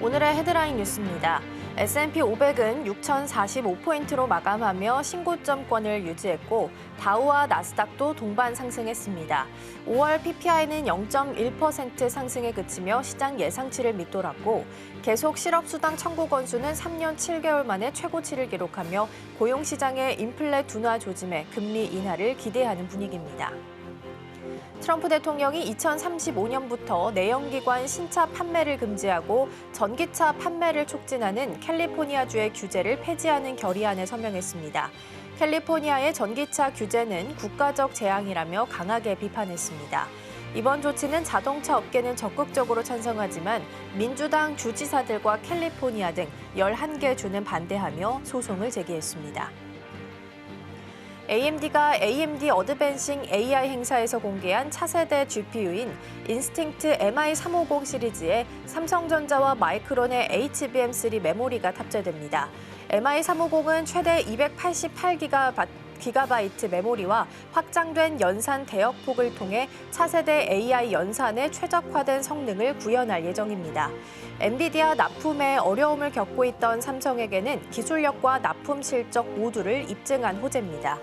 오늘의 헤드라인 뉴스입니다. S&P 500은 6,045포인트로 마감하며 신고점권을 유지했고 다우와 나스닥도 동반 상승했습니다. 5월 PPI는 0.1% 상승에 그치며 시장 예상치를 밑돌았고 계속 실업수당 청구 건수는 3년 7개월 만에 최고치를 기록하며 고용시장의 인플레 둔화 조짐에 금리 인하를 기대하는 분위기입니다. 트럼프 대통령이 2035년부터 내연기관 신차 판매를 금지하고 전기차 판매를 촉진하는 캘리포니아주의 규제를 폐지하는 결의안에 서명했습니다. 캘리포니아의 전기차 규제는 국가적 재앙이라며 강하게 비판했습니다. 이번 조치는 자동차 업계는 적극적으로 찬성하지만 민주당 주지사들과 캘리포니아 등 11개 주는 반대하며 소송을 제기했습니다. AMD가 AMD 어드밴싱 AI 행사에서 공개한 차세대 GPU인 인스팅트 MI350 시리즈에 삼성전자와 마이크론의 HBM3 메모리가 탑재됩니다. MI350은 최대 288GB 메모리와 확장된 연산 대역폭을 통해 차세대 AI 연산에 최적화된 성능을 구현할 예정입니다. 엔비디아 납품에 어려움을 겪고 있던 삼성에게는 기술력과 납품 실적 모두를 입증한 호재입니다.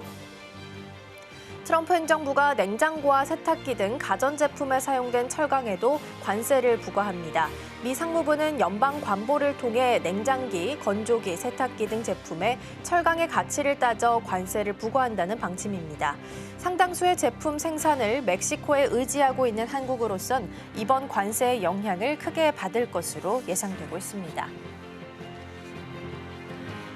트럼프 행정부가 냉장고와 세탁기 등 가전제품에 사용된 철강에도 관세를 부과합니다. 미 상무부는 연방 관보를 통해 냉장기, 건조기, 세탁기 등 제품에 철강의 가치를 따져 관세를 부과한다는 방침입니다. 상당수의 제품 생산을 멕시코에 의지하고 있는 한국으로선 이번 관세의 영향을 크게 받을 것으로 예상되고 있습니다.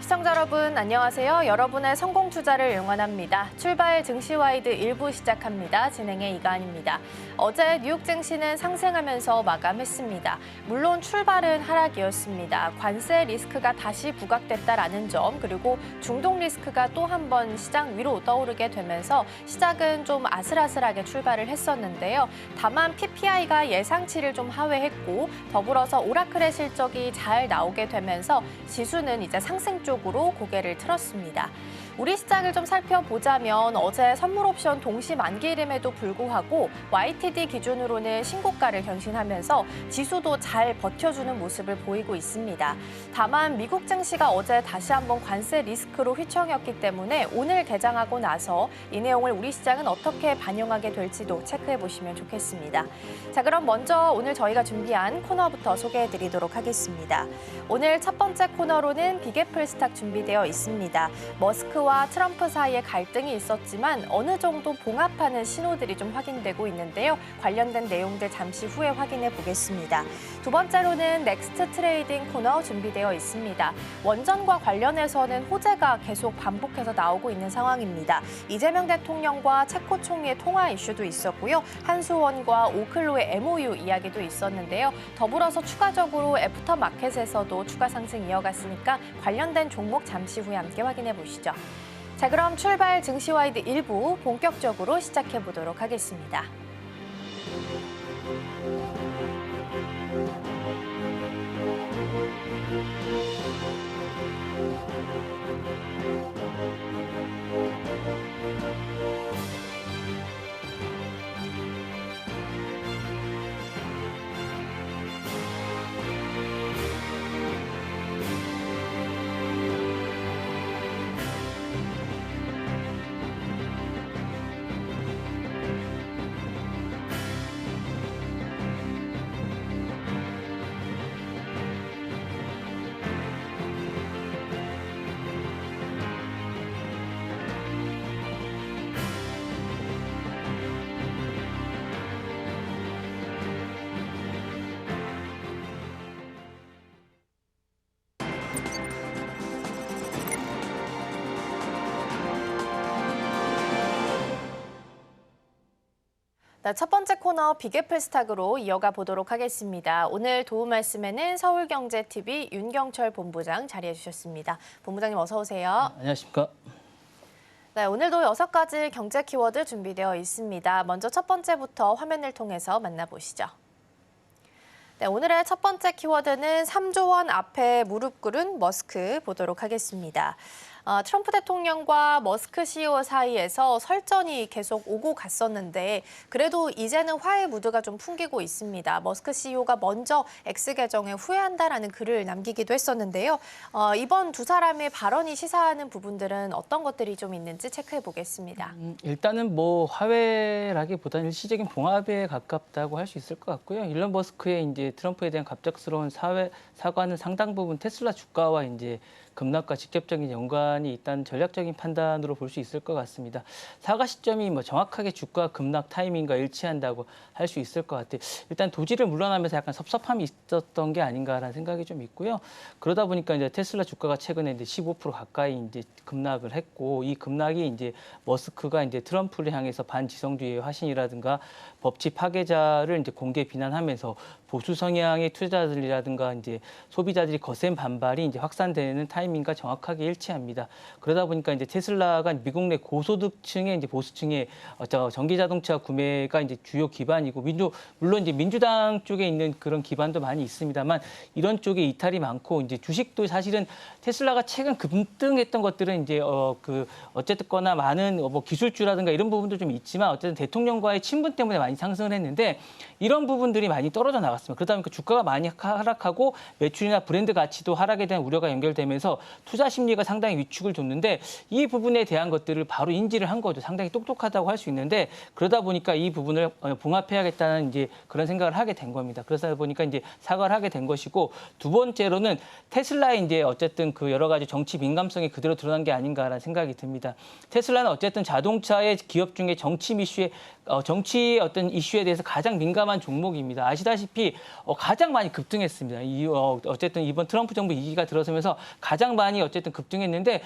시청자 여러분 안녕하세요. 여러분의 성공 투자를 응원합니다. 출발 증시와이드 1부 시작합니다. 진행의 이가은입니다. 어제 뉴욕 증시는 상승하면서 마감했습니다. 물론 출발은 하락이었습니다. 관세 리스크가 다시 부각됐다라는 점 그리고 중동 리스크가 또 한 번 시장 위로 떠오르게 되면서 시작은 좀 아슬아슬하게 출발을 했었는데요. 다만 PPI가 예상치를 좀 하회했고 더불어서 오라클의 실적이 잘 나오게 되면서 지수는 이제 상승 쪽 으로 고개를 틀었습니다. 우리 시장을 좀 살펴보자면 어제 선물 옵션 동시 만기일임에도 불구하고 YTD 기준으로는 신고가를 경신하면서 지수도 잘 버텨주는 모습을 보이고 있습니다. 다만 미국 증시가 어제 다시 한번 관세 리스크로 휘청였기 때문에 오늘 개장하고 나서 이 내용을 우리 시장은 어떻게 반영하게 될지도 체크해 보시면 좋겠습니다. 자, 그럼 먼저 오늘 저희가 준비한 코너부터 소개해 드리도록 하겠습니다. 오늘 첫 번째 코너로는 빅애플 스탁 준비되어 있습니다. 머스크와 트럼프 사이에 갈등이 있었지만 어느 정도 봉합하는 신호들이 좀 확인되고 있는데요. 관련된 내용들 잠시 후에 확인해 보겠습니다. 두 번째로는 넥스트 트레이딩 코너 준비되어 있습니다. 원전과 관련해서는 호재가 계속 반복해서 나오고 있는 상황입니다. 이재명 대통령과 체코 총리의 통화 이슈도 있었고요. 한수원과 오클로의 MOU 이야기도 있었는데요. 더불어서 추가적으로 애프터마켓에서도 추가 상승 이어갔으니까 관련된 종목 잠시 후에 함께 확인해 보시죠. 자, 그럼 출발 증시와이드 1부 본격적으로 시작해 보도록 하겠습니다. 첫 번째 코너 빅애플 스탁으로 이어가 보도록 하겠습니다. 오늘 도움 말씀에는 서울경제TV 윤경철 본부장 자리해 주셨습니다. 본부장님 어서 오세요. 안녕하십니까. 네, 오늘도 6가지 경제 키워드 준비되어 있습니다. 먼저 첫 번째부터 화면을 통해서 만나보시죠. 네, 오늘의 첫 번째 키워드는 3조 원 앞에 무릎 꿇은 머스크 보도록 하겠습니다. 트럼프 대통령과 머스크 CEO 사이에서 설전이 계속 오고 갔었는데 그래도 이제는 화해 무드가 좀 풍기고 있습니다. 머스크 CEO가 먼저 X 계정에 후회한다라는 글을 남기기도 했었는데요. 이번 두 사람의 발언이 시사하는 부분들은 어떤 것들이 좀 있는지 체크해 보겠습니다. 일단은 뭐 화해라기보다는 일시적인 봉합에 가깝다고 할 수 있을 것 같고요. 일론 머스크의 이제 트럼프에 대한 갑작스러운 사과는 상당 부분 테슬라 주가와 이제 급락과 직접적인 연관이 있다는 전략적인 판단으로 볼 수 있을 것 같습니다. 사과 시점이 뭐 정확하게 주가 급락 타이밍과 일치한다고 할 수 있을 것 같아요. 일단 도지를 물러나면서 약간 섭섭함이 있었던 게 아닌가라는 생각이 좀 있고요. 그러다 보니까 이제 테슬라 주가가 최근에 이제 15% 가까이 이제 급락을 했고, 이 급락이 이제 머스크가 이제 트럼프를 향해서 반지성주의의 화신이라든가 법치 파괴자를 이제 공개 비난하면서 보수 성향의 투자자들이라든가 이제 소비자들이 거센 반발이 이제 확산되는 타이밍과 정확하게 일치합니다. 그러다 보니까 이제 테슬라가 미국 내 고소득층의 이제 보수층의 전기 자동차 구매가 이제 주요 기반이고 물론 이제 민주당 쪽에 있는 그런 기반도 많이 있습니다만 이런 쪽에 이탈이 많고 이제 주식도 사실은 테슬라가 최근 급등했던 것들은 이제 어쨌거나 많은 뭐 기술주라든가 이런 부분도 좀 있지만 어쨌든 대통령과의 친분 때문에 많이 상승을 했는데 이런 부분들이 많이 떨어져 나갔습니다. 그러다 보니까 주가가 많이 하락하고 매출이나 브랜드 가치도 하락에 대한 우려가 연결되면서 투자 심리가 상당히 위축을 줬는데 이 부분에 대한 것들을 바로 인지를 한 거죠. 상당히 똑똑하다고 할 수 있는데 그러다 보니까 이 부분을 봉합해야겠다는 이제 그런 생각을 하게 된 겁니다. 그러다 보니까 이제 사과를 하게 된 것이고 두 번째로는 테슬라의 이제 어쨌든 그 여러 가지 정치 민감성이 그대로 드러난 게 아닌가라는 생각이 듭니다. 테슬라는 어쨌든 자동차의 기업 중에 정치 어떤 이슈에 대해서 가장 민감한 종목입니다. 아시다시피 가장 많이 급등했습니다. 어쨌든 이번 트럼프 정부 2기가 들어서면서 가장 많이 어쨌든 급등했는데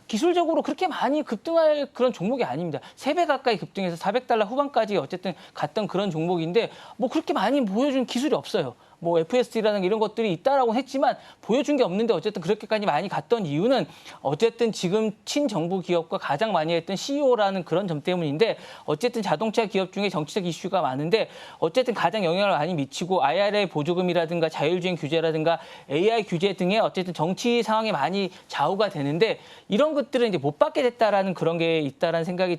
기술적으로 그렇게 많이 급등할 그런 종목이 아닙니다. 3배 가까이 급등해서 $400 후반까지 어쨌든 갔던 그런 종목인데 뭐 그렇게 많이 보여준 기술이 없어요. 뭐 FSD라는 이런 것들이 있다라고 했지만 보여준 게 없는데 어쨌든 그렇게까지 많이 갔던 이유는 어쨌든 지금 친정부 기업과 가장 많이 했던 CEO라는 그런 점 때문인데 어쨌든 자동차 기업 중에 정치적 이슈가 많은데 어쨌든 가장 영향을 많이 미치고 IRA 보조금이라든가 자율주행 규제라든가 AI 규제 등의 어쨌든 정치 상황에 많이 좌우가 되는데 이런 것들은 이제 못 받게 됐다라는 그런 게 있다라는 생각이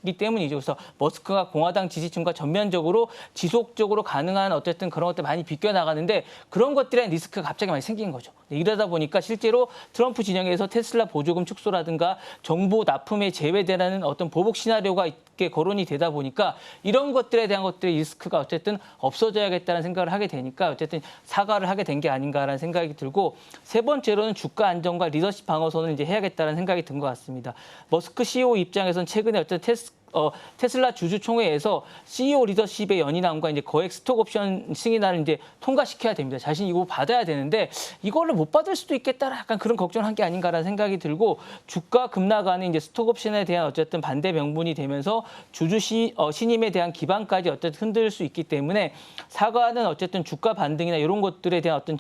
기 때문이죠. 그래서 머스크가 공화당 지지층과 전면적으로 지속적으로 가능한 어쨌든 그런 것들 많이 비껴 나가는데 그런 것들에 리스크가 갑자기 많이 생긴 거죠. 이러다 보니까 실제로 트럼프 진영에서 테슬라 보조금 축소라든가 정부 납품에 제외되라는 어떤 보복 시나리오가 있게 거론이 되다 보니까 이런 것들에 대한 것들의 리스크가 어쨌든 없어져야겠다는 생각을 하게 되니까 어쨌든 사과를 하게 된 게 아닌가라는 생각이 들고 세 번째로는 주가 안정과 리더십 방어선을 이제 해야겠다는 생각이 든 것 같습니다. 머스크 CEO 입장에서는 최근에 어떤 테슬라 주주총회에서 CEO 리더십의 연인함과 이제 거액 스톡 옵션 승인안을 이제 통과시켜야 됩니다. 자신이 이거 받아야 되는데 이거를 못 받을 수도 있겠다 약간 그런 걱정을 한 게 아닌가라는 생각이 들고 주가 급락안은 이제 스톡 옵션에 대한 어쨌든 반대 명분이 되면서 주주 신임에 대한 기반까지 어쨌든 흔들 수 있기 때문에 사과는 어쨌든 주가 반등이나 이런 것들에 대한 어떤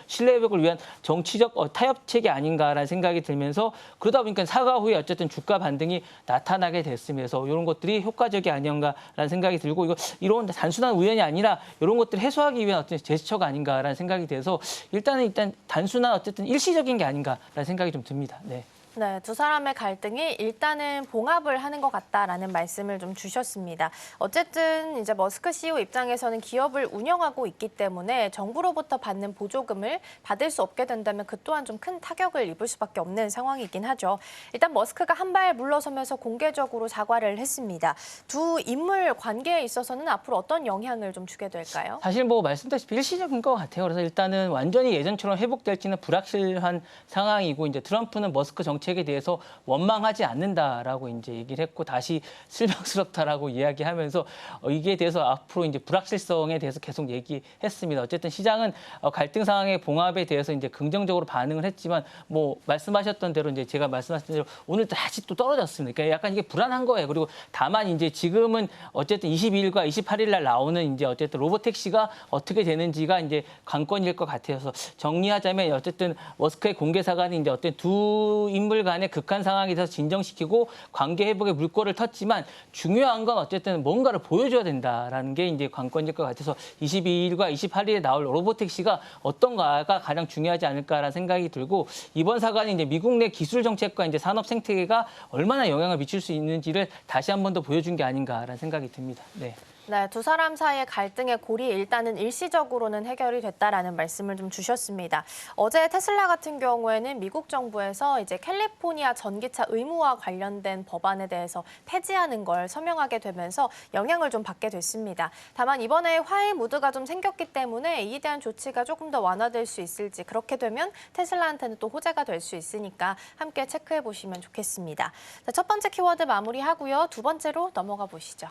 신뢰 회복을 위한 정치적 타협책이 아닌가라는 생각이 들면서 그러다 보니까 사과 후에 어쨌든 주가 반등이 나타나게 됐습니다. 그래서 이런 것들이 효과적이 아닌가라는 생각이 들고 이런 단순한 우연이 아니라 이런 것들을 해소하기 위한 어떤 제스처가 아닌가라는 생각이 돼서 일단 단순한 어쨌든 일시적인 게 아닌가라는 생각이 좀 듭니다. 네. 네, 두 사람의 갈등이 일단은 봉합을 하는 것 같다라는 말씀을 좀 주셨습니다. 어쨌든 이제 머스크 CEO 입장에서는 기업을 운영하고 있기 때문에 정부로부터 받는 보조금을 받을 수 없게 된다면 그 또한 좀 큰 타격을 입을 수밖에 없는 상황이긴 하죠. 일단 머스크가 한 발 물러서면서 공개적으로 사과를 했습니다. 두 인물 관계에 있어서는 앞으로 어떤 영향을 좀 주게 될까요? 사실 뭐 말씀드렸다시피 일시적인 것 같아요. 그래서 일단은 완전히 예전처럼 회복될지는 불확실한 상황이고 이제 트럼프는 머스크 정책에 대해서 원망하지 않는다라고 이제 얘기를 했고 다시 실망스럽다라고 이야기하면서 이게 대해서 앞으로 이제 불확실성에 대해서 계속 얘기했습니다. 어쨌든 시장은 갈등 상황의 봉합에 대해서 이제 긍정적으로 반응을 했지만 뭐 말씀하셨던 대로 이제 제가 말씀하신 대로 오늘 다시 또 떨어졌습니다. 그러니까 약간 이게 불안한 거예요. 그리고 다만 이제 지금은 어쨌든 22일과 28일 날 나오는 이제 어쨌든 로보택시가 어떻게 되는지가 이제 관건일 것 같아서 정리하자면 어쨌든 머스크의 공개 사과는 이제 어떤 두 인물 미국물 간의 극한 상황에 대해서 진정시키고 관계 회복의 물꼬를 텄지만 중요한 건 어쨌든 뭔가를 보여줘야 된다라는 게 이제 관건일 것 같아서 22일과 28일에 나올 로보택시가 어떤가가 가장 중요하지 않을까라는 생각이 들고 이번 사관이 이제 미국 내 기술 정책과 이제 산업 생태계가 얼마나 영향을 미칠 수 있는지를 다시 한 번 더 보여준 게 아닌가라는 생각이 듭니다. 네. 네, 두 사람 사이의 갈등의 골이 일단은 일시적으로는 해결이 됐다라는 말씀을 좀 주셨습니다. 어제 테슬라 같은 경우에는 미국 정부에서 이제 캘리포니아 전기차 의무화 관련된 법안에 대해서 폐지하는 걸 서명하게 되면서 영향을 좀 받게 됐습니다. 다만 이번에 화해 무드가 좀 생겼기 때문에 이에 대한 조치가 조금 더 완화될 수 있을지 그렇게 되면 테슬라한테는 또 호재가 될 수 있으니까 함께 체크해 보시면 좋겠습니다. 자, 첫 번째 키워드 마무리하고요. 두 번째로 넘어가 보시죠.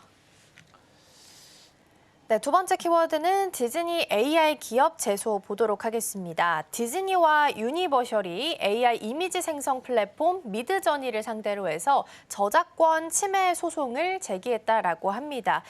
네, 두 번째 키워드는 디즈니 AI 기업 제소 보도록 하겠습니다. 디즈니와 유니버셜이 AI 이미지 생성 플랫폼 미드저니를 상대로 해서 저작권 침해 소송을 제기했다라고 합니다.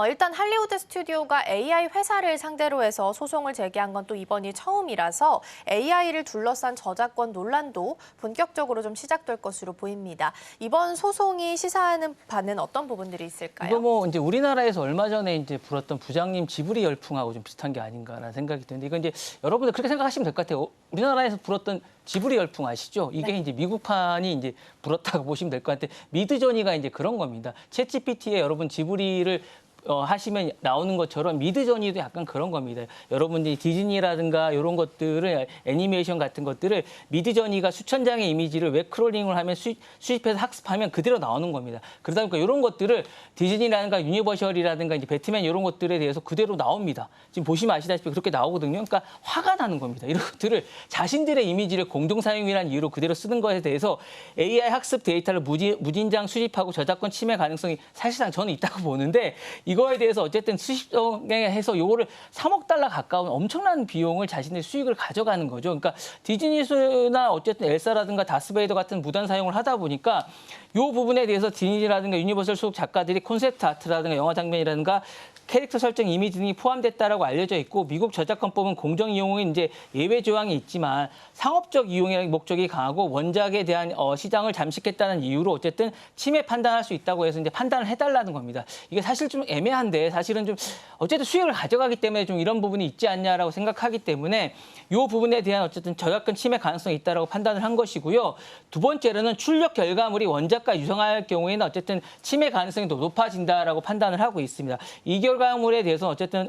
일단 할리우드 스튜디오가 AI 회사를 상대로 해서 소송을 제기한 건 또 이번이 처음이라서 AI를 둘러싼 저작권 논란도 본격적으로 좀 시작될 것으로 보입니다. 이번 소송이 시사하는 바는 어떤 부분들이 있을까요? 이거 뭐 이제 우리나라에서 얼마 전에 이제 불었던 부장님 지브리 열풍하고 좀 비슷한 게 아닌가라는 생각이 드는데 이건 이제 여러분들 그렇게 생각하시면 될 것 같아요. 우리나라에서 불었던 지브리 열풍 아시죠? 이게 네. 이제 미국판이 이제 불었다고 보시면 될 것 같아요. 미드저니가 이제 그런 겁니다. 챗GPT에 여러분 지브리를 하시면 나오는 것처럼 미드저니도 약간 그런 겁니다. 여러분들이 디즈니라든가 이런 것들을 애니메이션 같은 것들을 미드저니가 수천 장의 이미지를 웹 크롤링을 하면 수집해서 학습하면 그대로 나오는 겁니다. 그러다 보니까 이런 것들을 디즈니라든가 유니버셜이라든가 이제 배트맨 이런 것들에 대해서 그대로 나옵니다. 지금 보시면 아시다시피 그렇게 나오거든요. 그러니까 화가 나는 겁니다. 이런 것들을 자신들의 이미지를 공동 사용이라는 이유로 그대로 쓰는 것에 대해서 AI 학습 데이터를 무진장 수집하고 저작권 침해 가능성이 사실상 저는 있다고 보는데 이거에 대해서 어쨌든 수십정에 해서 요거를 3억 달러 가까운 엄청난 비용을 자신의 수익을 가져가는 거죠. 그러니까 디즈니나 어쨌든 엘사라든가 다스베이더 같은 무단 사용을 하다 보니까 요 부분에 대해서 디즈니라든가 유니버설 소속 작가들이 콘셉트 아트라든가 영화 장면이라든가 캐릭터 설정 이미지 등이 포함됐다라고 알려져 있고 미국 저작권법은 공정 이용에 이제 예외 조항이 있지만 상업적 이용의 목적이 강하고 원작에 대한 시장을 잠식했다는 이유로 어쨌든 침해 판단할 수 있다고 해서 이제 판단을 해달라는 겁니다. 이게 사실 좀 애매한데 사실은 좀 어쨌든 수익을 가져가기 때문에 좀 이런 부분이 있지 않냐라고 생각하기 때문에 이 부분에 대한 어쨌든 저작권 침해 가능성이 있다라고 판단을 한 것이고요. 두 번째로는 출력 결과물이 원작과 유사할 경우에는 어쨌든 침해 가능성이 더 높아진다라고 판단을 하고 있습니다. 이 결과물에 대해서는 어쨌든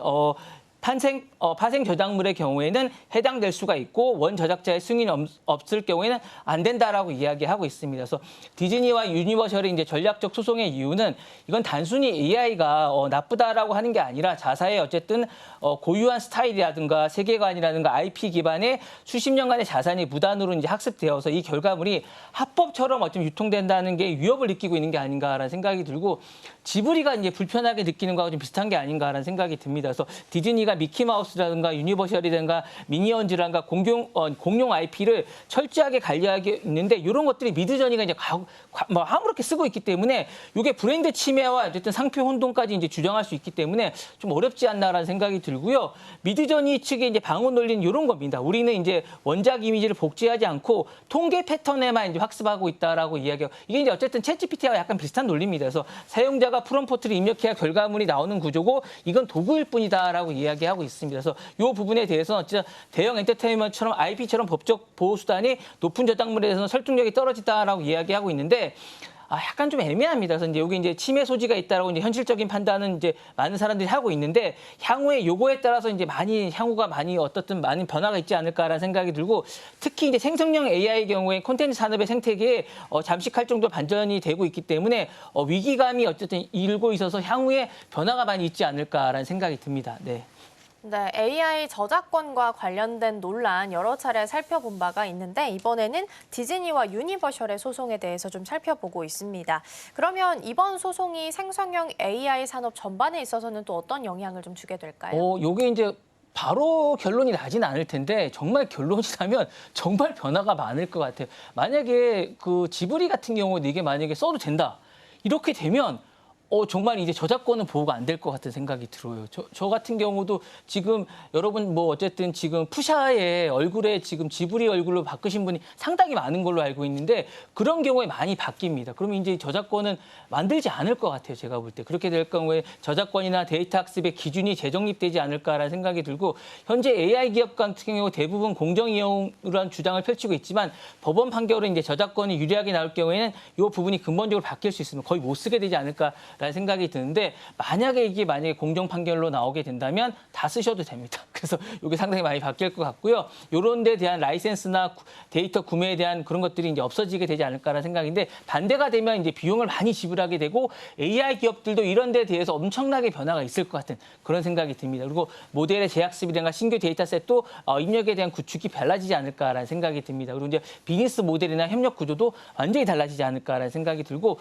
파생 저작물의 경우에는 해당될 수가 있고 원 저작자의 승인이 없을 경우에는 안 된다라고 이야기하고 있습니다. 그래서 디즈니와 유니버셜의 이제 전략적 소송의 이유는 이건 단순히 AI가 나쁘다라고 하는 게 아니라 자사의 어쨌든 고유한 스타일이라든가 세계관이라든가 IP 기반의 수십 년간의 자산이 무단으로 이제 학습되어서 이 결과물이 합법처럼 어쩜 유통된다는 게 위협을 느끼고 있는 게 아닌가라는 생각이 들고 지브리가 이제 불편하게 느끼는 거하고 좀 비슷한 게 아닌가라는 생각이 듭니다. 그래서 디즈니가 미키마우스라든가 유니버셜이라든가 미니언즈라든가 공용 IP를 철저하게 관리하고 있는데 이런 것들이 미드저니가 이제 아무렇게 쓰고 있기 때문에 이게 브랜드 침해와 어쨌든 상표 혼동까지 이제 주장할 수 있기 때문에 좀 어렵지 않나라는 생각이 들고요. 미드저니 측의 이제 방어 논리는 이런 겁니다. 우리는 이제 원작 이미지를 복제하지 않고 통계 패턴에만 이제 학습하고 있다라고 이야기하고 이게 이제 어쨌든 챗GPT와 약간 비슷한 논리입니다. 그래서 사용자가 프롬프트를 입력해야 결과물이 나오는 구조고 이건 도구일 뿐이다라고 이야기하고 있습니다. 그래서 이 부분에 대해서는 진짜 대형 엔터테인먼트처럼 IP처럼 법적 보호 수단이 높은 저작물에 대해서는 설득력이 떨어지다라고 이야기하고 있는데 약간 좀 애매합니다. 그래서 이제 여기 이제 침해 소지가 있다라고 이제 현실적인 판단은 이제 많은 사람들이 하고 있는데 향후에 요거에 따라서 이제 향후가 어떻든 많은 변화가 있지 않을까라는 생각이 들고 특히 이제 생성형 AI 경우에 콘텐츠 산업의 생태계에 잠식할 정도 반전이 되고 있기 때문에 위기감이 어쨌든 일고 있어서 향후에 변화가 많이 있지 않을까라는 생각이 듭니다. 네. 네, AI 저작권과 관련된 논란 여러 차례 살펴본 바가 있는데 이번에는 디즈니와 유니버셜의 소송에 대해서 좀 살펴보고 있습니다. 그러면 이번 소송이 생성형 AI 산업 전반에 있어서는 또 어떤 영향을 좀 주게 될까요? 요게 이제 바로 결론이 나진 않을 텐데 정말 결론이 나면 정말 변화가 많을 것 같아요. 만약에 그 지브리 같은 경우는 이게 만약에 써도 된다. 이렇게 되면 정말 이제 저작권은 보호가 안 될 것 같은 생각이 들어요. 저 같은 경우도 지금 여러분 뭐 어쨌든 지금 푸샤의 얼굴에 지금 지브리 얼굴로 바꾸신 분이 상당히 많은 걸로 알고 있는데 그런 경우에 많이 바뀝니다. 그러면 이제 저작권은 만들지 않을 것 같아요. 제가 볼 때. 그렇게 될 경우에 저작권이나 데이터 학습의 기준이 재정립되지 않을까라는 생각이 들고 현재 AI 기업 같은 경우 대부분 공정 이용으로 한 주장을 펼치고 있지만 법원 판결은 이제 저작권이 유리하게 나올 경우에는 이 부분이 근본적으로 바뀔 수 있으면 거의 못 쓰게 되지 않을까 라는 생각이 드는데 만약에 공정 판결로 나오게 된다면 다 쓰셔도 됩니다. 그래서 이게 상당히 많이 바뀔 것 같고요. 이런 데 대한 라이센스나 데이터 구매에 대한 그런 것들이 이제 없어지게 되지 않을까라는 생각인데 반대가 되면 이제 비용을 많이 지불하게 되고 AI 기업들도 이런 데 대해서 엄청나게 변화가 있을 것 같은 그런 생각이 듭니다. 그리고 모델의 재학습이라든가 신규 데이터셋도 입력에 대한 구축이 달라지지 않을까라는 생각이 듭니다. 그리고 이제 비즈니스 모델이나 협력 구조도 완전히 달라지지 않을까라는 생각이 들고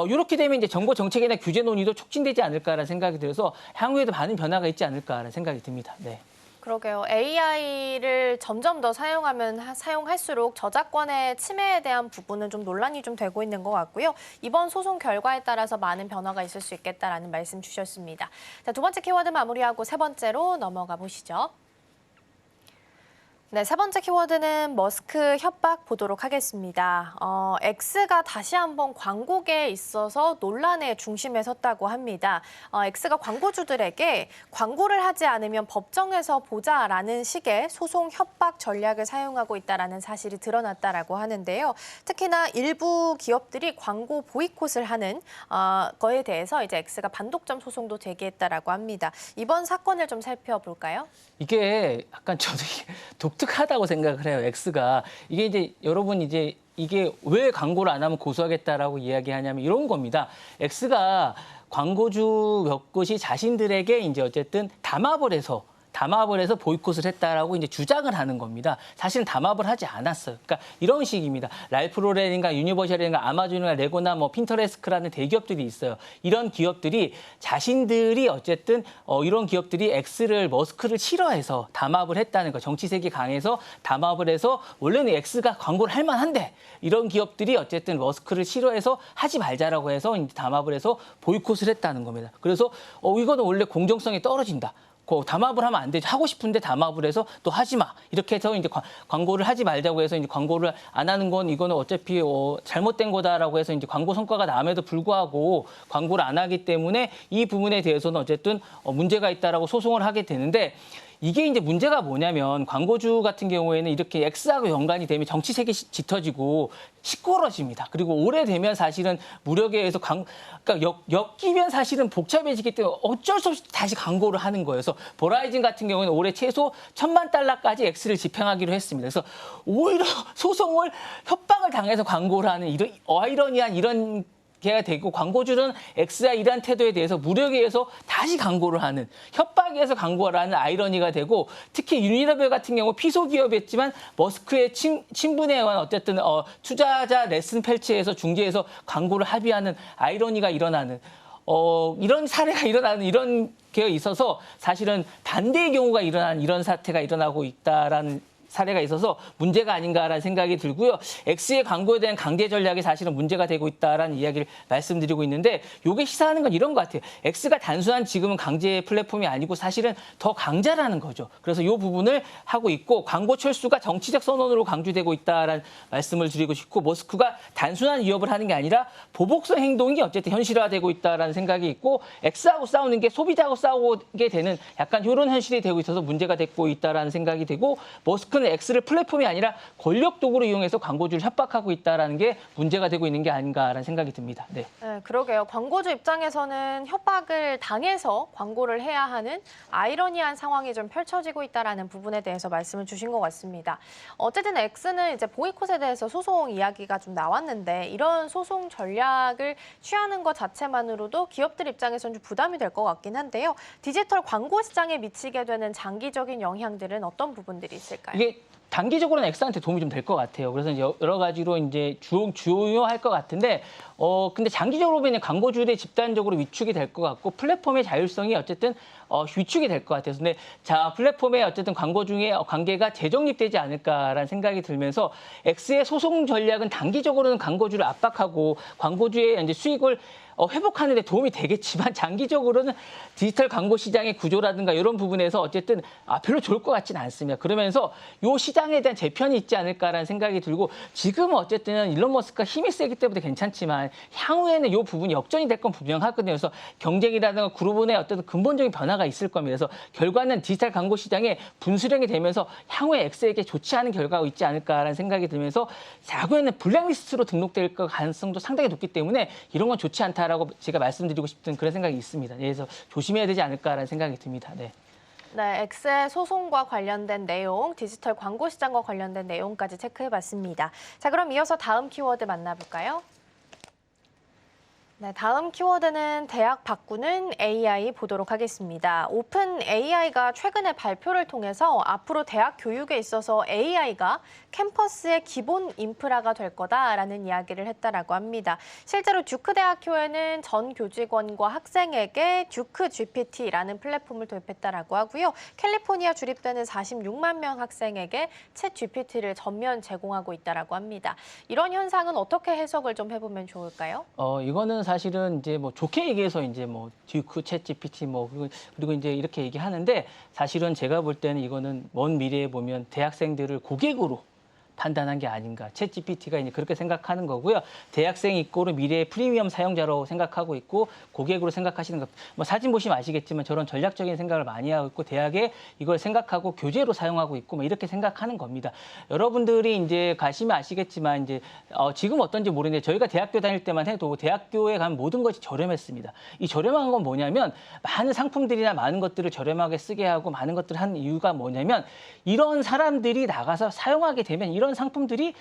이렇게 되면 이제 정보 정책이나 규제 논의도 촉진되지 않을까라는 생각이 들어서 향후에도 많은 변화가 있지 않을까라는 생각이 듭니다. 네. 그러게요. AI를 점점 더 사용할수록 저작권의 침해에 대한 부분은 좀 논란이 좀 되고 있는 것 같고요. 이번 소송 결과에 따라서 많은 변화가 있을 수 있겠다라는 말씀 주셨습니다. 자, 두 번째 키워드 마무리하고 세 번째로 넘어가 보시죠. 네, 세 번째 키워드는 머스크 협박 보도록 하겠습니다. X가 다시 한번 광고계에 있어서 논란의 중심에 섰다고 합니다. X가 광고주들에게 광고를 하지 않으면 법정에서 보자라는 식의 소송 협박 전략을 사용하고 있다는 사실이 드러났다라고 하는데요. 특히나 일부 기업들이 광고 보이콧을 하는 거에 대해서 이제 X가 반독점 소송도 제기했다라고 합니다. 이번 사건을 좀 살펴볼까요? 이게 약간 저도 독특하다고 생각을 해요. X가 이게 이제 여러분 이제 이게 왜 광고를 안 하면 고소하겠다라고 이야기하냐면 이런 겁니다. X가 광고주 몇 곳이 자신들에게 이제 어쨌든 담합을 해서 보이콧을 했다라고 이제 주장을 하는 겁니다. 사실은 담합을 하지 않았어요. 그러니까 이런 식입니다. 랄프로렌인가 유니버셜인가 아마존이나 레고나 뭐 핀터레스트라는 대기업들이 있어요. 이런 기업들이 자신들이 어쨌든 이런 기업들이 머스크를 싫어해서 담합을 했다는 거. 정치색이 강해서 담합을 해서 원래는 X가 광고를 할 만한데 이런 기업들이 어쨌든 머스크를 싫어해서 하지 말자라고 해서 이제 담합을 해서 보이콧을 했다는 겁니다. 그래서 이거는 원래 공정성이 떨어진다. 담합을 하면 안 되죠. 하고 싶은데 담합을 해서 또 하지 마. 이렇게 해서 이제 광고를 하지 말자고 해서 이제 광고를 안 하는 건 이거는 어차피 잘못된 거다라고 해서 이제 광고 성과가 남에도 불구하고 광고를 안 하기 때문에 이 부분에 대해서는 어쨌든 문제가 있다라고 소송을 하게 되는데 이게 이제 문제가 뭐냐면 광고주 같은 경우에는 이렇게 X하고 연관이 되면 정치색이 짙어지고 시끄러집니다. 그리고 오래되면 사실은 무력에 의해서 그러니까 엮이면 사실은 복잡해지기 때문에 어쩔 수 없이 다시 광고를 하는 거예요. 그래서 버라이즌 같은 경우에는 올해 최소 $10,000,000까지 X를 집행하기로 했습니다. 그래서 오히려 소송을 협박을 당해서 광고를 하는 이런 아이러니한 이런 가 되고 광고주는 X의 이러한 태도에 대해서 무력에 의해서 다시 광고를 하는 협박에 의해서 광고를 하는 아이러니가 되고 특히 유니레벨 같은 경우 피소기업이었지만 머스크의 친분에 의한 어쨌든 투자자 레슨 펠츠에서 중재해서 광고를 합의하는 아이러니가 일어나는 이런 사례가 일어나는 이런 게 있어서 사실은 반대의 경우가 일어나는 이런 사태가 일어나고 있다라는 사례가 있어서 문제가 아닌가라는 생각이 들고요. X의 광고에 대한 강제 전략이 사실은 문제가 되고 있다라는 이야기를 말씀드리고 있는데 이게 시사하는 건 이런 것 같아요. X가 단순한 지금은 강제 플랫폼이 아니고 사실은 더 강자라는 거죠. 그래서 이 부분을 하고 있고 광고 철수가 정치적 선언으로 강조되고 있다라는 말씀을 드리고 싶고 머스크가 단순한 위협을 하는 게 아니라 보복성 행동이 어쨌든 현실화되고 있다라는 생각이 있고 X하고 싸우는 게 소비자하고 싸우게 되는 약간 이런 현실이 되고 있어서 문제가 되고 있다라는 생각이 되고 머스크는 X를 플랫폼이 아니라 권력 도구로 이용해서 광고주를 협박하고 있다는 게 문제가 되고 있는 게 아닌가라는 생각이 듭니다. 네, 그러게요. 광고주 입장에서는 협박을 당해서 광고를 해야 하는 아이러니한 상황이 좀 펼쳐지고 있다는 부분에 대해서 말씀을 주신 것 같습니다. 어쨌든 X는 이제 보이콧에 대해서 소송 이야기가 좀 나왔는데 이런 소송 전략을 취하는 것 자체만으로도 기업들 입장에서는 좀 부담이 될 것 같긴 한데요. 디지털 광고 시장에 미치게 되는 장기적인 영향들은 어떤 부분들이 있을까요? 이게 단기적으로는 X한테 도움이 좀 될 것 같아요. 그래서 이제 여러 가지로 이제 주요할 것 같은데, 근데 장기적으로 보면 광고주들이 집단적으로 위축이 될 것 같고, 플랫폼의 자율성이 어쨌든 위축이 될 것 같아요. 근데 플랫폼의 어쨌든 광고 중에 관계가 재정립되지 않을까라는 생각이 들면서 X의 소송 전략은 단기적으로는 광고주를 압박하고 광고주의 이제 수익을 회복하는 데 도움이 되겠지만 장기적으로는 디지털 광고 시장의 구조라든가 이런 부분에서 어쨌든 별로 좋을 것 같지는 않습니다. 그러면서 이 시장에 대한 재편이 있지 않을까라는 생각이 들고 지금은 어쨌든 일론 머스크가 힘이 세기 때문에 괜찮지만 향후에는 이 부분이 역전이 될 건 분명하거든요. 그래서 경쟁이라든가 그룹 의 어떤 근본적인 변화가 있을 겁니다. 그래서 결과는 디지털 광고 시장에 분수령이 되면서 향후에 엑스에게 좋지 않은 결과가 있지 않을까라는 생각이 들면서 향후에는 블랙리스트로 등록될 가능성도 상당히 높기 때문에 이런 건 좋지 않다라고 제가 말씀드리고 싶은 그런 생각이 있습니다. 그래서 조심해야 되지 않을까라는 생각이 듭니다. 네. 네, 엑스의 소송과 관련된 내용, 디지털 광고 시장과 관련된 내용까지 체크해봤습니다. 자, 그럼 이어서 다음 키워드 만나볼까요? 네, 다음 키워드는 대학 바꾸는 AI 보도록 하겠습니다. 오픈 AI가 최근에 발표를 통해서 앞으로 대학 교육에 있어서 AI가 캠퍼스의 기본 인프라가 될 거다라는 이야기를 했다라고 합니다. 실제로 듀크 대학교에는 전 교직원과 학생에게 듀크 GPT라는 플랫폼을 도입했다라고 하고요. 캘리포니아 주립대는 46만 명 학생에게 챗 GPT를 전면 제공하고 있다라고 합니다. 이런 현상은 어떻게 해석을 좀 해보면 좋을까요? 이거는 사실은 이제 뭐 좋게 얘기해서 이제 뭐 듀크, 챗 GPT 뭐 그리고 이제 이렇게 얘기하는데 사실은 제가 볼 때는 이거는 먼 미래에 보면 대학생들을 고객으로 판단한 게 아닌가. 챗 GPT가 이제 그렇게 생각하는 거고요. 대학생 이꼬르 미래의 프리미엄 사용자로 생각하고 있고 고객으로 생각하시는 것. 뭐 사진 보시면 아시겠지만 저런 전략적인 생각을 많이 하고 있고 대학에 이걸 생각하고 교재로 사용하고 있고 뭐 이렇게 생각하는 겁니다. 여러분들이 이제 가시면 아시겠지만 이제 지금 어떤지 모르는데 저희가 대학교 다닐 때만 해도 대학교에 가면 모든 것이 저렴했습니다. 이 저렴한 건 뭐냐면 많은 상품들이나 많은 것들을 저렴하게 쓰게 하고 많은 것들을 한 이유가 뭐냐면 이런 사람들이 나가서 사용하게 되면 이런 상품들이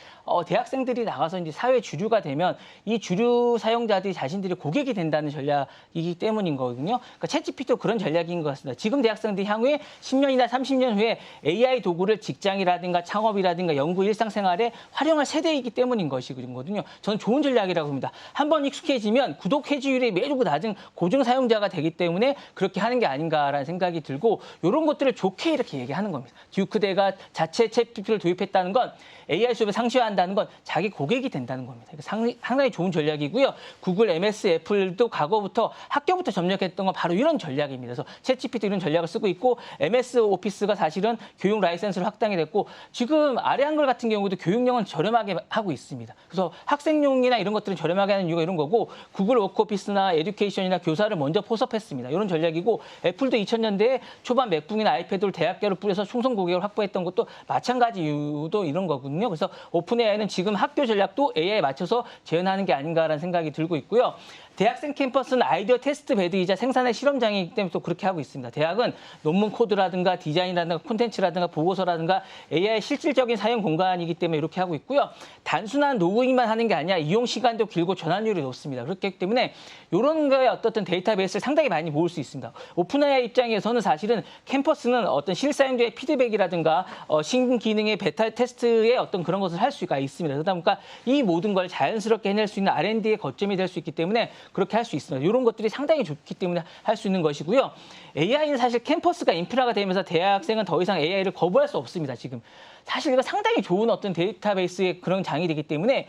대학생들이 나가서 이제 사회 주류가 되면 이 주류 사용자들이 자신들이 고객이 된다는 전략이기 때문인 거거든요. 그러니까 챗GPT도 그런 전략인 것 같습니다. 지금 대학생들이 향후에 10년이나 30년 후에 AI 도구를 직장이라든가 창업이라든가 연구 일상생활에 활용할 세대이기 때문인 것이거든요. 저는 좋은 전략이라고 봅니다. 한번 익숙해지면 구독 해지율이 매우 낮은 고정 사용자가 되기 때문에 그렇게 하는 게 아닌가라는 생각이 들고 이런 것들을 좋게 이렇게 얘기하는 겁니다. 듀크대가 자체 챗GPT를 도입했다는 건 AI 수업을 상시화한다는 건 자기 고객이 된다는 겁니다. 상당히 좋은 전략이고요. 구글, MS, 애플도 과거부터 학교부터 점령했던 건 바로 이런 전략입니다. 그래서 챗GPT 이런 전략을 쓰고 있고 MS 오피스가 사실은 교육 라이센스를 확장이 됐고 지금 아래 한글 같은 경우도 교육용은 저렴하게 하고 있습니다. 그래서 학생용이나 이런 것들은 저렴하게 하는 이유가 이런 거고 구글 워크오피스나 에듀케이션이나 교사를 먼저 포섭했습니다. 이런 전략이고 애플도 2000년대에 초반 맥북이나 아이패드를 대학교로 뿌려서 총선 고객을 확보했던 것도 마찬가지 이유도 이런 거거든요. 그래서 오픈 AI는 지금 학교 전략도 AI에 맞춰서 재현하는 게 아닌가라는 생각이 들고 있고요. 대학생 캠퍼스는 아이디어 테스트 베드이자 생산의 실험장이기 때문에 또 그렇게 하고 있습니다. 대학은 논문 코드라든가 디자인이라든가 콘텐츠라든가 보고서라든가 AI 실질적인 사용 공간이기 때문에 이렇게 하고 있고요. 단순한 노후잉만 하는 게 아니라 이용 시간도 길고 전환율이 높습니다. 그렇기 때문에 이런 거에 어떤 데이터베이스를 상당히 많이 모을 수 있습니다. 오픈 AI 입장에서는 사실은 캠퍼스는 어떤 실사용자의 피드백이라든가 신기능의 베타 테스트의 어떤 그런 것을 할 수가 있습니다. 그러다 보니까 이 모든 걸 자연스럽게 해낼 수 있는 R&D의 거점이 될 수 있기 때문에 그렇게 할 수 있습니다. 이런 것들이 상당히 좋기 때문에 할 수 있는 것이고요. AI는 사실 캠퍼스가 인프라가 되면서 대학생은 더 이상 AI를 거부할 수 없습니다. 지금. 사실 이거 상당히 좋은 어떤 데이터베이스의 그런 장이 되기 때문에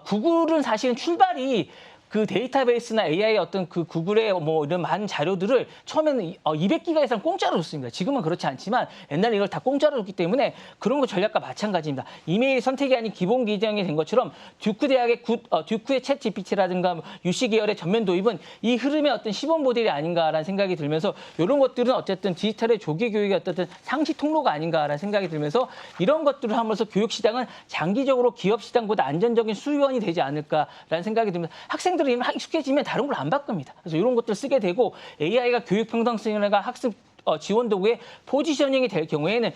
구글은 사실은 출발이 그 데이터베이스나 AI의 어떤 그 구글의 뭐 이런 많은 자료들을 처음에는 200기가 이상 공짜로 줬습니다. 지금은 그렇지 않지만 옛날에 이걸 다 공짜로 줬기 때문에 그런 거 전략과 마찬가지입니다. 이메일 선택이 아닌 기본 기정이 된 것처럼 듀크 대학의 듀크의 챗 GPT라든가 UC 계열의 전면 도입은 이 흐름의 어떤 시범 모델이 아닌가라는 생각이 들면서 이런 것들은 어쨌든 디지털의 조기 교육의 어떤 상시 통로가 아닌가라는 생각이 들면서 이런 것들을 함으로써 교육 시장은 장기적으로 기업 시장보다 안전적인 수요원이 되지 않을까라는 생각이 들면서 학생들이 익숙해지면 다른 걸 안 바꿉니다. 그래서 이런 것들을 쓰게 되고 AI가 교육 평등성이나 학습 지원 도구의 포지셔닝이 될 경우에는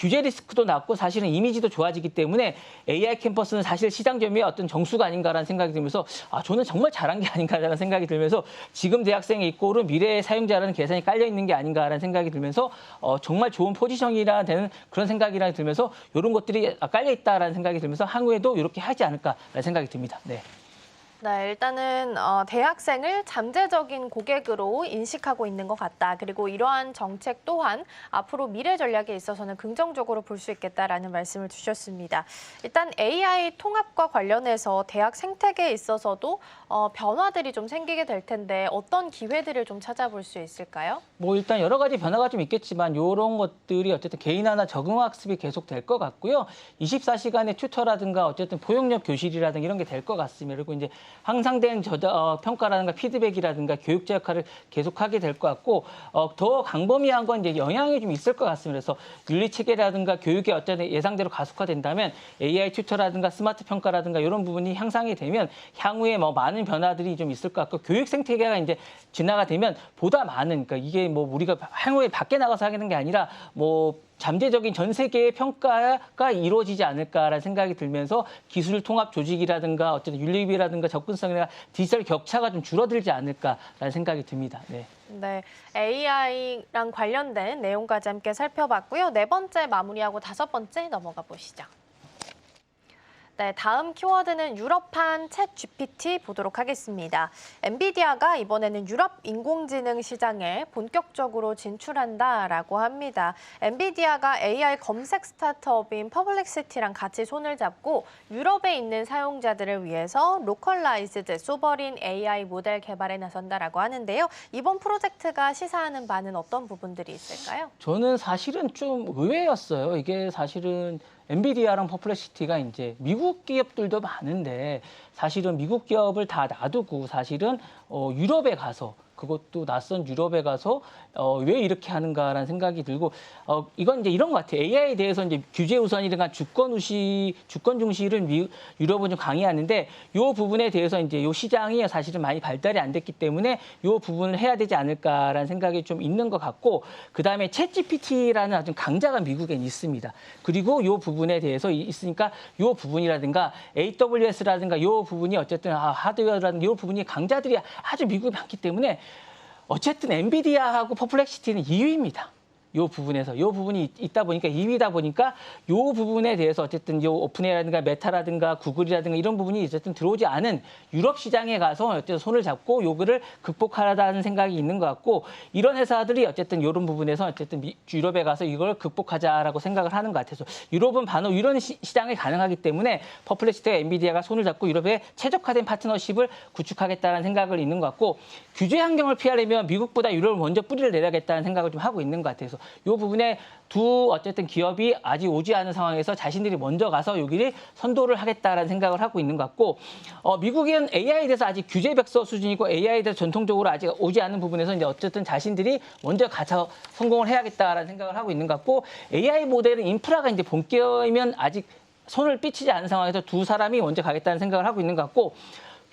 규제 리스크도 낮고 사실은 이미지도 좋아지기 때문에 AI 캠퍼스는 사실 시장 점유의 어떤 정수가 아닌가라는 생각이 들면서 저는 정말 잘한 게 아닌가라는 생각이 들면서 지금 대학생의 이꼬르 미래의 사용자라는 계산이 깔려 있는 게 아닌가라는 생각이 들면서 정말 좋은 포지셔닝이라 되는 그런 생각이라 들면서 이런 것들이 깔려 있다라는 생각이 들면서 향후에도 이렇게 하지 않을까라는 생각이 듭니다. 네. 네, 일단은 대학생을 잠재적인 고객으로 인식하고 있는 것 같다. 그리고 이러한 정책 또한 앞으로 미래 전략에 있어서는 긍정적으로 볼 수 있겠다라는 말씀을 주셨습니다. 일단 AI 통합과 관련해서 대학 생태계에 있어서도 변화들이 좀 생기게 될 텐데 어떤 기회들을 좀 찾아볼 수 있을까요? 뭐 일단 여러 가지 변화가 좀 있겠지만 이런 것들이 어쨌든 개인화나 적응학습이 계속 될 것 같고요. 24시간의 튜터라든가 어쨌든 포용력 교실이라든가 이런 게 될 것 같습니다. 그리고 이제 향상된 평가라든가 피드백이라든가 교육자 역할을 계속하게 될 것 같고 더 광범위한 건 이제 영향이 좀 있을 것 같습니다. 그래서 윤리 체계라든가 교육이 어쨌든 예상대로 가속화된다면 AI 튜터라든가 스마트 평가라든가 이런 부분이 향상이 되면 향후에 뭐 많은 변화들이 좀 있을 것 같고 교육 생태계가 이제 진화가 되면 보다 많은 그러니까 이게 뭐 우리가 향후에 밖에 나가서 하는 게 아니라 뭐 잠재적인 전 세계의 평가가 이루어지지 않을까라는 생각이 들면서 기술 통합 조직이라든가 어쨌든 윤리비라든가 접근성이나 디지털 격차가 좀 줄어들지 않을까라는 생각이 듭니다. 네. 네, AI랑 관련된 내용까지 함께 살펴봤고요. 네 번째 마무리하고 다섯 번째 넘어가 보시죠. 네, 다음 키워드는 유럽판 챗 GPT 보도록 하겠습니다. 엔비디아가 이번에는 유럽 인공지능 시장에 본격적으로 진출한다라고 합니다. 엔비디아가 AI 검색 스타트업인 퍼블렉시티랑 같이 손을 잡고 유럽에 있는 사용자들을 위해서 로컬라이즈드 소버린 AI 모델 개발에 나선다라고 하는데요. 이번 프로젝트가 시사하는 바는 어떤 부분들이 있을까요? 저는 사실은 좀 의외였어요. 이게 사실은 엔비디아랑 퍼플렉시티가 이제 미국 기업들도 많은데 사실은 미국 기업을 다 놔두고 사실은 유럽에 가서 그것도 낯선 유럽에 가서 왜 이렇게 하는가라는 생각이 들고 이건 이제 이런 것 같아요. AI에 대해서 이제 규제 우선이든가 주권 중시를 유럽은 좀 강의하는데 이 부분에 대해서 이제 이 시장이 사실은 많이 발달이 안 됐기 때문에 이 부분을 해야 되지 않을까라는 생각이 좀 있는 것 같고 그다음에 챗GPT라는 아주 강자가 미국엔 있습니다. 그리고 이 부분에 대해서 있으니까 이 부분이라든가 AWS라든가 이 부분이 어쨌든 하드웨어라든가 이 부분이 강자들이 아주 미국에 많기 때문에 어쨌든 엔비디아하고 퍼플렉시티는 2위입니다. 요 부분에서 요 부분이 있다 보니까 2위다 보니까 요 부분에 대해서 어쨌든 요 오픈AI라든가 메타라든가 구글이라든가 이런 부분이 어쨌든 들어오지 않은 유럽 시장에 가서 어쨌든 손을 잡고 요거를 극복하라는 생각이 있는 것 같고 이런 회사들이 어쨌든 이런 부분에서 어쨌든 유럽에 가서 이걸 극복하자라고 생각을 하는 것 같아서 유럽은 바로 이런 시장이 가능하기 때문에 퍼플렉시티와 엔비디아가 손을 잡고 유럽에 최적화된 파트너십을 구축하겠다는 생각을 있는 것 같고 규제 환경을 피하려면 미국보다 유럽을 먼저 뿌리를 내려야겠다는 생각을 좀 하고 있는 것 같아서 이 부분에 두 어쨌든 기업이 아직 오지 않은 상황에서 자신들이 먼저 가서 여기를 선도를 하겠다라는 생각을 하고 있는 것 같고 미국은 AI에 대해서 아직 규제 백서 수준이고 AI에 대해서 전통적으로 아직 오지 않은 부분에서 이제 어쨌든 자신들이 먼저 가서 성공을 해야겠다라는 생각을 하고 있는 것 같고 AI 모델은 인프라가 이제 본격이면 아직 손을 삐치지 않은 상황에서 두 사람이 먼저 가겠다는 생각을 하고 있는 것 같고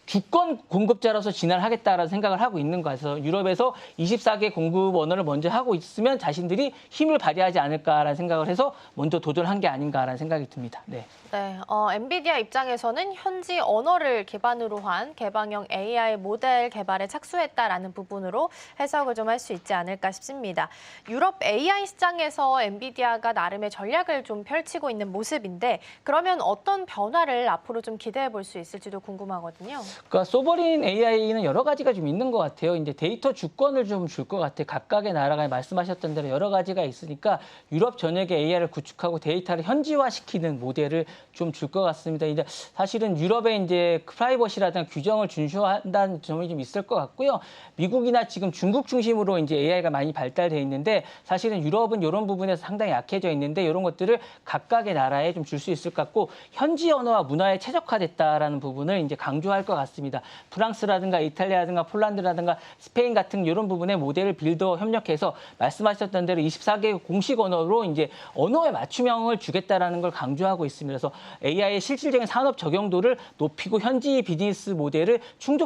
주권 공급자로서 진화를 하겠다라는 생각을 하고 있는 것 같아서 유럽에서 24개 공급 언어를 먼저 하고 있으면 자신들이 힘을 발휘하지 않을까라는 생각을 해서 먼저 도전한 게 아닌가라는 생각이 듭니다. 네. 네, 엔비디아 입장에서는 현지 언어를 기반으로 한 개방형 AI 모델 개발에 착수했다라는 부분으로 해석을 좀 할 수 있지 않을까 싶습니다. 유럽 AI 시장에서 엔비디아가 나름의 전략을 좀 펼치고 있는 모습인데 그러면 어떤 변화를 앞으로 좀 기대해 볼 수 있을지도 궁금하거든요. 그러니까 소버린 AI는 여러 가지가 좀 있는 것 같아요. 이제 데이터 주권을 좀 줄 것 같아요. 각각의 나라가 말씀하셨던 대로 여러 가지가 있으니까 유럽 전역의 AI를 구축하고 데이터를 현지화시키는 모델을 좀 줄 것 같습니다. 이제 사실은 유럽의 이제 프라이버시라든가 규정을 준수한다는 점이 좀 있을 것 같고요. 미국이나 지금 중국 중심으로 이제 AI가 많이 발달돼 있는데 사실은 유럽은 이런 부분에서 상당히 약해져 있는데 이런 것들을 각각의 나라에 좀 줄 수 있을 것 같고 현지 언어와 문화에 최적화됐다라는 부분을 이제 강조할 것 같습니다. 프랑스라든가 이탈리아라든가 폴란드라든가 스페인 같은 이런 부분의 모델을 빌더 협력해서 말씀하셨던 대로 24개 공식 언어로 이제 언어에 맞춤형을 주겠다라는 걸 강조하고 있습니다. 그래서 AI의 실질적인 산업 적용도를 높이고 현지 비즈니스 모델을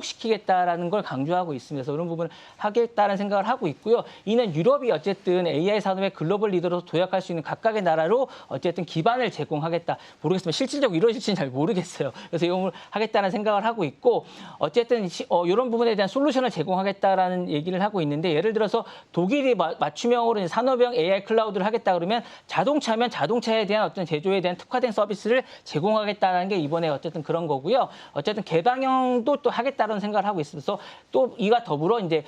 충족시키겠다라는 걸 강조하고 있습니다. 그래서 이런 부분을 하겠다는 생각을 하고 있고요. 이는 유럽이 어쨌든 AI 산업의 글로벌 리더로 도약할 수 있는 각각의 나라로 어쨌든 기반을 제공하겠다. 모르겠지만 실질적으로 이루어질지는 잘 모르겠어요. 그래서 이걸 하겠다는 생각을 하고 있고 있고 어쨌든 이런 부분에 대한 솔루션을 제공하겠다라는 얘기를 하고 있는데 예를 들어서 독일이 맞춤형으로 이제 산업형 AI 클라우드를 하겠다 그러면 자동차면 자동차에 대한 어떤 제조에 대한 특화된 서비스를 제공하겠다는 게 이번에 어쨌든 그런 거고요. 어쨌든 개방형도 또 하겠다는 생각을 하고 있어서 또 이가 더불어 이제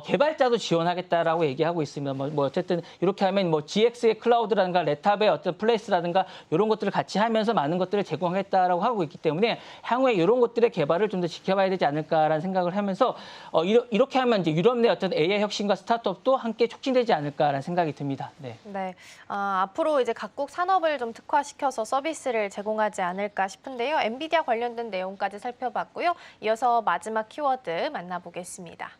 개발자도 지원하겠다라고 얘기하고 있습니다. 뭐 어쨌든 이렇게 하면 뭐 GX의 클라우드라든가 레탑의 어떤 플레이스라든가 이런 것들을 같이 하면서 많은 것들을 제공하겠다라고 하고 있기 때문에 향후에 이런 것들의 개발을 좀 더 지켜봐야 되지 않을까라는 생각을 하면서 이렇게 하면 이제 유럽 내 어떤 AI 혁신과 스타트업도 함께 촉진되지 않을까라는 생각이 듭니다. 네. 네, 앞으로 이제 각국 산업을 좀 특화시켜서 서비스를 제공하지 않을까 싶은데요. 엔비디아 관련된 내용까지 살펴봤고요. 이어서 마지막 키워드 만나보겠습니다.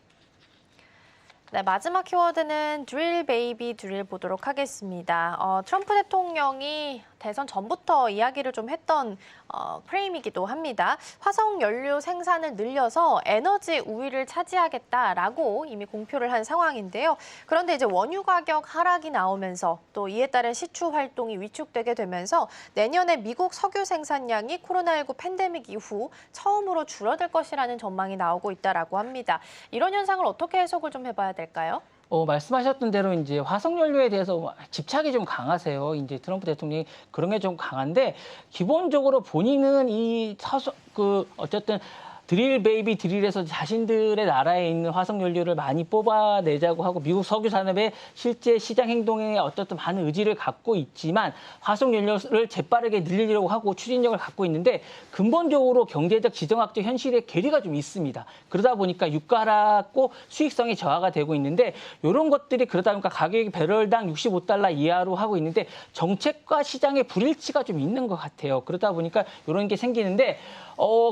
네, 마지막 키워드는 드릴 베이비 드릴 보도록 하겠습니다. 트럼프 대통령이 대선 전부터 이야기를 좀 했던 프레임이기도 합니다. 화석 연료 생산을 늘려서 에너지 우위를 차지하겠다라고 이미 공표를 한 상황인데요. 그런데 이제 원유 가격 하락이 나오면서 또 이에 따른 시추 활동이 위축되게 되면서 내년에 미국 석유 생산량이 코로나19 팬데믹 이후 처음으로 줄어들 것이라는 전망이 나오고 있다라고 합니다. 이런 현상을 어떻게 해석을 좀 해봐야 될까요? 말씀하셨던 대로 이제 화석연료에 대해서 집착이 좀 강하세요. 이제 트럼프 대통령이 그런 게 좀 강한데 기본적으로 본인은 어쨌든 드릴 베이비 드릴에서 자신들의 나라에 있는 화석연료를 많이 뽑아내자고 하고 미국 석유 산업의 실제 시장 행동에 어떻든 많은 의지를 갖고 있지만 화석연료를 재빠르게 늘리려고 하고 추진력을 갖고 있는데 근본적으로 경제적 지정학적 현실에 괴리가 좀 있습니다. 그러다 보니까 유가 하락고 수익성이 저하가 되고 있는데 이런 것들이 그러다 보니까 가격이 배럴당 65달러 이하로 하고 있는데 정책과 시장의 불일치가 좀 있는 것 같아요. 그러다 보니까 이런 게 생기는데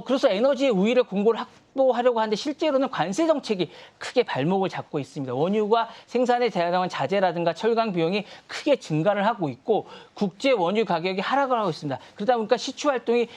그래서 에너지의 우위를 공고를 확보하려고 하는데 실제로는 관세 정책이 크게 발목을 잡고 있습니다. 원유가 생산에 대한 자재라든가 철강 비용이 크게 증가를 하고 있고 국제 원유 가격이 하락을 하고 있습니다. 그러다 보니까 시추 활동이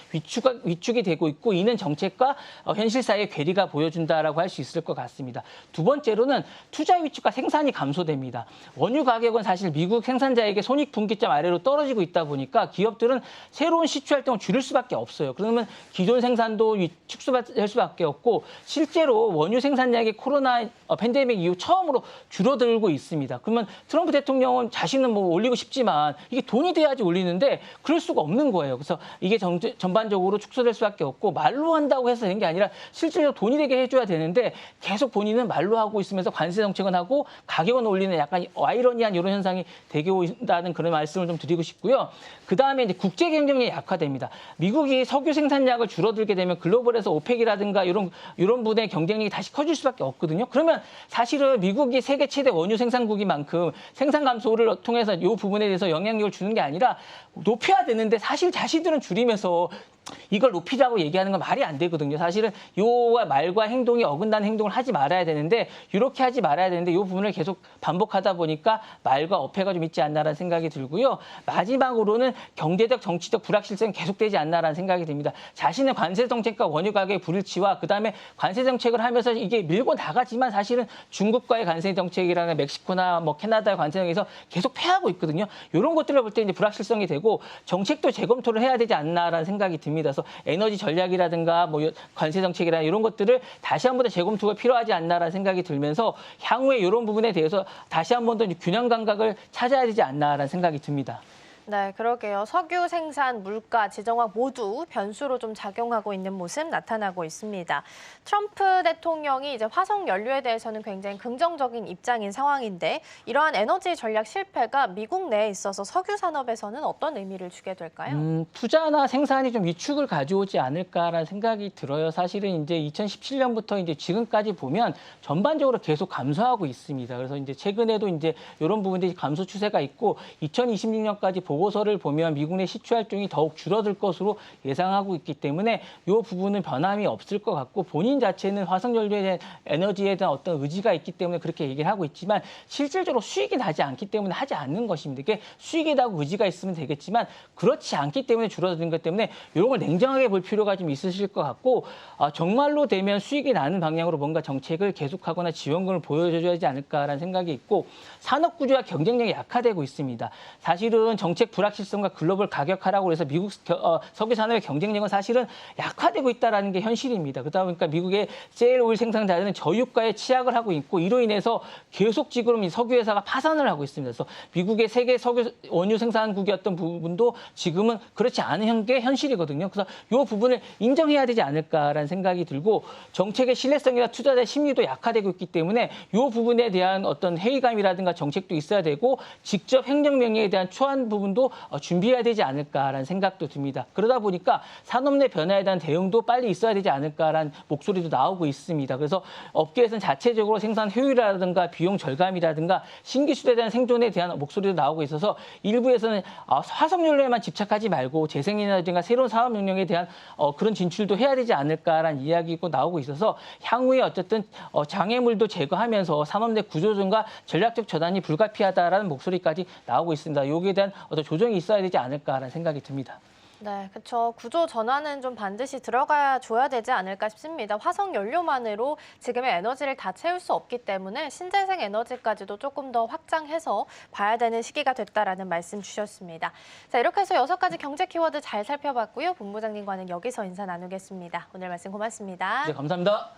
위축이 되고 있고 이는 정책과 현실 사이의 괴리가 보여준다라고 할 수 있을 것 같습니다. 두 번째로는 투자 위축과 생산이 감소됩니다. 원유 가격은 사실 미국 생산자에게 손익분기점 아래로 떨어지고 있다 보니까 기업들은 새로운 시추 활동을 줄일 수밖에 없어요. 그러면 기존 생산도 축소될 수밖에 없고 실제로 원유 생산량이 코로나 팬데믹 이후 처음으로 줄어들고 있습니다. 그러면 트럼프 대통령은 자신은 뭐 올리고 싶지만 이게 돈이 돼야지 올리는데 그럴 수가 없는 거예요. 그래서 이게 전반적으로 축소될 수밖에 없고 말로 한다고 해서 되는 게 아니라 실제로 돈이 되게 해줘야 되는데 계속 본인은 말로 하고 있으면서 관세 정책은 하고 가격은 올리는 약간 아이러니한 이런 현상이 되게 온다는 그런 말씀을 좀 드리고 싶고요. 그다음에 이제 국제 경쟁력이 약화됩니다. 미국이 석유 생산량을 줄어들게 되면 글로벌에서 오펙이라든가 이런 분의 경쟁력이 다시 커질 수밖에 없거든요. 그러면 사실은 미국이 세계 최대 원유 생산국인 만큼 생산 감소를 통해서 이 부분에 대해서 영향력을 주는 게 아니라 높여야 되는데 사실 자신들은 줄이면서 이걸 높이자고 얘기하는 건 말이 안 되거든요. 사실은 요 말과 행동이 어긋나는 행동을 하지 말아야 되는데 이렇게 하지 말아야 되는데 이 부분을 계속 반복하다 보니까 말과 어폐가 좀 있지 않나라는 생각이 들고요. 마지막으로는 경제적 정치적 불확실성이 계속되지 않나라는 생각이 듭니다. 자신의 관세 정책과 원유 가격의 불일치와 그다음에 관세 정책을 하면서 이게 밀고 나가지만 사실은 중국과의 관세 정책이라는 멕시코나 뭐 캐나다의 관세 정책에서 계속 패하고 있거든요. 이런 것들을 볼 때 이제 불확실성이 되고 정책도 재검토를 해야 되지 않나라는 생각이 듭니다. 그래서 에너지 전략이라든가 뭐 관세 정책이나 이런 것들을 다시 한 번 더 재검토가 필요하지 않나라는 생각이 들면서 향후에 이런 부분에 대해서 다시 한 번 더 균형 감각을 찾아야 되지 않나라는 생각이 듭니다. 네, 그러게요. 석유 생산, 물가, 지정학 모두 변수로 좀 작용하고 있는 모습 나타나고 있습니다. 트럼프 대통령이 이제 화석 연료에 대해서는 굉장히 긍정적인 입장인 상황인데 이러한 에너지 전략 실패가 미국 내에 있어서 석유 산업에서는 어떤 의미를 주게 될까요? 투자나 생산이 좀 위축을 가져오지 않을까라는 생각이 들어요. 사실은 이제 2017년부터 이제 지금까지 보면 전반적으로 계속 감소하고 있습니다. 그래서 이제 최근에도 이제 이런 부분들이 감소 추세가 있고 2026년까지 보고서를 보면 미국 내 시추 활동이 더욱 줄어들 것으로 예상하고 있기 때문에 이 부분은 변함이 없을 것 같고 본인 자체는 화석연료에 대한 에너지에 대한 어떤 의지가 있기 때문에 그렇게 얘기를 하고 있지만 실질적으로 수익이 나지 않기 때문에 하지 않는 것입니다. 이게 수익이 나고 의지가 있으면 되겠지만 그렇지 않기 때문에 줄어드는 것 때문에 이런 걸 냉정하게 볼 필요가 좀 있으실 것 같고 정말로 되면 수익이 나는 방향으로 뭔가 정책을 계속하거나 지원금을 보여줘야 하지 않을까라는 생각이 있고 산업 구조와 경쟁력이 약화되고 있습니다. 사실은 정책 정책 불확실성과 글로벌 가격 하락으로 해서 미국 석유 산업의 경쟁력은 사실은 약화되고 있다는 게 현실입니다. 그러다 보니까 미국의 셰일 오일 생산자들은 저유가에 취약을 하고 있고 이로 인해서 계속 지금 이 석유 회사가 파산을 하고 있습니다. 그래서 미국의 세계 석유 원유 생산국이었던 부분도 지금은 그렇지 않은 게 현실이거든요. 그래서 이 부분을 인정해야 되지 않을까라는 생각이 들고 정책의 신뢰성이나 투자자 심리도 약화되고 있기 때문에 이 부분에 대한 어떤 회의감이라든가 정책도 있어야 되고 직접 행정명령에 대한 초안 부분도 준비해야 되지 않을까라는 생각도 듭니다. 그러다 보니까 산업 내 변화에 대한 대응도 빨리 있어야 되지 않을까라는 목소리도 나오고 있습니다. 그래서 업계에서는 자체적으로 생산 효율이라든가 비용 절감이라든가 신기술에 대한 생존에 대한 목소리도 나오고 있어서 일부에서는 화석연료에만 집착하지 말고 재생에너지나 새로운 사업 영역에 대한 그런 진출도 해야 되지 않을까라는 이야기가 나오고 있어서 향후에 어쨌든 장애물도 제거하면서 산업 내 구조조정과 전략적 전환이 불가피하다라는 목소리까지 나오고 있습니다. 여기에 대한 어떤 조정이 있어야 되지 않을까라는 생각이 듭니다. 네, 그렇죠. 구조 전환은 좀 반드시 들어가 줘야 되지 않을까 싶습니다. 화석 연료만으로 지금의 에너지를 다 채울 수 없기 때문에 신재생 에너지까지도 조금 더 확장해서 봐야 되는 시기가 됐다라는 말씀 주셨습니다. 자, 이렇게 해서 6가지 경제 키워드 잘 살펴봤고요. 본부장님과는 여기서 인사 나누겠습니다. 오늘 말씀 고맙습니다. 네, 감사합니다.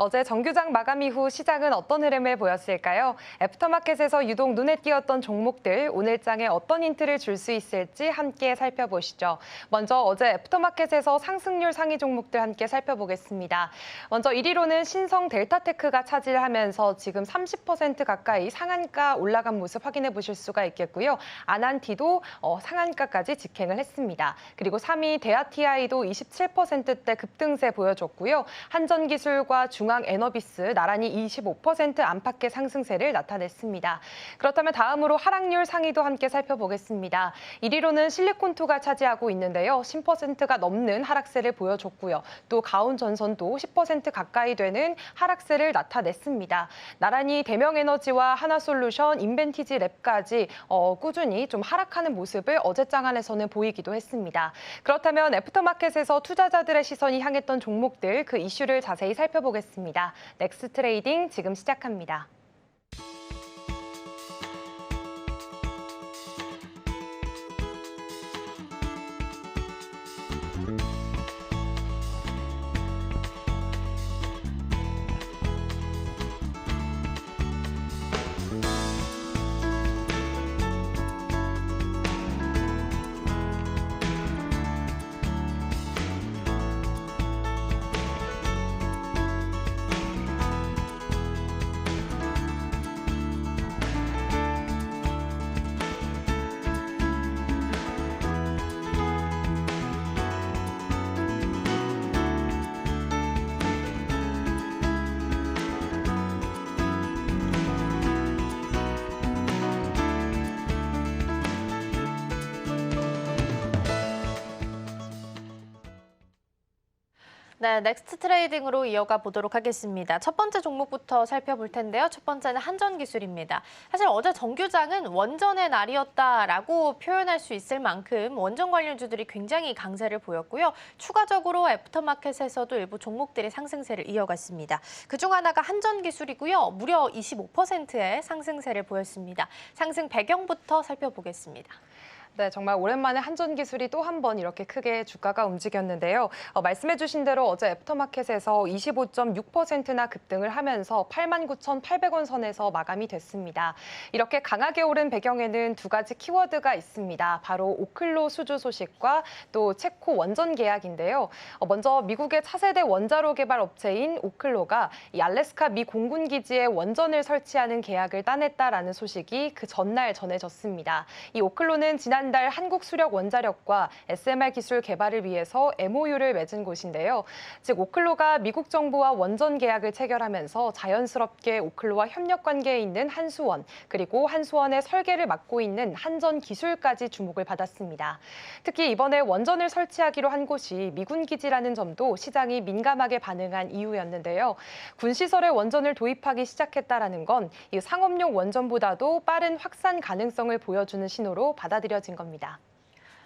어제 정규장 마감 이후 시장은 어떤 흐름을 보였을까요? 애프터마켓에서 유독 눈에 띄었던 종목들, 오늘장에 어떤 힌트를 줄 수 있을지 함께 살펴보시죠. 먼저 어제 애프터마켓에서 상승률 상위 종목들 함께 살펴보겠습니다. 먼저 1위로는 신성 델타테크가 차지하면서 지금 30% 가까이 상한가 올라간 모습 확인해 보실 수가 있겠고요. 아난티도 상한가까지 직행을 했습니다. 그리고 3위 대아티아이도 27%대 급등세 보여줬고요. 한전기술과 중앙에너비스 나란히 25% 안팎의 상승세를 나타냈습니다. 그렇다면 다음으로 하락률 상위도 함께 살펴보겠습니다. 1위로는 실리콘투가 차지하고 있는데요. 10%가 넘는 하락세를 보여줬고요. 또 가온전선도 10% 가까이 되는 하락세를 나타냈습니다. 나란히 대명에너지와 하나솔루션, 인벤티지랩까지 꾸준히 좀 하락하는 모습을 어제장 안에서는 보이기도 했습니다. 그렇다면 애프터마켓에서 투자자들의 시선이 향했던 종목들, 그 이슈를 자세히 살펴보겠습니다. 넥스트 트레이딩 지금 시작합니다. 네, 넥스트 트레이딩으로 이어가 보도록 하겠습니다. 첫 번째 종목부터 살펴볼 텐데요. 첫 번째는 한전기술입니다. 사실 어제 정규장은 원전의 날이었다라고 표현할 수 있을 만큼 원전 관련주들이 굉장히 강세를 보였고요. 추가적으로 애프터마켓에서도 일부 종목들이 상승세를 이어갔습니다. 그중 하나가 한전기술이고요. 무려 25%의 상승세를 보였습니다. 상승 배경부터 살펴보겠습니다. 네, 정말 오랜만에 한전기술이 또 한 번 이렇게 크게 주가가 움직였는데요. 말씀해 주신 대로 어제 애프터마켓에서 25.6%나 급등을 하면서 89,800원 선에서 마감이 됐습니다. 이렇게 강하게 오른 배경에는 두 가지 키워드가 있습니다. 바로 오클로 수주 소식과 또 체코 원전 계약인데요. 먼저 미국의 차세대 원자로 개발 업체인 오클로가 이 알래스카 미 공군 기지에 원전을 설치하는 계약을 따냈다라는 소식이 그 전날 전해졌습니다. 이 오클로는 지난달 한국수력원자력과 SMR 기술 개발을 위해서 MOU를 맺은 곳인데요. 즉 오클로가 미국 정부와 원전 계약을 체결하면서 자연스럽게 오클로와 협력 관계에 있는 한수원, 그리고 한수원의 설계를 맡고 있는 한전기술까지 주목을 받았습니다. 특히 이번에 원전을 설치하기로 한 곳이 미군 기지라는 점도 시장이 민감하게 반응한 이유였는데요. 군시설에 원전을 도입하기 시작했다라는 건 이 상업용 원전보다도 빠른 확산 가능성을 보여주는 신호로 받아들여진 겁니다.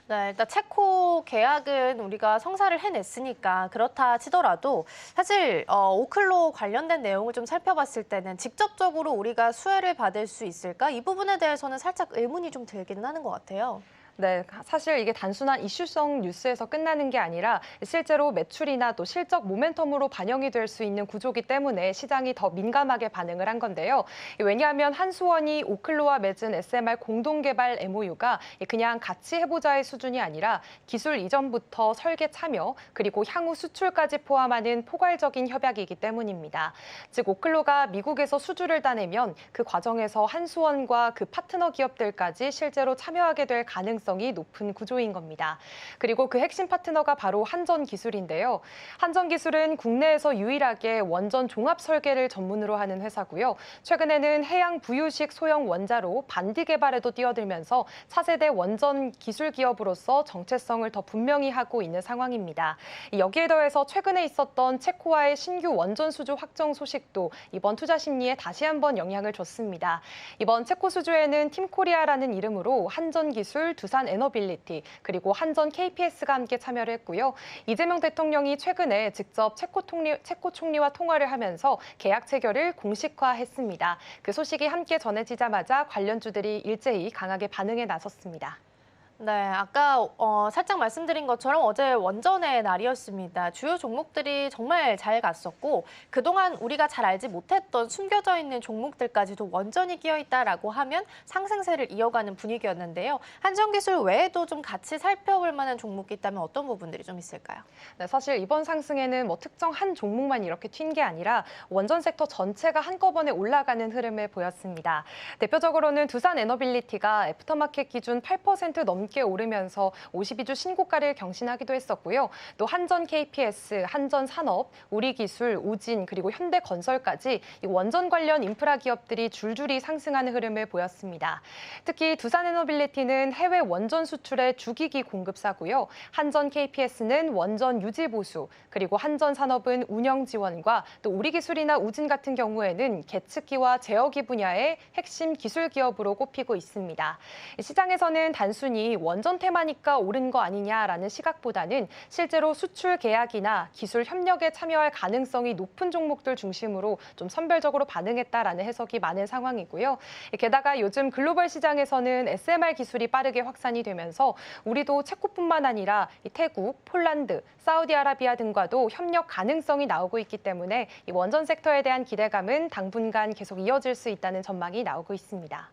네, 일단 체코 계약은 우리가 성사를 해냈으니까 그렇다 치더라도 사실 오클로 관련된 내용을 좀 살펴봤을 때는 직접적으로 우리가 수혜를 받을 수 있을까? 이 부분에 대해서는 살짝 의문이 좀 들기는 하는 것 같아요. 네, 사실 이게 단순한 이슈성 뉴스에서 끝나는 게 아니라 실제로 매출이나 또 실적 모멘텀으로 반영이 될 수 있는 구조기 때문에 시장이 더 민감하게 반응을 한 건데요. 왜냐하면 한수원이 오클로와 맺은 SMR 공동개발 MOU가 그냥 같이 해보자의 수준이 아니라 기술 이전부터 설계 참여, 그리고 향후 수출까지 포함하는 포괄적인 협약이기 때문입니다. 즉 오클로가 미국에서 수주를 따내면 그 과정에서 한수원과 그 파트너 기업들까지 실제로 참여하게 될 가능성이 높은 구조인 겁니다. 그리고 그 핵심 파트너가 바로 한전기술인데요. 한전기술은 국내에서 유일하게 원전 종합 설계를 전문으로 하는 회사고요. 최근에는 해양 부유식 소형 원자로 반디 개발에도 뛰어들면서 차세대 원전 기술 기업으로서 정체성을 더 분명히 하고 있는 상황입니다. 여기에 더해서 최근에 있었던 체코와의 신규 원전 수주 확정 소식도 이번 투자 심리에 다시 한번 영향을 줬습니다. 이번 체코 수주에는 팀코리아라는 이름으로 한전기술, 두산 에너빌리티, 그리고 한전 KPS가 함께 참여를 했고요. 이재명 대통령이 최근에 직접 체코 총리와 통화를 하면서 계약 체결을 공식화했습니다. 그 소식이 함께 전해지자마자 관련주들이 일제히 강하게 반응에 나섰습니다. 네, 아까 살짝 말씀드린 것처럼 어제 원전의 날이었습니다. 주요 종목들이 정말 잘 갔었고 그동안 우리가 잘 알지 못했던 숨겨져 있는 종목들까지도 원전이 끼어 있다라고 하면 상승세를 이어가는 분위기였는데요. 한전기술 외에도 좀 같이 살펴볼 만한 종목이 있다면 어떤 부분들이 좀 있을까요? 네, 사실 이번 상승에는 뭐 특정 한 종목만 이렇게 튄 게 아니라 원전 섹터 전체가 한꺼번에 올라가는 흐름을 보였습니다. 대표적으로는 두산 에너빌리티가 애프터마켓 기준 8% 넘게 오르면서 52주 신고가를 경신하기도 했었고요. 또 한전 KPS, 한전 산업, 우리기술, 우진, 그리고 현대건설까지 이 원전 관련 인프라 기업들이 줄줄이 상승하는 흐름을 보였습니다. 특히 두산 에너빌리티는 해외 원전 수출의 주기기 공급사고요. 한전 KPS는 원전 유지 보수, 그리고 한전 산업은 운영 지원과 또 우리기술이나 우진 같은 경우에는 계측기와 제어기 분야의 핵심 기술 기업으로 꼽히고 있습니다. 시장에서는 단순히 원전 테마니까 오른 거 아니냐라는 시각보다는 실제로 수출 계약이나 기술 협력에 참여할 가능성이 높은 종목들 중심으로 좀 선별적으로 반응했다라는 해석이 많은 상황이고요. 게다가 요즘 글로벌 시장에서는 SMR 기술이 빠르게 확산이 되면서 우리도 체코뿐만 아니라 태국, 폴란드, 사우디아라비아 등과도 협력 가능성이 나오고 있기 때문에 이 원전 섹터에 대한 기대감은 당분간 계속 이어질 수 있다는 전망이 나오고 있습니다.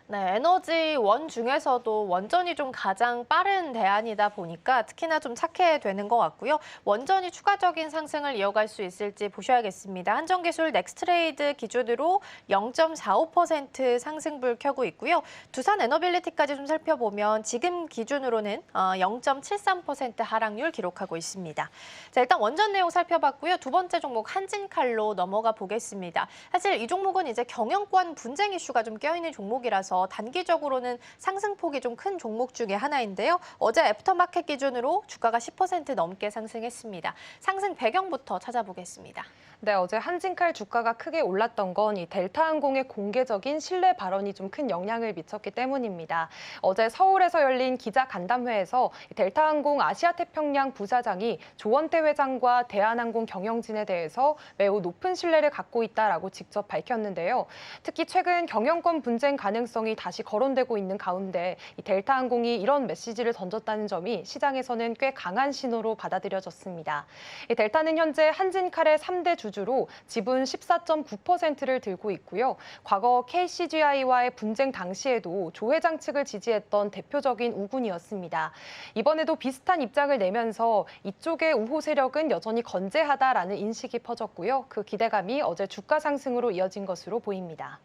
네, 에너지원 중에서도 원전이 좀 가장 빠른 대안이다 보니까 특히나 좀 찾게 되는 것 같고요. 원전이 추가적인 상승을 이어갈 수 있을지 보셔야겠습니다. 한전기술 넥스트레이드 기준으로 0.45% 상승불 켜고 있고요. 두산 에너빌리티까지 좀 살펴보면 지금 기준으로는 0.73% 하락률 기록하고 있습니다. 자, 일단 원전 내용 살펴봤고요. 두 번째 종목 한진칼로 넘어가 보겠습니다. 사실 이 종목은 이제 경영권 분쟁 이슈가 좀 껴있는 종목이라서 단기적으로는 상승폭이 좀 큰 종목 중에 하나인데요. 어제 애프터마켓 기준으로 주가가 10% 넘게 상승했습니다. 상승 배경부터 찾아보겠습니다. 네, 어제 한진칼 주가가 크게 올랐던 건 이 델타항공의 공개적인 신뢰 발언이 좀 큰 영향을 미쳤기 때문입니다. 어제 서울에서 열린 기자 간담회에서 델타항공 아시아태평양 부사장이 조원태 회장과 대한항공 경영진에 대해서 매우 높은 신뢰를 갖고 있다라고 직접 밝혔는데요. 특히 최근 경영권 분쟁 가능성이 가능성이 다시 거론되고 있는 가운데 이 델타 항공이 이런 메시지를 던졌다는 점이 시장에서는 꽤 강한 신호로 받아들여졌습니다. 이 델타는 현재 한진칼의 3대 주주로 지분 14.9%를 들고 있고요. 과거 KCGI와의 분쟁 당시에도 조 회장 측을 지지했던 대표적인 우군이었습니다. 이번에도 비슷한 입장을 내면서 이쪽의 우호 세력은 여전히 건재하다라는 인식이 퍼졌고요. 그 기대감이 어제 주가 상승으로 이어진 것으로 보입니다.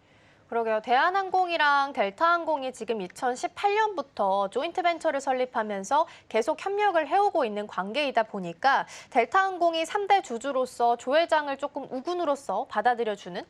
그러게요. 대한항공이랑 델타항공이 지금 2018년부터 조인트 벤처를 설립하면서 계속 협력을 해오고 있는 관계이다 보니까 델타항공이 3대 주주로서 조 회장을 조금 우군으로서 받아들여주는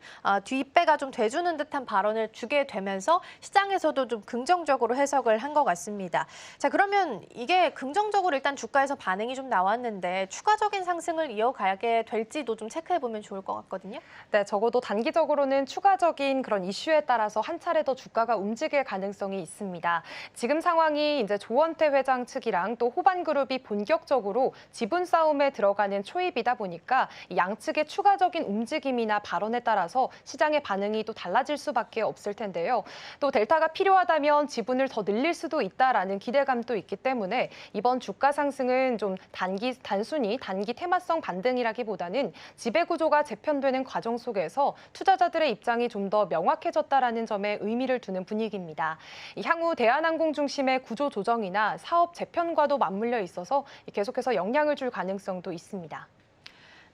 뒷배가 좀 돼주는 듯한 발언을 주게 되면서 시장에서도 좀 긍정적으로 해석을 한 것 같습니다. 자, 그러면 이게 긍정적으로 일단 주가에서 반응이 좀 나왔는데 추가적인 상승을 이어가게 될지도 좀 체크해보면 좋을 것 같거든요. 네, 적어도 단기적으로는 추가적인 그런 이슈에 따라서 한 차례 더 주가가 움직일 가능성이 있습니다. 지금 상황이 이제 조원태 회장 측이랑 또 호반그룹이 본격적으로 지분 싸움에 들어가는 초입이다 보니까 양측의 추가적인 움직임이나 발언에 따라서 시장의 반응이 또 달라질 수밖에 없을 텐데요. 또 델타가 필요하다면 지분을 더 늘릴 수도 있다라는 기대감도 있기 때문에 이번 주가 상승은 좀 단순히 단기 테마성 반등이라기보다는 지배구조가 재편되는 과정 속에서 투자자들의 입장이 좀 더 명확해졌다라는 점에 의미를 두는 분위기입니다. 향후 대한항공 중심의 구조 조정이나 사업 재편과도 맞물려 있어서 계속해서 영향을 줄 가능성도 있습니다.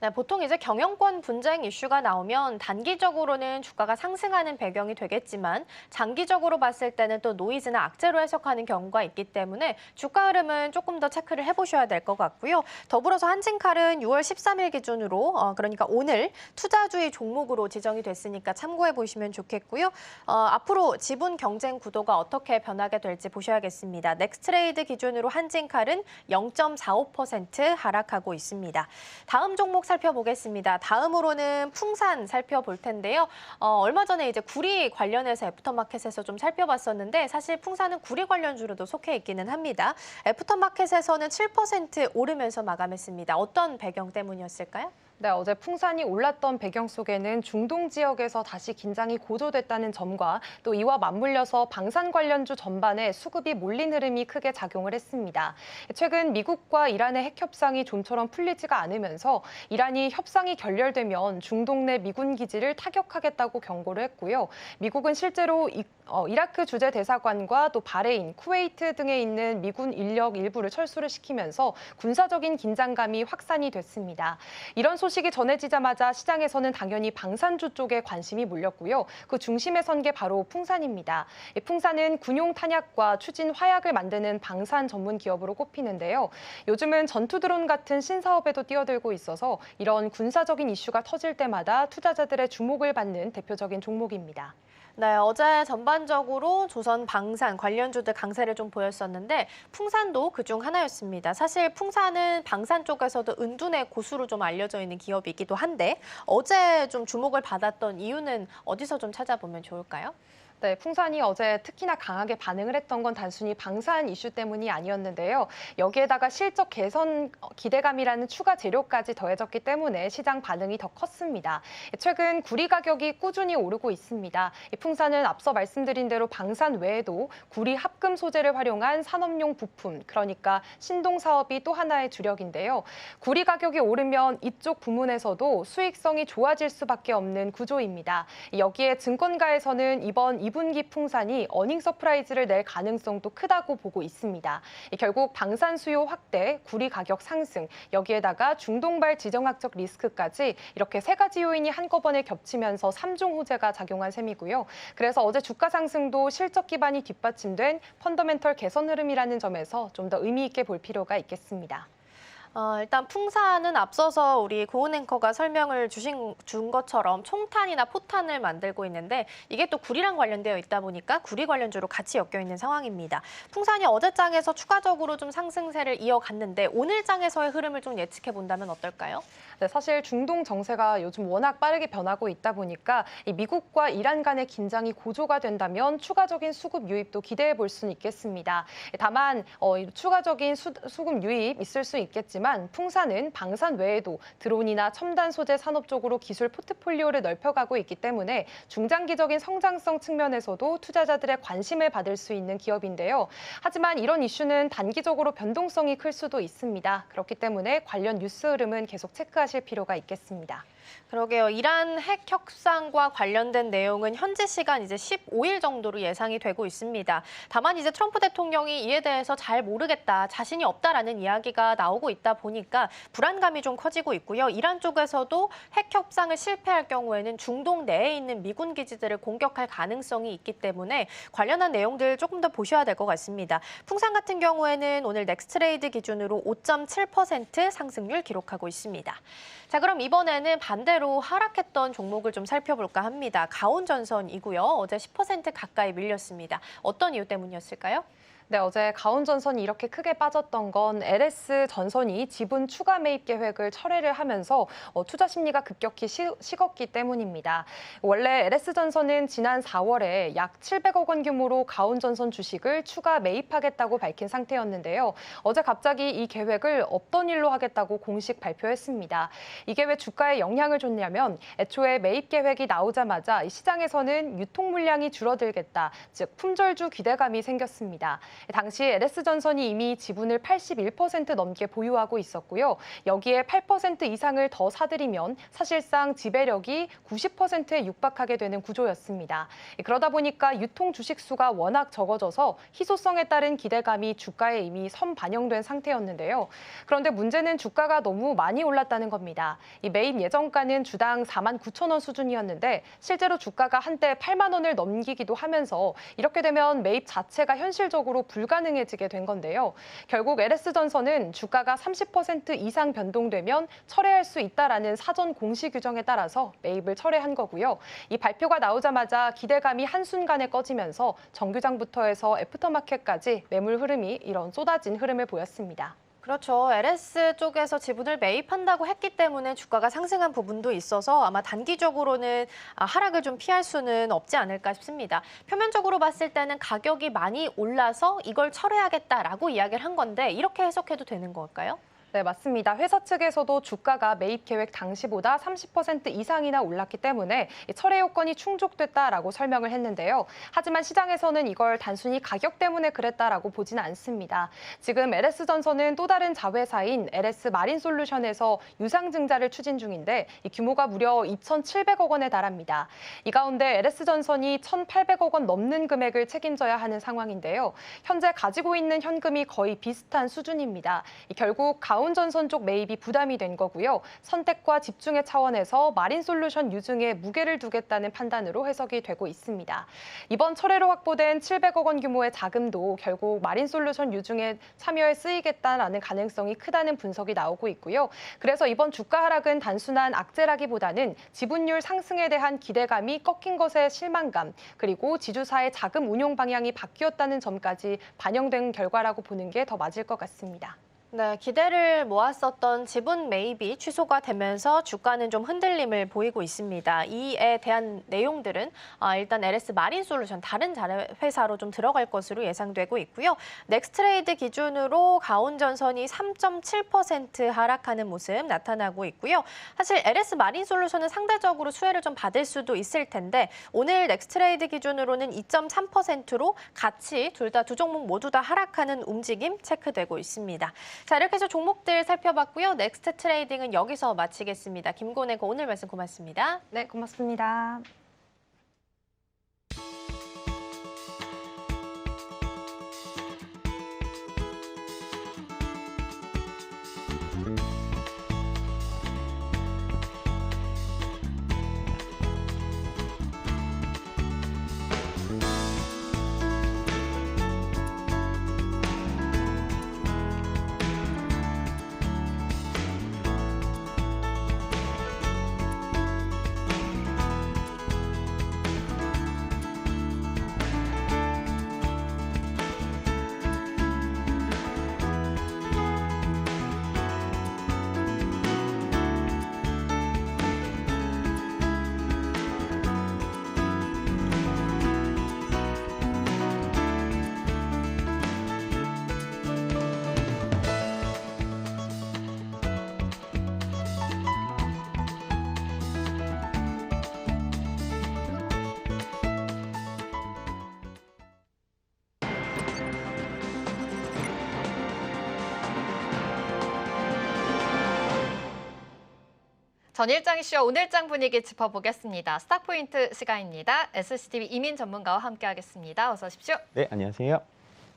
네, 보통 이제 경영권 분쟁 이슈가 나오면 단기적으로는 주가가 상승하는 배경이 되겠지만 장기적으로 봤을 때는 또 노이즈나 악재로 해석하는 경우가 있기 때문에 주가 흐름은 조금 더 체크를 해보셔야 될 것 같고요. 더불어서 한진칼은 6월 13일 기준으로 그러니까 오늘 투자주의 종목으로 지정이 됐으니까 참고해 보시면 좋겠고요. 앞으로 지분 경쟁 구도가 어떻게 변하게 될지 보셔야겠습니다. 넥스트레이드 기준으로 한진칼은 0.45% 하락하고 있습니다. 다음 종목 살펴보겠습니다. 다음으로는 풍산 살펴볼 텐데요. 얼마 전에 이제 구리 관련해서 애프터마켓에서 좀 살펴봤었는데 사실 풍산은 구리 관련주로도 속해 있기는 합니다. 애프터마켓에서는 7% 오르면서 마감했습니다. 어떤 배경 때문이었을까요? 네, 어제 풍산이 올랐던 배경 속에는 중동 지역에서 다시 긴장이 고조됐다는 점과 또 이와 맞물려서 방산 관련주 전반에 수급이 몰린 흐름이 크게 작용을 했습니다. 최근 미국과 이란의 핵 협상이 좀처럼 풀리지가 않으면서 이란이 협상이 결렬되면 중동 내 미군 기지를 타격하겠다고 경고를 했고요. 미국은 실제로 이라크 주재 대사관과 또 바레인, 쿠웨이트 등에 있는 미군 인력 일부를 철수를 시키면서 군사적인 긴장감이 확산이 됐습니다. 이런 소식이 전해지자마자 시장에서는 당연히 방산주 쪽에 관심이 몰렸고요. 그 중심에 선 게 바로 풍산입니다. 풍산은 군용 탄약과 추진 화약을 만드는 방산 전문 기업으로 꼽히는데요. 요즘은 전투 드론 같은 신사업에도 뛰어들고 있어서 이런 군사적인 이슈가 터질 때마다 투자자들의 주목을 받는 대표적인 종목입니다. 네, 어제 전반적으로 조선 방산 관련주들 강세를 좀 보였었는데 풍산도 그중 하나였습니다. 사실 풍산은 방산 쪽에서도 은둔의 고수로 좀 알려져 있는 기업이기도 한데 어제 좀 주목을 받았던 이유는 어디서 좀 찾아보면 좋을까요? 네, 풍산이 어제 특히나 강하게 반응을 했던 건 단순히 방산 이슈 때문이 아니었는데요. 여기에다가 실적 개선 기대감이라는 추가 재료까지 더해졌기 때문에 시장 반응이 더 컸습니다. 최근 구리 가격이 꾸준히 오르고 있습니다. 풍산은 앞서 말씀드린 대로 방산 외에도 구리 합금 소재를 활용한 산업용 부품, 그러니까 신동 사업이 또 하나의 주력인데요. 구리 가격이 오르면 이쪽 부문에서도 수익성이 좋아질 수밖에 없는 구조입니다. 여기에 증권가에서는 이번 2분기 풍산이 어닝 서프라이즈를 낼 가능성도 크다고 보고 있습니다. 결국 방산 수요 확대, 구리 가격 상승, 여기에다가 중동발 지정학적 리스크까지 이렇게 세 가지 요인이 한꺼번에 겹치면서 3중 호재가 작용한 셈이고요. 그래서 어제 주가 상승도 실적 기반이 뒷받침된 펀더멘털 개선 흐름이라는 점에서 좀 더 의미 있게 볼 필요가 있겠습니다. 일단 풍산은 앞서서 우리 고은 앵커가 설명을 준 것처럼 총탄이나 포탄을 만들고 있는데 이게 또 구리랑 관련되어 있다 보니까 구리 관련주로 같이 엮여 있는 상황입니다. 풍산이 어제장에서 추가적으로 좀 상승세를 이어갔는데 오늘장에서의 흐름을 좀 예측해 본다면 어떨까요? 네, 사실 중동 정세가 요즘 워낙 빠르게 변하고 있다 보니까 이 미국과 이란 간의 긴장이 고조가 된다면 추가적인 수급 유입도 기대해 볼 수는 있겠습니다. 다만 추가적인 수급 유입 있을 수 있겠지만 있지만 풍사는 방산 외에도 드론이나 첨단 소재 산업 쪽으로 기술 포트폴리오를 넓혀가고 있기 때문에 중장기적인 성장성 측면에서도 투자자들의 관심을 받을 수 있는 기업인데요. 하지만 이런 이슈는 단기적으로 변동성이 클 수도 있습니다. 그렇기 때문에 관련 뉴스 흐름은 계속 체크하실 필요가 있겠습니다. 그러게요. 이란 핵 협상과 관련된 내용은 현지 시간 이제 15일 정도로 예상이 되고 있습니다. 다만 이제 트럼프 대통령이 이에 대해서 잘 모르겠다, 자신이 없다라는 이야기가 나오고 있다 보니까 불안감이 좀 커지고 있고요. 이란 쪽에서도 핵 협상을 실패할 경우에는 중동 내에 있는 미군 기지들을 공격할 가능성이 있기 때문에 관련한 내용들 조금 더 보셔야 될 것 같습니다. 풍산 같은 경우에는 오늘 넥스트레이드 기준으로 5.7% 상승률 기록하고 있습니다. 자, 그럼 이번에는 반대로 하락했던 종목을 좀 살펴볼까 합니다. 가온전선이고요. 어제 10% 가까이 밀렸습니다. 어떤 이유 때문이었을까요? 네, 어제 가온전선이 이렇게 크게 빠졌던 건 LS전선이 지분 추가 매입 계획을 철회를 하면서 투자 심리가 급격히 식었기 때문입니다. 원래 LS전선은 지난 4월에 약 700억 원 규모로 가온전선 주식을 추가 매입하겠다고 밝힌 상태였는데요. 어제 갑자기 이 계획을 없던 일로 하겠다고 공식 발표했습니다. 이게 왜 주가에 영향을 줬냐면 애초에 매입 계획이 나오자마자 시장에서는 유통 물량이 줄어들겠다, 즉 품절주 기대감이 생겼습니다. 당시 LS전선이 이미 지분을 81% 넘게 보유하고 있었고요. 여기에 8% 이상을 더 사들이면 사실상 지배력이 90%에 육박하게 되는 구조였습니다. 그러다 보니까 유통 주식 수가 워낙 적어져서 희소성에 따른 기대감이 주가에 이미 선반영된 상태였는데요. 그런데 문제는 주가가 너무 많이 올랐다는 겁니다. 이 매입 예정가는 주당 49,000원 수준이었는데 실제로 주가가 한때 8만 원을 넘기기도 하면서 이렇게 되면 매입 자체가 현실적으로 불가능해지게 된 건데요. 결국 LS전선은 주가가 30% 이상 변동되면 철회할 수 있다라는 사전 공시 규정에 따라서 매입을 철회한 거고요. 이 발표가 나오자마자 기대감이 한순간에 꺼지면서 정규장부터 해서 애프터마켓까지 매물 흐름이 이런 쏟아진 흐름을 보였습니다. 그렇죠. LS 쪽에서 지분을 매입한다고 했기 때문에 주가가 상승한 부분도 있어서 아마 단기적으로는 하락을 좀 피할 수는 없지 않을까 싶습니다. 표면적으로 봤을 때는 가격이 많이 올라서 이걸 철회하겠다라고 이야기를 한 건데 이렇게 해석해도 되는 걸까요? 네, 맞습니다. 회사 측에서도 주가가 매입 계획 당시보다 30% 이상이나 올랐기 때문에 철회 요건이 충족됐다라고 설명을 했는데요. 하지만 시장에서는 이걸 단순히 가격 때문에 그랬다라고 보지는 않습니다. 지금 LS전선은 또 다른 자회사인 LS마린솔루션에서 유상증자를 추진 중인데 이 규모가 무려 2,700억 원에 달합니다. 이 가운데 LS전선이 1,800억 원 넘는 금액을 책임져야 하는 상황인데요. 현재 가지고 있는 현금이 거의 비슷한 수준입니다. 결국 가온전선 쪽 매입이 부담이 된 거고요. 선택과 집중의 차원에서 마린솔루션 유증에 무게를 두겠다는 판단으로 해석이 되고 있습니다. 이번 철회로 확보된 700억 원 규모의 자금도 결국 마린솔루션 유증에 참여에 쓰이겠다라는 가능성이 크다는 분석이 나오고 있고요. 그래서 이번 주가 하락은 단순한 악재라기보다는 지분율 상승에 대한 기대감이 꺾인 것의 실망감, 그리고 지주사의 자금 운용 방향이 바뀌었다는 점까지 반영된 결과라고 보는 게 더 맞을 것 같습니다. 네, 기대를 모았었던 지분 매입이 취소가 되면서 주가는 좀 흔들림을 보이고 있습니다. 이에 대한 내용들은 일단 LS 마린솔루션 다른 회사로 좀 들어갈 것으로 예상되고 있고요. 넥스트레이드 기준으로 가온전선이 3.7% 하락하는 모습 나타나고 있고요. 사실 LS 마린솔루션은 상대적으로 수혜를 좀 받을 수도 있을 텐데 오늘 넥스트레이드 기준으로는 2.3%로 같이 두 종목 모두 다 하락하는 움직임 체크되고 있습니다. 자, 이렇게 해서 종목들 살펴봤고요. 넥스트 트레이딩은 여기서 마치겠습니다. 김곤의 오늘 말씀 고맙습니다. 네, 고맙습니다. 전일장 이슈와 오늘장 분위기 짚어보겠습니다. 스탁포인트 시간입니다. SCTV 이민 전문가와 함께하겠습니다. 어서 오십시오. 네, 안녕하세요.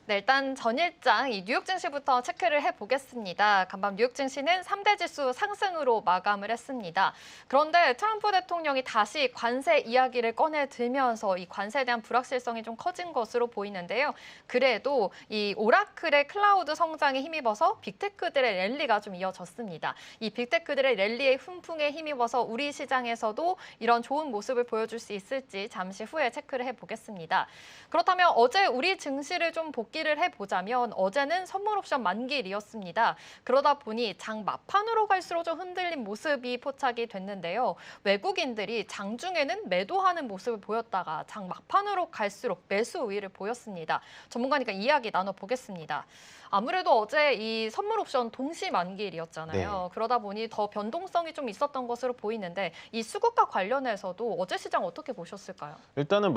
네, 일단 전일장 이 뉴욕 증시부터 체크를 해보겠습니다. 간밤 뉴욕 증시는 3대 지수 상승으로 마감을 했습니다. 그런데 트럼프 대통령이 다시 관세 이야기를 꺼내들면서 이 관세에 대한 불확실성이 좀 커진 것으로 보이는데요. 그래도 이 오라클의 클라우드 성장에 힘입어서 빅테크들의 랠리가 좀 이어졌습니다. 이 빅테크들의 랠리의 훈풍에 힘입어서 우리 시장에서도 이런 좋은 모습을 보여줄 수 있을지 잠시 후에 체크를 해보겠습니다. 그렇다면 어제 우리 증시를 좀 복기를 해보자면 어제는 선물 옵션 만기일이었습니다. 그러다 보니 장 막판으로 갈수록 좀 흔들린 모습이 포착이 됐는데요. 외국인들이 장중에는 매도하는 모습을 보였다가 장 막판으로 갈수록 매수 우위를 보였습니다. 전문가니까 이야기 나눠보겠습니다. 아무래도 어제 이 선물 옵션 동시 만기일이었잖아요. 네. 그러다 보니 더 변동성이 좀 있었던 것으로 보이는데 이 수급과 관련해서도 어제 시장 어떻게 보셨을까요? 일단은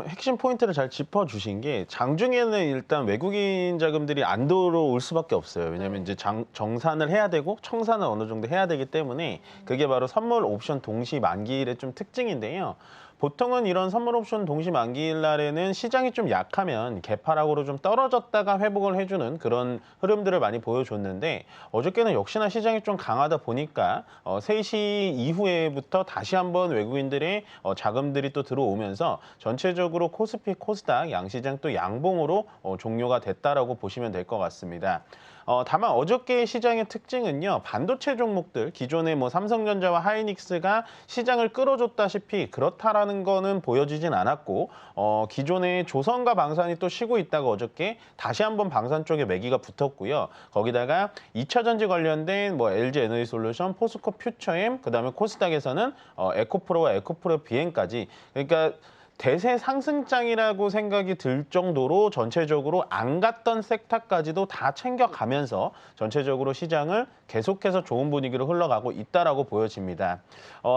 핵심 포인트를 잘 짚어주신 게 장중에는 일단 외국인 자금들이 안 들어올 수밖에 없어요. 왜냐하면 이제 정산을 해야 되고 청산을 어느 정도 해야 되기 때문에 그게 바로 선물 옵션 동시 만기일의 좀 특징인데요. 보통은 이런 선물 옵션 동시 만기일 날에는 시장이 좀 약하면 개파락으로 좀 떨어졌다가 회복을 해주는 그런 흐름들을 많이 보여줬는데 어저께는 역시나 시장이 좀 강하다 보니까 3시 이후에부터 다시 한번 외국인들의 자금들이 또 들어오면서 전체적으로 코스피, 코스닥 양시장 또 양봉으로 종료가 됐다라고 보시면 될 것 같습니다. 다만 어저께 시장의 특징은요. 반도체 종목들, 기존의 뭐 삼성전자와 하이닉스가 시장을 끌어줬다시피 그렇다라는 거는 보여지진 않았고 기존의 조선과 방산이 또 쉬고 있다가 어저께 다시 한번 방산 쪽에 매기가 붙었고요. 거기다가 2차 전지 관련된 뭐 LG 에너지솔루션, 포스코 퓨처엠, 그다음에 코스닥에서는 에코프로와 에코프로 비행까지 그러니까 대세 상승장이라고 생각이 들 정도로 전체적으로 안 갔던 섹터까지도 다 챙겨가면서 전체적으로 시장을 계속해서 좋은 분위기로 흘러가고 있다라고 보여집니다.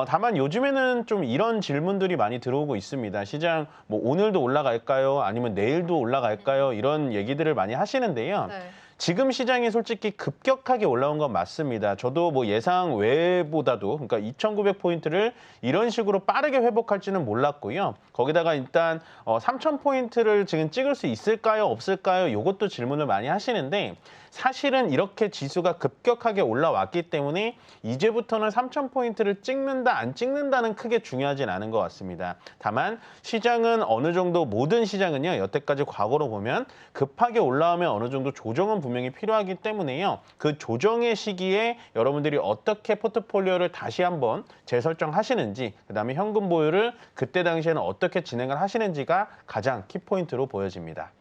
다만 요즘에는 좀 이런 질문들이 많이 들어오고 있습니다. 시장 뭐 오늘도 올라갈까요? 아니면 내일도 올라갈까요? 이런 얘기들을 많이 하시는데요. 네. 지금 시장이 솔직히 급격하게 올라온 건 맞습니다. 저도 뭐 예상 외보다도 그러니까 2,900포인트를 이런 식으로 빠르게 회복할지는 몰랐고요. 거기다가 일단 3,000포인트를 지금 찍을 수 있을까요? 없을까요? 이것도 질문을 많이 하시는데 사실은 이렇게 지수가 급격하게 올라왔기 때문에 이제부터는 3,000포인트를 찍는다 안 찍는다는 크게 중요하진 않은 것 같습니다. 다만 시장은 어느 정도 모든 시장은요. 여태까지 과거로 보면 급하게 올라오면 어느 정도 조정은 분명히 필요하기 때문에요. 그 조정의 시기에 여러분들이 어떻게 포트폴리오를 다시 한번 재설정하시는지 그다음에 현금 보유를 그때 당시에는 어떻게 진행을 하시는지가 가장 키포인트로 보여집니다.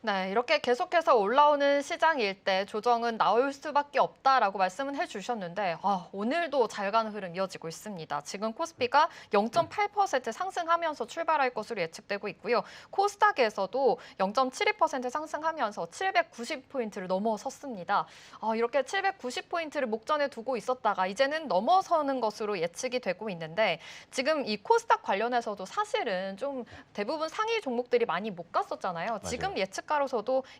네, 이렇게 계속해서 올라오는 시장일 때 조정은 나올 수밖에 없다라고 말씀은 해주셨는데 오늘도 잘 가는 흐름 이어지고 있습니다. 지금 코스피가 0.8% 상승하면서 출발할 것으로 예측되고 있고요. 코스닥에서도 0.72% 상승하면서 790포인트를 넘어섰습니다. 이렇게 790포인트를 목전에 두고 있었다가 이제는 넘어서는 것으로 예측이 되고 있는데 지금 이 코스닥 관련해서도 사실은 좀 대부분 상위 종목들이 많이 못 갔었잖아요. 맞아요. 지금 예측가로서도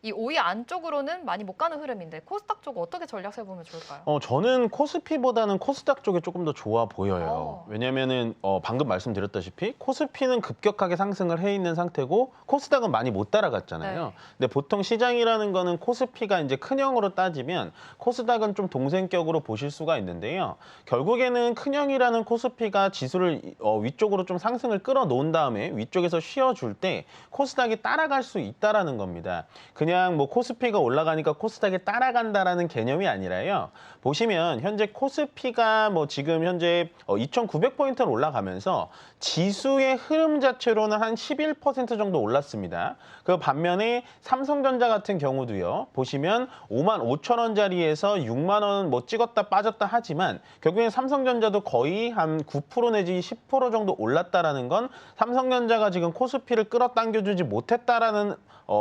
이 5위 안쪽으로는 많이 못 가는 흐름인데 코스닥 쪽 어떻게 전략 세보면 좋을까요? 저는 코스피보다는 코스닥 쪽이 조금 더 좋아 보여요. 왜냐면은 방금 말씀드렸다시피 코스피는 급격하게 상승을 해 있는 상태고 코스닥은 많이 못 따라갔잖아요. 네. 근데 보통 시장이라는 거는 코스피가 이제 큰형으로 따지면 코스닥은 좀 동생격으로 보실 수가 있는데요. 결국에는 큰형이라는 코스피가 지수를 위쪽으로 좀 상승을 끌어놓은 다음에 위쪽에서 쉬어줄 때 코스닥이 따라갈 수 있다라는 겁니다. 그냥 뭐 코스피가 올라가니까 코스닥이 따라간다라는 개념이 아니라요. 보시면 현재 코스피가 뭐 지금 현재 2,900포인트를 올라가면서 지수의 흐름 자체로는 한 11% 정도 올랐습니다. 그 반면에 삼성전자 같은 경우도요. 보시면 55,000원짜리에서 6만 원 뭐 찍었다 빠졌다 하지만 결국엔 삼성전자도 거의 한 9% 내지 10% 정도 올랐다라는 건 삼성전자가 지금 코스피를 끌어당겨주지 못했다라는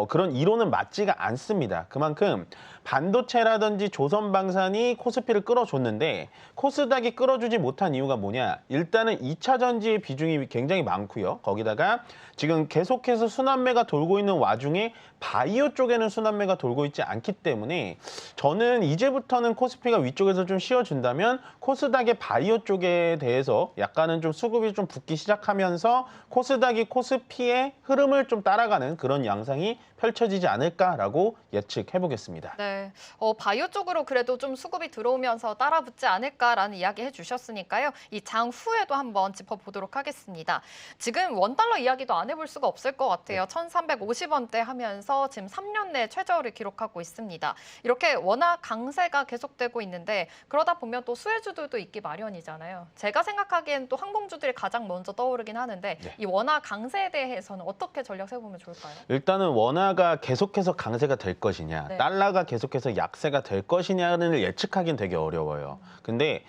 그런 이론은 맞지가 않습니다. 그만큼 반도체라든지 조선방산이 코스피를 끌어줬는데 코스닥이 끌어주지 못한 이유가 뭐냐? 일단은 2차 전지의 비중이 굉장히 많고요. 거기다가 지금 계속해서 순환매가 돌고 있는 와중에 바이오 쪽에는 순환매가 돌고 있지 않기 때문에 저는 이제부터는 코스피가 위쪽에서 좀 쉬어준다면 코스닥의 바이오 쪽에 대해서 약간은 좀 수급이 좀 붙기 시작하면서 코스닥이 코스피의 흐름을 좀 따라가는 그런 양상이 펼쳐지지 않을까라고 예측해 보겠습니다. 네, 바이오 쪽으로 그래도 좀 수급이 들어오면서 따라붙지 않을까라는 이야기 해주셨으니까요. 이 장 후에도 한번 짚어보도록 하겠습니다. 지금 원달러 이야기도 안 해볼 수가 없을 것 같아요. 1,350원대 하면서 지금 3년 내 최저를 기록하고 있습니다. 이렇게 워낙 강세가 계속되고 있는데 그러다 보면 또 수혜주들도 있기 마련이잖아요. 제가 생각하기엔 또 항공주들이 가장 먼저 떠오르긴 하는데 네. 이 원화 강세에 대해서는 어떻게 전략 세우면 좋을까요? 일단은 원화가 계속해서 강세가 될 것이냐, 네. 달러가 계속해서 약세가 될 것이냐를 예측하기는 되게 어려워요. 근데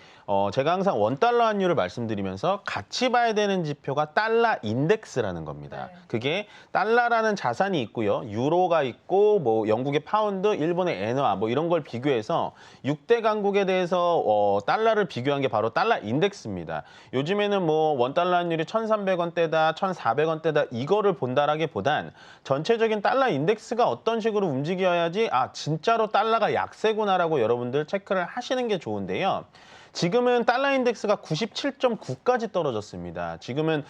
제가 항상 원달러 환율을 말씀드리면서 같이 봐야 되는 지표가 달러 인덱스라는 겁니다. 네. 그게 달러라는 자산이 있고요. 유로가 있고 뭐 영국의 파운드, 일본의 엔화 뭐 이런 걸 비교해서 6대 강국에 대해서 달러를 비교한 게 바로 달러 인덱스입니다. 요즘에는 뭐 원달러 환율이 1,300원대다, 1,400원대다 이거를 본다라기보단 전체적인 달러 인덱스가 어떤 식으로 움직여야지 진짜로 달러가 약세구나라고 여러분들 체크를 하시는 게 좋은데요. 지금은 달러 인덱스가 97.9까지 떨어졌습니다. 지금은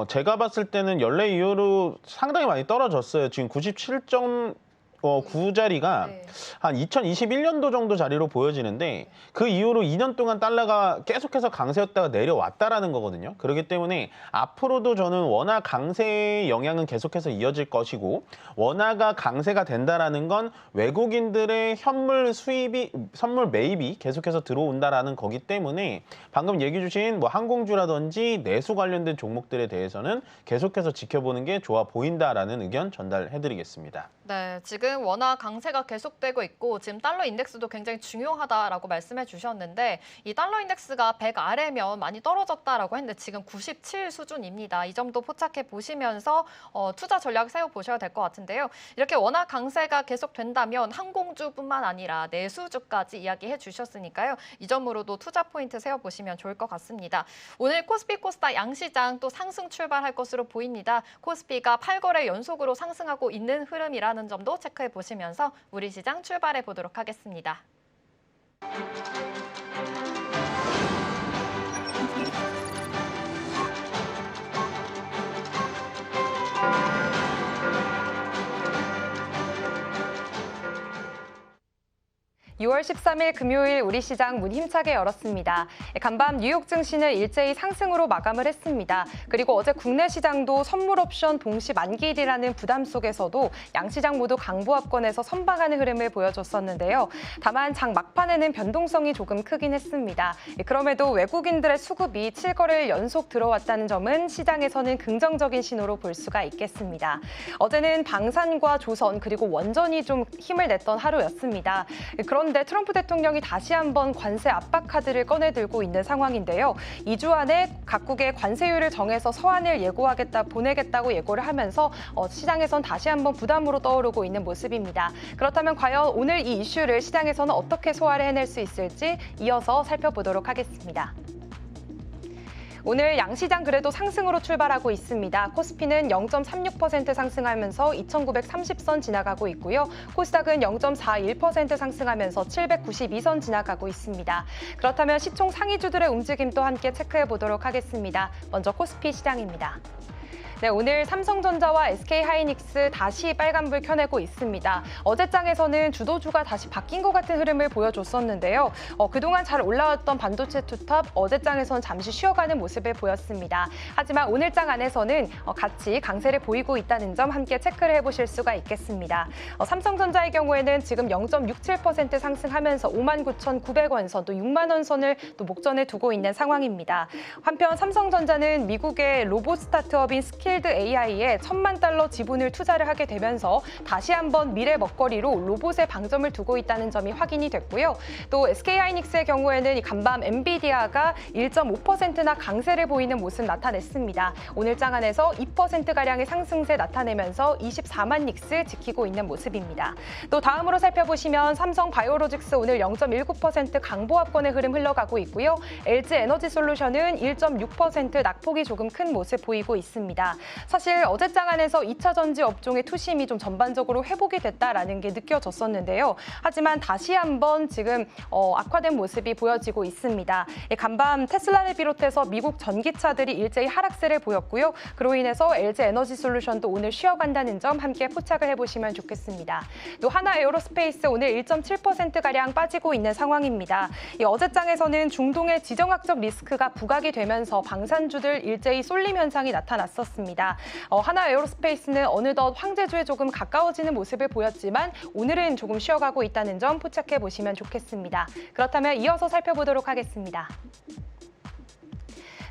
제가 봤을 때는 연례 이후로 상당히 많이 떨어졌어요. 지금 97.9자리가 네. 한 2021년도 정도 자리로 보여지는데 그 이후로 2년 동안 달러가 계속해서 강세였다가 내려왔다라는 거거든요. 그렇기 때문에 앞으로도 저는 원화 강세의 영향은 계속해서 이어질 것이고 원화가 강세가 된다라는 건 외국인들의 현물 수입이 선물 매입이 계속해서 들어온다라는 거기 때문에 방금 얘기 주신 뭐 항공주라든지 내수 관련된 종목들에 대해서는 계속해서 지켜보는 게 좋아 보인다라는 의견 전달해드리겠습니다. 네, 지금 원화 강세가 계속되고 있고 지금 달러 인덱스도 굉장히 중요하다라고 말씀해 주셨는데 이 달러 인덱스가 100 아래면 많이 떨어졌다라고 했는데 지금 97 수준입니다. 이 점도 포착해 보시면서 투자 전략 세워보셔야 될 것 같은데요. 이렇게 원화 강세가 계속된다면 항공주뿐만 아니라 내수주까지 이야기해 주셨으니까요. 이 점으로도 투자 포인트 세워보시면 좋을 것 같습니다. 오늘 코스피 코스닥 양시장 또 상승 출발할 것으로 보입니다. 코스피가 8거래 연속으로 상승하고 있는 흐름이라는 점도 체크해 보시면서 우리 시장 출발해 보도록 하겠습니다. 6월 13일 금요일 우리 시장 문 힘차게 열었습니다. 간밤 뉴욕 증시는 일제히 상승으로 마감을 했습니다. 그리고 어제 국내 시장도 선물 옵션 동시 만기일이라는 부담 속에서도 양시장 모두 강보합권에서 선방하는 흐름을 보여줬었는데요. 다만 장 막판에는 변동성이 조금 크긴 했습니다. 그럼에도 외국인들의 수급이 7거래일 연속 들어왔다는 점은 시장에서는 긍정적인 신호로 볼 수가 있겠습니다. 어제는 방산과 조선 그리고 원전이 좀 힘을 냈던 하루였습니다. 그런데 트럼프 대통령이 다시 한번 관세 압박 카드를 꺼내들고 있는 상황인데요. 2주 안에 각국의 관세율을 정해서 서한을 보내겠다고 예고를 하면서 시장에선 다시 한번 부담으로 떠오르고 있는 모습입니다. 그렇다면 과연 오늘 이 이슈를 시장에서는 어떻게 소화를 해낼 수 있을지 이어서 살펴보도록 하겠습니다. 오늘 양시장 그래도 상승으로 출발하고 있습니다. 코스피는 0.36% 상승하면서 2,930선 지나가고 있고요. 코스닥은 0.41% 상승하면서 792선 지나가고 있습니다. 그렇다면 시총 상위주들의 움직임도 함께 체크해 보도록 하겠습니다. 먼저 코스피 시장입니다. 네, 오늘 삼성전자와 SK하이닉스 다시 빨간불 켜내고 있습니다. 어제장에서는 주도주가 다시 바뀐 것 같은 흐름을 보여줬었는데요. 그동안 잘 올라왔던 반도체 투톱 어제장에선 잠시 쉬어가는 모습을 보였습니다. 하지만 오늘장 안에서는 같이 강세를 보이고 있다는 점 함께 체크를 해보실 수가 있겠습니다. 삼성전자의 경우에는 지금 0.67% 상승하면서 59,900원 선, 또 6만 원 선을 또 목전에 두고 있는 상황입니다. 한편 삼성전자는 미국의 로봇 스타트업인 스키 스킬드 AI에 $10,000,000 지분을 투자를 하게 되면서 다시 한번 미래 먹거리로 로봇에 방점을 두고 있다는 점이 확인이 됐고요. 또 SK하이닉스의 경우에는 이 간밤 엔비디아가 1.5%나 강세를 보이는 모습 나타냈습니다. 오늘 장안에서 2%가량의 상승세 나타내면서 24만 닉스 지키고 있는 모습입니다. 또 다음으로 살펴보시면 삼성 바이오로직스 오늘 0.19% 강보합권의 흐름 흘러가고 있고요. LG 에너지 솔루션은 1.6% 낙폭이 조금 큰 모습 보이고 있습니다. 사실 어제 장안에서 2차 전지 업종의 투심이 좀 전반적으로 회복이 됐다라는 게 느껴졌었는데요. 하지만 다시 한번 지금 악화된 모습이 보여지고 있습니다. 간밤 테슬라를 비롯해서 미국 전기차들이 일제히 하락세를 보였고요. 그로 인해서 LG 에너지 솔루션도 오늘 쉬어간다는 점 함께 포착을 해보시면 좋겠습니다. 또 하나 에어로스페이스 오늘 1.7%가량 빠지고 있는 상황입니다. 어제 장에서는 중동의 지정학적 리스크가 부각이 되면서 방산주들 일제히 쏠림 현상이 나타났었습니다. 하나 에어로스페이스는 어느덧 황제주에 조금 가까워지는 모습을 보였지만 오늘은 조금 쉬어가고 있다는 점 포착해 보시면 좋겠습니다. 그렇다면 이어서 살펴보도록 하겠습니다.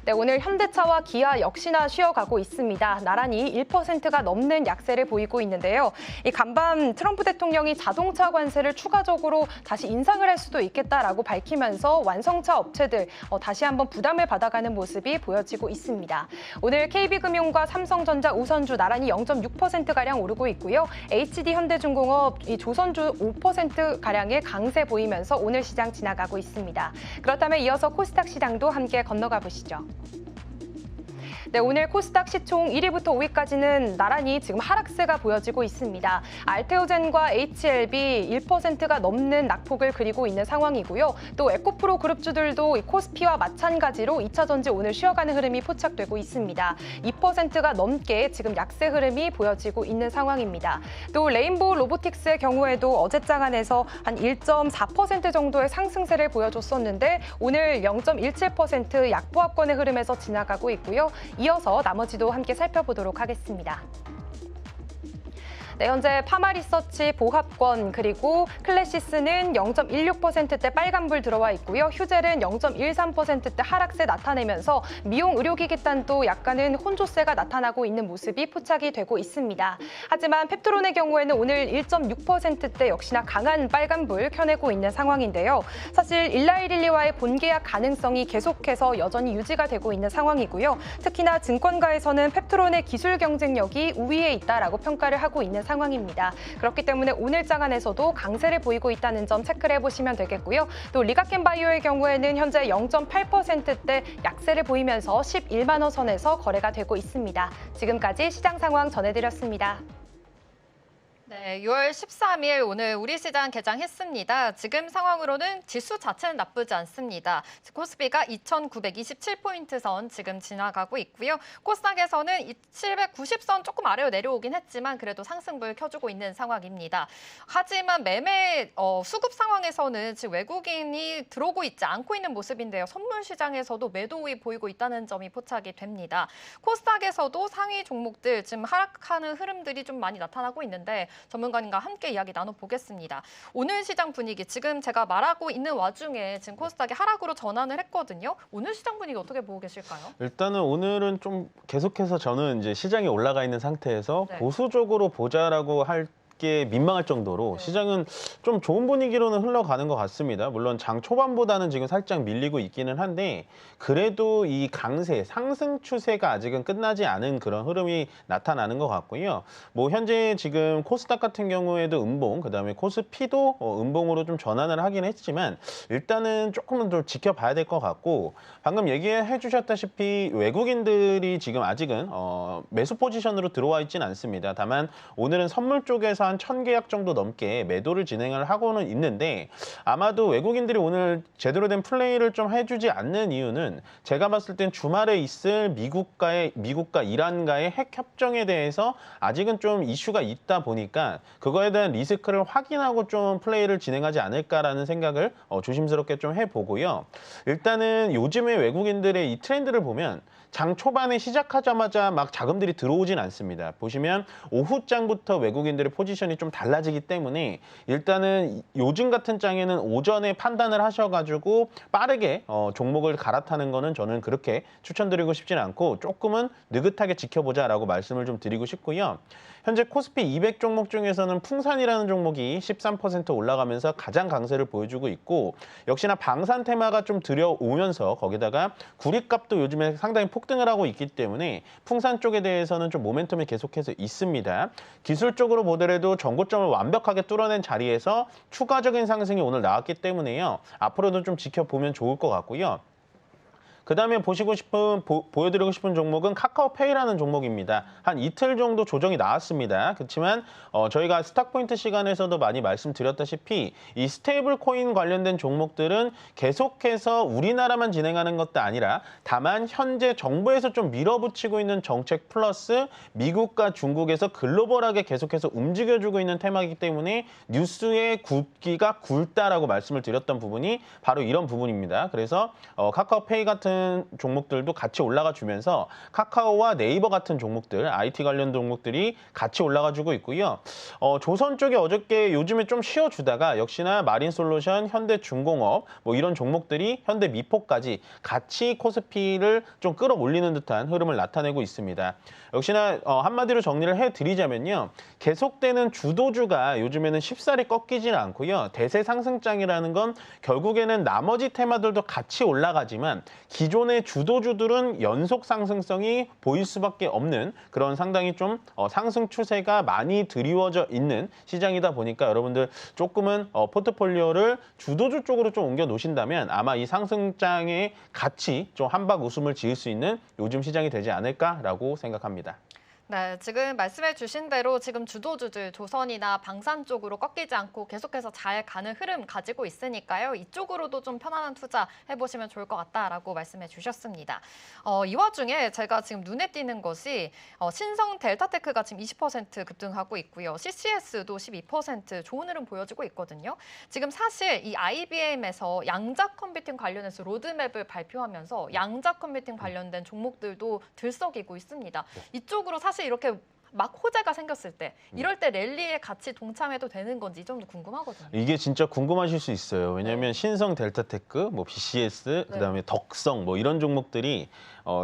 네, 오늘 현대차와 기아 역시나 쉬어가고 있습니다. 나란히 1%가 넘는 약세를 보이고 있는데요. 이 간밤 트럼프 대통령이 자동차 관세를 추가적으로 다시 인상을 할 수도 있겠다라고 밝히면서 완성차 업체들 다시 한번 부담을 받아가는 모습이 보여지고 있습니다. 오늘 KB금융과 삼성전자 우선주 나란히 0.6%가량 오르고 있고요. HD현대중공업, 이 조선주 5%가량의 강세 보이면서 오늘 시장 지나가고 있습니다. 그렇다면 이어서 코스닥 시장도 함께 건너가 보시죠. 네, 오늘 코스닥 시총 1위부터 5위까지는 나란히 지금 하락세가 보여지고 있습니다. 알테오젠과 HLB 1%가 넘는 낙폭을 그리고 있는 상황이고요. 또 에코프로 그룹주들도 코스피와 마찬가지로 2차 전지 오늘 쉬어가는 흐름이 포착되고 있습니다. 2%가 넘게 지금 약세 흐름이 보여지고 있는 상황입니다. 또 레인보우 로보틱스의 경우에도 어제 장안에서 한 1.4% 정도의 상승세를 보여줬었는데 오늘 0.17% 약보합권의 흐름에서 지나가고 있고요. 이어서 나머지도 함께 살펴보도록 하겠습니다. 네, 현재 파마리서치 보합권 그리고 클래시스는 0.16%대 빨간불 들어와 있고요. 휴젤은 0.13%대 하락세 나타내면서 미용 의료기기단도 약간은 혼조세가 나타나고 있는 모습이 포착이 되고 있습니다. 하지만 펩트론의 경우에는 오늘 1.6%대 역시나 강한 빨간불 켜내고 있는 상황인데요. 사실 일라이릴리와의 본계약 가능성이 계속해서 여전히 유지가 되고 있는 상황이고요. 특히나 증권가에서는 펩트론의 기술 경쟁력이 우위에 있다라고 평가를 하고 있는 상황입니다. 그렇기 때문에 오늘 장안에서도 강세를 보이고 있다는 점 체크를 해보시면 되겠고요. 또 리가켄바이오의 경우에는 현재 0.8%대 약세를 보이면서 11만 원 선에서 거래가 되고 있습니다. 지금까지 시장 상황 전해드렸습니다. 네, 6월 13일 오늘 우리 시장 개장했습니다. 지금 상황으로는 지수 자체는 나쁘지 않습니다. 코스피가 2,927포인트 선 지금 지나가고 있고요. 코스닥에서는 790선 조금 아래로 내려오긴 했지만 그래도 상승불 켜주고 있는 상황입니다. 하지만 매매 수급 상황에서는 지금 외국인이 들어오고 있지 않고 있는 모습인데요. 선물 시장에서도 매도이 보이고 있다는 점이 포착이 됩니다. 코스닥에서도 상위 종목들 지금 하락하는 흐름들이 좀 많이 나타나고 있는데 전문가님과 함께 이야기 나눠보겠습니다. 오늘 시장 분위기 지금 제가 말하고 있는 와중에 지금 코스닥이 하락으로 전환을 했거든요. 오늘 시장 분위기 어떻게 보고 계실까요? 일단은 오늘은 좀 계속해서 저는 이제 시장이 올라가 있는 상태에서 네. 보수적으로 보자라고 할 게 민망할 정도로 시장은 좀 좋은 분위기로는 흘러가는 것 같습니다. 물론 장 초반보다는 지금 살짝 밀리고 있기는 한데 그래도 이 강세, 상승 추세가 아직은 끝나지 않은 그런 흐름이 나타나는 것 같고요. 뭐 현재 지금 코스닥 같은 경우에도 음봉, 그다음에 코스피도 음봉으로 좀 전환을 하긴 했지만 일단은 조금은 좀 지켜봐야 될 것 같고 방금 얘기해 주셨다시피 외국인들이 지금 아직은 매수 포지션으로 들어와 있지는 않습니다. 다만 오늘은 선물 쪽에서 한 1,000계약 정도 넘게 매도를 진행을 하고는 있는데 아마도 외국인들이 오늘 제대로 된 플레이를 좀 해주지 않는 이유는 제가 봤을 땐 주말에 있을 미국과 이란과의 핵 협정에 대해서 아직은 좀 이슈가 있다 보니까 그거에 대한 리스크를 확인하고 좀 플레이를 진행하지 않을까라는 생각을 조심스럽게 좀 해보고요. 일단은 요즘에 외국인들의 이 트렌드를 보면 장 초반에 시작하자마자 막 자금들이 들어오진 않습니다. 보시면 오후장부터 외국인들의 포지션 포지션이 좀 달라지기 때문에 일단은 요즘 같은 장에는 오전에 판단을 하셔가지고 빠르게 종목을 갈아타는 거는 저는 그렇게 추천드리고 싶지는 않고 조금은 느긋하게 지켜보자라고 말씀을 좀 드리고 싶고요. 현재 코스피 200 종목 중에서는 풍산이라는 종목이 13% 올라가면서 가장 강세를 보여주고 있고 역시나 방산 테마가 좀 들여오면서 거기다가 구리값도 요즘에 상당히 폭등을 하고 있기 때문에 풍산 쪽에 대해서는 좀 모멘텀이 계속해서 있습니다. 기술적으로 보더라도 전고점을 완벽하게 뚫어낸 자리에서 추가적인 상승이 오늘 나왔기 때문에요. 앞으로도 좀 지켜보면 좋을 것 같고요. 그 다음에 보여드리고 싶은 종목은 카카오페이라는 종목입니다. 한 이틀 정도 조정이 나왔습니다. 그렇지만 저희가 스탁포인트 시간에서도 많이 말씀드렸다시피 이 스테이블 코인 관련된 종목들은 계속해서 우리나라만 진행하는 것도 아니라 다만 현재 정부에서 좀 밀어붙이고 있는 정책 플러스 미국과 중국에서 글로벌하게 계속해서 움직여주고 있는 테마이기 때문에 뉴스의 굵기가 굵다라고 말씀을 드렸던 부분이 바로 이런 부분입니다. 그래서 카카오페이 같은 종목들도 같이 올라가 주면서 카카오와 네이버 같은 종목들, IT 관련 종목들이 같이 올라가 주고 있고요. 조선 쪽에 어저께 요즘에 좀 쉬어주다가 역시나 마린솔루션, 현대중공업 뭐 이런 종목들이 현대미포까지 같이 코스피를 좀 끌어올리는 듯한 흐름을 나타내고 있습니다. 역시나 한마디로 정리를 해드리자면요. 계속되는 주도주가 요즘에는 쉽사리 꺾이지는 않고요. 대세 상승장이라는 건 결국에는 나머지 테마들도 같이 올라가지만 기존의 주도주들은 연속 상승성이 보일 수밖에 없는 그런 상당히 좀 상승 추세가 많이 드리워져 있는 시장이다 보니까 여러분들 조금은 포트폴리오를 주도주 쪽으로 좀 옮겨 놓으신다면 아마 이 상승장에 같이 좀 한박 웃음을 지을 수 있는 요즘 시장이 되지 않을까라고 생각합니다. 네, 지금 말씀해 주신 대로 지금 주도주들 조선이나 방산 쪽으로 꺾이지 않고 계속해서 잘 가는 흐름 가지고 있으니까요. 이쪽으로도 좀 편안한 투자 해보시면 좋을 것 같다라고 말씀해 주셨습니다. 이 와중에 제가 지금 눈에 띄는 것이 신성 델타테크가 지금 20% 급등하고 있고요. CCS도 12% 좋은 흐름 보여주고 있거든요. 지금 사실 이 IBM에서 양자 컴퓨팅 관련해서 로드맵을 발표하면서 양자 컴퓨팅 관련된 종목들도 들썩이고 있습니다. 이쪽으로 사실 이렇게 막 호재가 생겼을 때 이럴 때 랠리에 같이 동참해도 되는 건지 이 점도 궁금하거든요. 이게 진짜 궁금하실 수 있어요. 왜냐하면 신성 델타테크, 뭐 BCS, 그다음에 덕성 뭐 이런 종목들이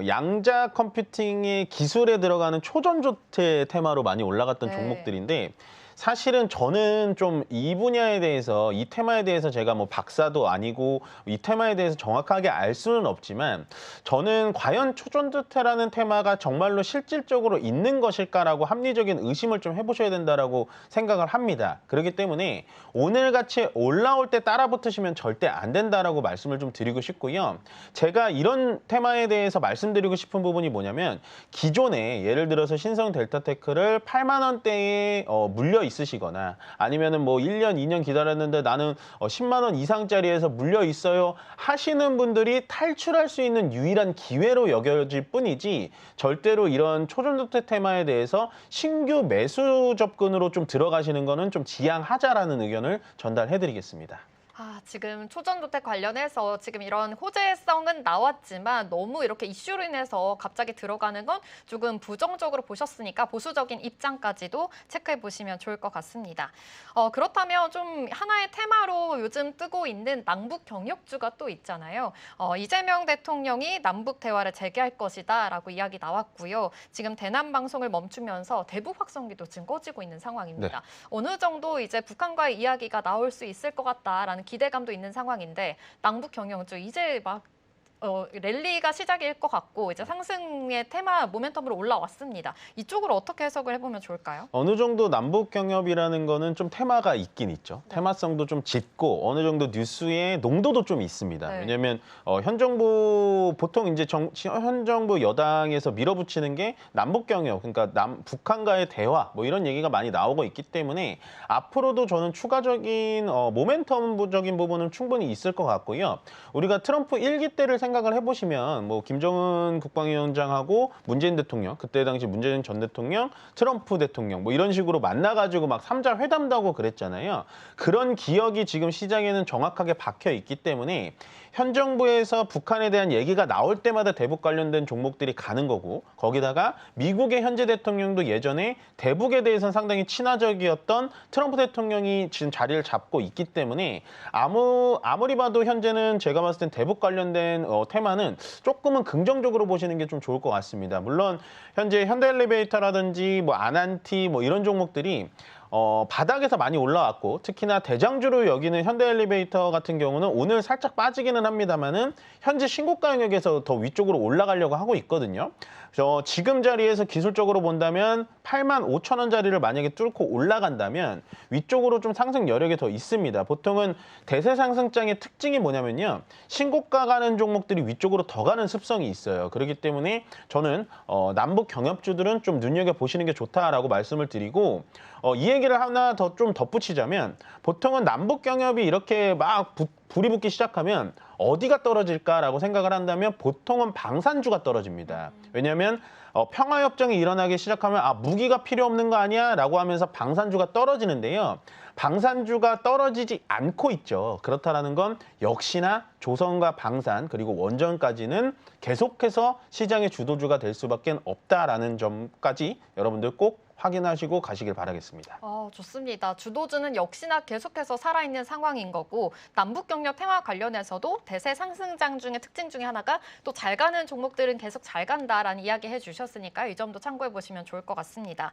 양자 컴퓨팅의 기술에 들어가는 초전조태 테마로 많이 올라갔던 종목들인데 사실은 저는 좀 이 분야에 대해서 이 테마에 대해서 제가 뭐 박사도 아니고 이 테마에 대해서 정확하게 알 수는 없지만 저는 과연 초전조태라는 테마가 정말로 실질적으로 있는 것일까라고 합리적인 의심을 좀 해보셔야 된다라고 생각을 합니다. 그렇기 때문에 오늘같이 올라올 때 따라붙으시면 절대 안 된다라고 말씀을 좀 드리고 싶고요. 제가 이런 테마에 대해서 말씀드리고 싶은 부분이 뭐냐면 기존에 예를 들어서 신성 델타테크를 8만 원대에 물려 있으시거나 아니면은 뭐 1년, 2년 기다렸는데 나는 10만 원 이상짜리에서 물려 있어요 하시는 분들이 탈출할 수 있는 유일한 기회로 여겨질 뿐이지 절대로 이런 초전조태 테마에 대해서 신규 매수 접근으로 좀 들어가시는 거는 좀 지양하자라는 의견을 전달해드리겠습니다. 지금 초전조태 관련해서 지금 이런 호재성은 나왔지만 너무 이렇게 이슈로 인해서 갑자기 들어가는 건 조금 부정적으로 보셨으니까 보수적인 입장까지도 체크해 보시면 좋을 것 같습니다. 그렇다면 좀 하나의 테마로 요즘 뜨고 있는 남북 경협주가 또 있잖아요. 이재명 대통령이 남북 대화를 재개할 것이다라고 이야기 나왔고요. 지금 대남 방송을 멈추면서 대북 확성기도 지금 꺼지고 있는 상황입니다. 어느 정도 이제 북한과의 이야기가 나올 수 있을 것 같다라는 기대감도 있는 상황인데 남북 경협주 이제 막 랠리가 시작일 것 같고 이제 상승의 테마 모멘텀으로 올라왔습니다. 이쪽으로 어떻게 해석을 해보면 좋을까요? 어느 정도 남북 경협이라는 거는 좀 테마가 있긴 있죠. 테마성도 좀 짙고 어느 정도 뉴스의 농도도 좀 있습니다. 왜냐하면 현 정부 보통 이제 현 정부 여당에서 밀어붙이는 게 남북 경협, 그러니까 북한과의 대화 뭐 이런 얘기가 많이 나오고 있기 때문에 앞으로도 저는 추가적인 모멘텀적인 부분은 충분히 있을 것 같고요. 우리가 트럼프 1기 때를 생각을 해보시면 뭐 김정은 국방위원장하고 문재인 대통령, 그때 당시 문재인 전 대통령, 트럼프 대통령 뭐 이런 식으로 만나가지고 막 3자 회담도 하고 그랬잖아요. 그런 기억이 지금 시장에는 정확하게 박혀 있기 때문에 현 정부에서 북한에 대한 얘기가 나올 때마다 대북 관련된 종목들이 가는 거고, 거기다가 미국의 현재 대통령도 예전에 대북에 대해서는 상당히 친화적이었던 트럼프 대통령이 지금 자리를 잡고 있기 때문에 아무리 봐도 현재는 제가 봤을 땐 대북 관련된 테마는 조금은 긍정적으로 보시는 게 좀 좋을 것 같습니다. 물론 현재 현대엘리베이터라든지 뭐 아난티 뭐 이런 종목들이 바닥에서 많이 올라왔고, 특히나 대장주로 여기는 현대엘리베이터 같은 경우는 오늘 살짝 빠지기는 합니다만은 현재 신고가 영역에서 더 위쪽으로 올라가려고 하고 있거든요. 그래서 지금 자리에서 기술적으로 본다면 85,000원짜리를 만약에 뚫고 올라간다면 위쪽으로 좀 상승 여력이 더 있습니다. 보통은 대세 상승장의 특징이 뭐냐면요, 신고가 가는 종목들이 위쪽으로 더 가는 습성이 있어요. 그렇기 때문에 저는 남북 경협주들은 좀 눈여겨보시는 게 좋다라고 말씀을 드리고, 이 얘기를 하나 더 좀 덧붙이자면, 보통은 남북 경협이 이렇게 막 불이 붙기 시작하면 어디가 떨어질까라고 생각을 한다면 보통은 방산주가 떨어집니다. 왜냐하면 평화협정이 일어나기 시작하면 무기가 필요 없는 거 아니야? 라고 하면서 방산주가 떨어지는데요. 방산주가 떨어지지 않고 있죠. 그렇다라는 건 역시나 조선과 방산 그리고 원전까지는 계속해서 시장의 주도주가 될 수밖에 없다라는 점까지 여러분들 꼭 확인하시고 가시길 바라겠습니다. 좋습니다. 주도주는 역시나 계속해서 살아있는 상황인 거고, 남북경협 평화 관련해서도 대세 상승장 중의 특징 중에 하나가 또 잘 가는 종목들은 계속 잘 간다라는 이야기 해주셨으니까요. 이 점도 참고해 보시면 좋을 것 같습니다.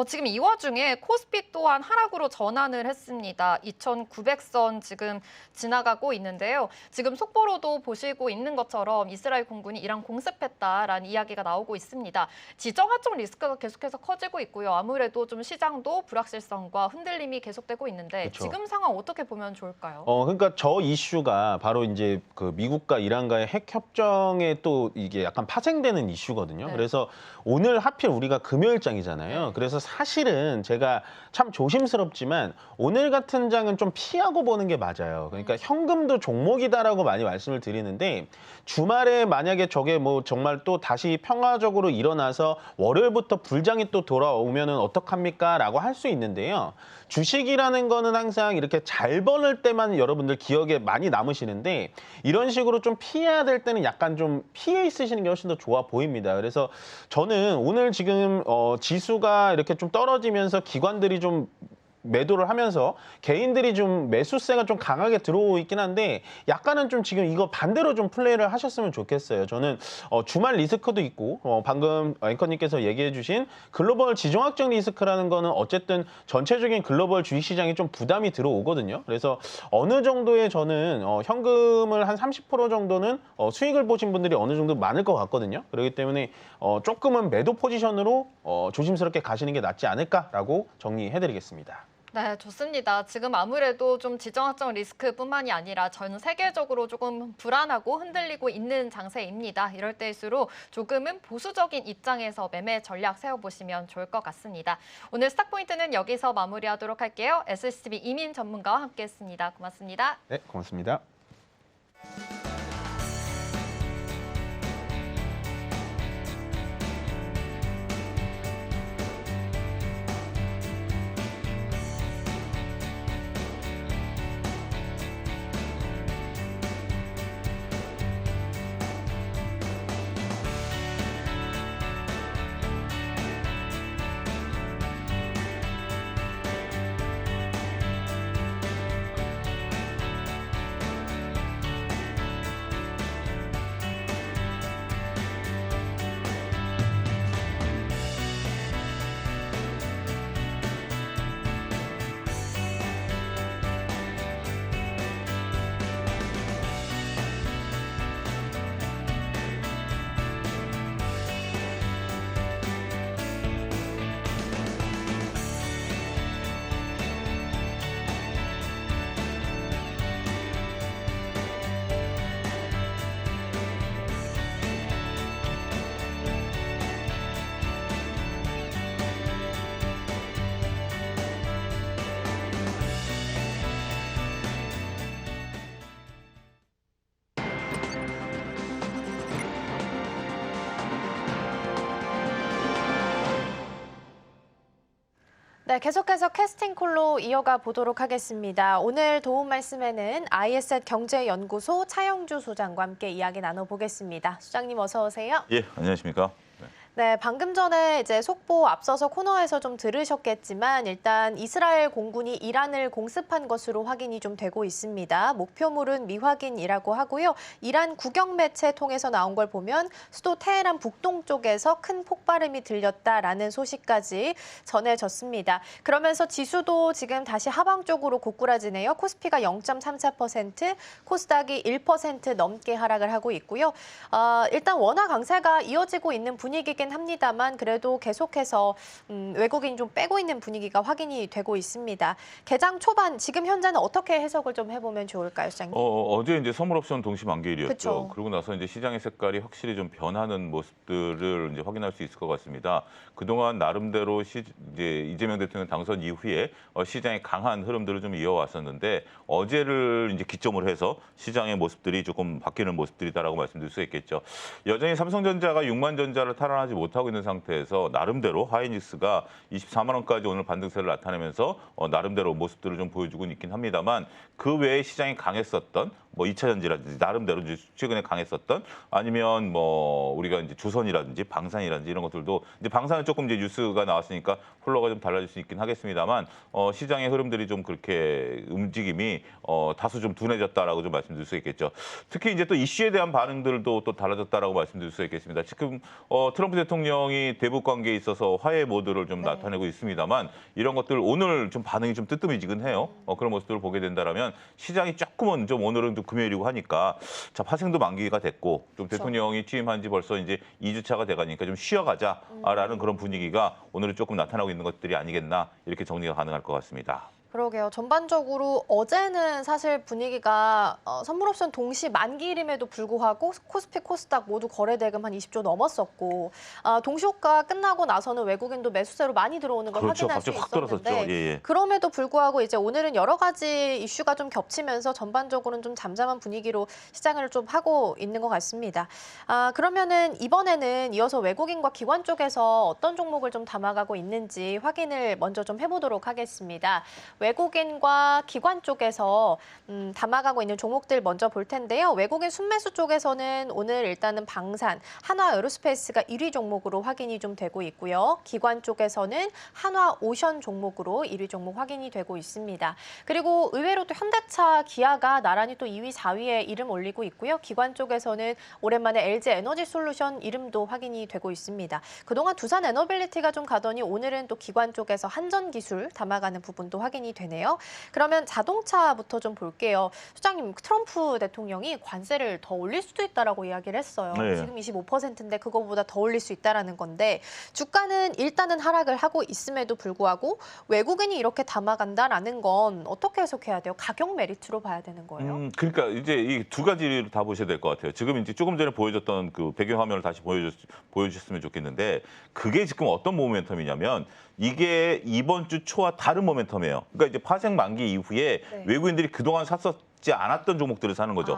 지금 이 와중에 코스피 또한 하락으로 전환을 했습니다. 2,900선 지금 지나가고 있는데요. 지금 속보로도 보시고 있는 것처럼 이스라엘 공군이 이란 공습했다라는 이야기가 나오고 있습니다. 지정학적 리스크가 계속해서 커지고 있고요. 아무래도 좀 시장도 불확실성과 흔들림이 계속되고 있는데, 그렇죠. 지금 상황 어떻게 보면 좋을까요? 그러니까 저 이슈가 바로 이제 그 미국과 이란과의 핵 협정에 또 이게 약간 파생되는 이슈거든요. 네. 그래서 오늘 하필 우리가 금요일장이잖아요. 그래서 사실은 제가 참 조심스럽지만 오늘 같은 장은 좀 피하고 보는 게 맞아요. 그러니까 현금도 종목이다라고 많이 말씀을 드리는데, 주말에 만약에 저게 뭐 정말 또 다시 평화적으로 일어나서 월요일부터 불장이 또 돌아오면은 어떡합니까? 라고 할 수 있는데요. 주식이라는 거는 항상 이렇게 잘 버는 때만 여러분들 기억에 많이 남으시는데, 이런 식으로 좀 피해야 될 때는 약간 좀 피해 있으시는 게 훨씬 더 좋아 보입니다. 그래서 저는 오늘 지금 지수가 이렇게 좀 떨어지면서 기관들이 좀 매도를 하면서 개인들이 좀 매수세가 좀 강하게 들어오고 있긴 한데, 약간은 좀 지금 이거 반대로 좀 플레이를 하셨으면 좋겠어요. 저는 주말 리스크도 있고, 방금 앵커님께서 얘기해 주신 글로벌 지정학적 리스크라는 거는 어쨌든 전체적인 글로벌 주식시장에 좀 부담이 들어오거든요. 그래서 어느 정도의 저는 현금을 한 30% 정도는 수익을 보신 분들이 어느 정도 많을 것 같거든요. 그렇기 때문에 조금은 매도 포지션으로 조심스럽게 가시는 게 낫지 않을까라고 정리해드리겠습니다. 네, 좋습니다. 지금 아무래도 좀 지정학적 리스크뿐만이 아니라 전 세계적으로 조금 불안하고 흔들리고 있는 장세입니다. 이럴 때일수록 조금은 보수적인 입장에서 매매 전략 세워보시면 좋을 것 같습니다. 오늘 스탁포인트는 여기서 마무리하도록 할게요. SCB 이민 전문가와 함께했습니다. 고맙습니다. 네, 고맙습니다. 네, 계속해서 캐스팅 콜로 이어가 보도록 하겠습니다. 오늘 도움 말씀에는 ISET 경제연구소 차영주 소장과 함께 이야기 나눠보겠습니다. 소장님 어서 오세요. 예, 안녕하십니까. 네, 방금 전에 이제 속보 앞서서 코너에서 좀 들으셨겠지만 일단 이스라엘 공군이 이란을 공습한 것으로 확인이 좀 되고 있습니다. 목표물은 미확인이라고 하고요. 이란 국영 매체 통해서 나온 걸 보면 수도 테헤란 북동쪽에서 큰 폭발음이 들렸다라는 소식까지 전해졌습니다. 그러면서 지수도 지금 다시 하방 쪽으로 고꾸라지네요. 코스피가 0.34%, 코스닥이 1% 넘게 하락을 하고 있고요. 일단 원화 강세가 이어지고 있는 분위기긴 합니다만 그래도 계속해서 외국인 좀 빼고 있는 분위기가 확인이 되고 있습니다. 개장 초반 지금 현재는 어떻게 해석을 좀 해보면 좋을까요, 시장님? 어제 이제 선물 옵션 동시 만기일이었죠. 그쵸. 그러고 나서 이제 시장의 색깔이 확실히 좀 변하는 모습들을 이제 확인할 수 있을 것 같습니다. 그동안 나름대로 이제 이재명 대통령 당선 이후에 시장의 강한 흐름들을 좀 이어왔었는데 어제를 이제 기점으로 해서 시장의 모습들이 조금 바뀌는 모습들이다라고 말씀드릴 수 있겠죠. 여전히 삼성전자가 6만 전자를 탈환하지 못하고 있는 상태에서 나름대로 하이닉스가 24만 원까지 오늘 반등세를 나타내면서 나름대로 모습들을 좀 보여주고 있긴 합니다만 그 외에 시장이 강했었던 뭐 2차 전지라든지 나름대로 이제 최근에 강했었던 아니면 뭐 우리가 이제 조선이라든지 방산이라든지 이런 것들도 이제 방산은 조금 이제 뉴스가 나왔으니까 폴로가 좀 달라질 수 있긴 하겠습니다만 시장의 흐름들이 좀 그렇게 움직임이 다소 좀 둔해졌다라고 좀 말씀드릴 수 있겠죠. 특히 이제 또 이슈에 대한 반응들도 또 달라졌다라고 말씀드릴 수 있겠습니다. 지금 트럼프 대통령이 대북 관계에 있어서 화해 모드를 좀 나타내고 있습니다만 이런 것들 오늘 좀 반응이 좀 뜨뜻미지근해요. 그런 모습들을 보게 된다라면 시장이 조금은 좀 오늘은 좀 금요일이고 하니까 자 파생도 만기가 됐고 좀 대통령이 취임한 지 벌써 이제 2주차가 돼가니까 좀 쉬어가자라는 그런 분위기가 오늘은 조금 나타나고 있는 것들이 아니겠나 이렇게 정리가 가능할 것 같습니다. 그러게요. 전반적으로 어제는 사실 분위기가 선물옵션 동시 만기일임에도 불구하고 코스피, 코스닥 모두 거래대금 한 20조 넘었었고 동시효과 끝나고 나서는 외국인도 매수세로 많이 들어오는 걸 그렇죠. 확인할 수 갑자기 확 있었는데 들어섰죠. 예. 그럼에도 불구하고 이제 오늘은 여러 가지 이슈가 좀 겹치면서 전반적으로는 좀 잠잠한 분위기로 시장을 좀 하고 있는 것 같습니다. 그러면은 이번에는 이어서 외국인과 기관 쪽에서 어떤 종목을 좀 담아가고 있는지 확인을 먼저 좀 해보도록 하겠습니다. 외국인과 기관 쪽에서 담아가고 있는 종목들 먼저 볼 텐데요. 외국인 순매수 쪽에서는 오늘 일단은 방산, 한화 에어로스페이스가 1위 종목으로 확인이 좀 되고 있고요. 기관 쪽에서는 한화 오션 종목으로 1위 종목 확인이 되고 있습니다. 그리고 의외로 또 현대차, 기아가 나란히 또 2위, 4위에 이름 올리고 있고요. 기관 쪽에서는 오랜만에 LG 에너지 솔루션 이름도 확인이 되고 있습니다. 그동안 두산 에너빌리티가 좀 가더니 오늘은 또 기관 쪽에서 한전기술 담아가는 부분도 확인이 되네요. 그러면 자동차부터 좀 볼게요. 소장님, 트럼프 대통령이 관세를 더 올릴 수도 있다라고 이야기를 했어요. 네. 지금 25%인데 그거보다 더 올릴 수 있다라는 건데 주가는 일단은 하락을 하고 있음에도 불구하고 외국인이 이렇게 담아간다라는 건 어떻게 해석해야 돼요? 가격 메리트로 봐야 되는 거예요? 그러니까 이제 이 두 가지를 다 보셔야 될 것 같아요. 지금 이제 조금 전에 보여줬던 그 배경 화면을 다시 보여주셨으면 좋겠는데 그게 지금 어떤 모멘텀이냐면 이게 이번 주 초와 다른 모멘텀이에요. 그러니까 이제 파생 만기 이후에 네. 외국인들이 그동안 샀었지 않았던 종목들을 사는 거죠.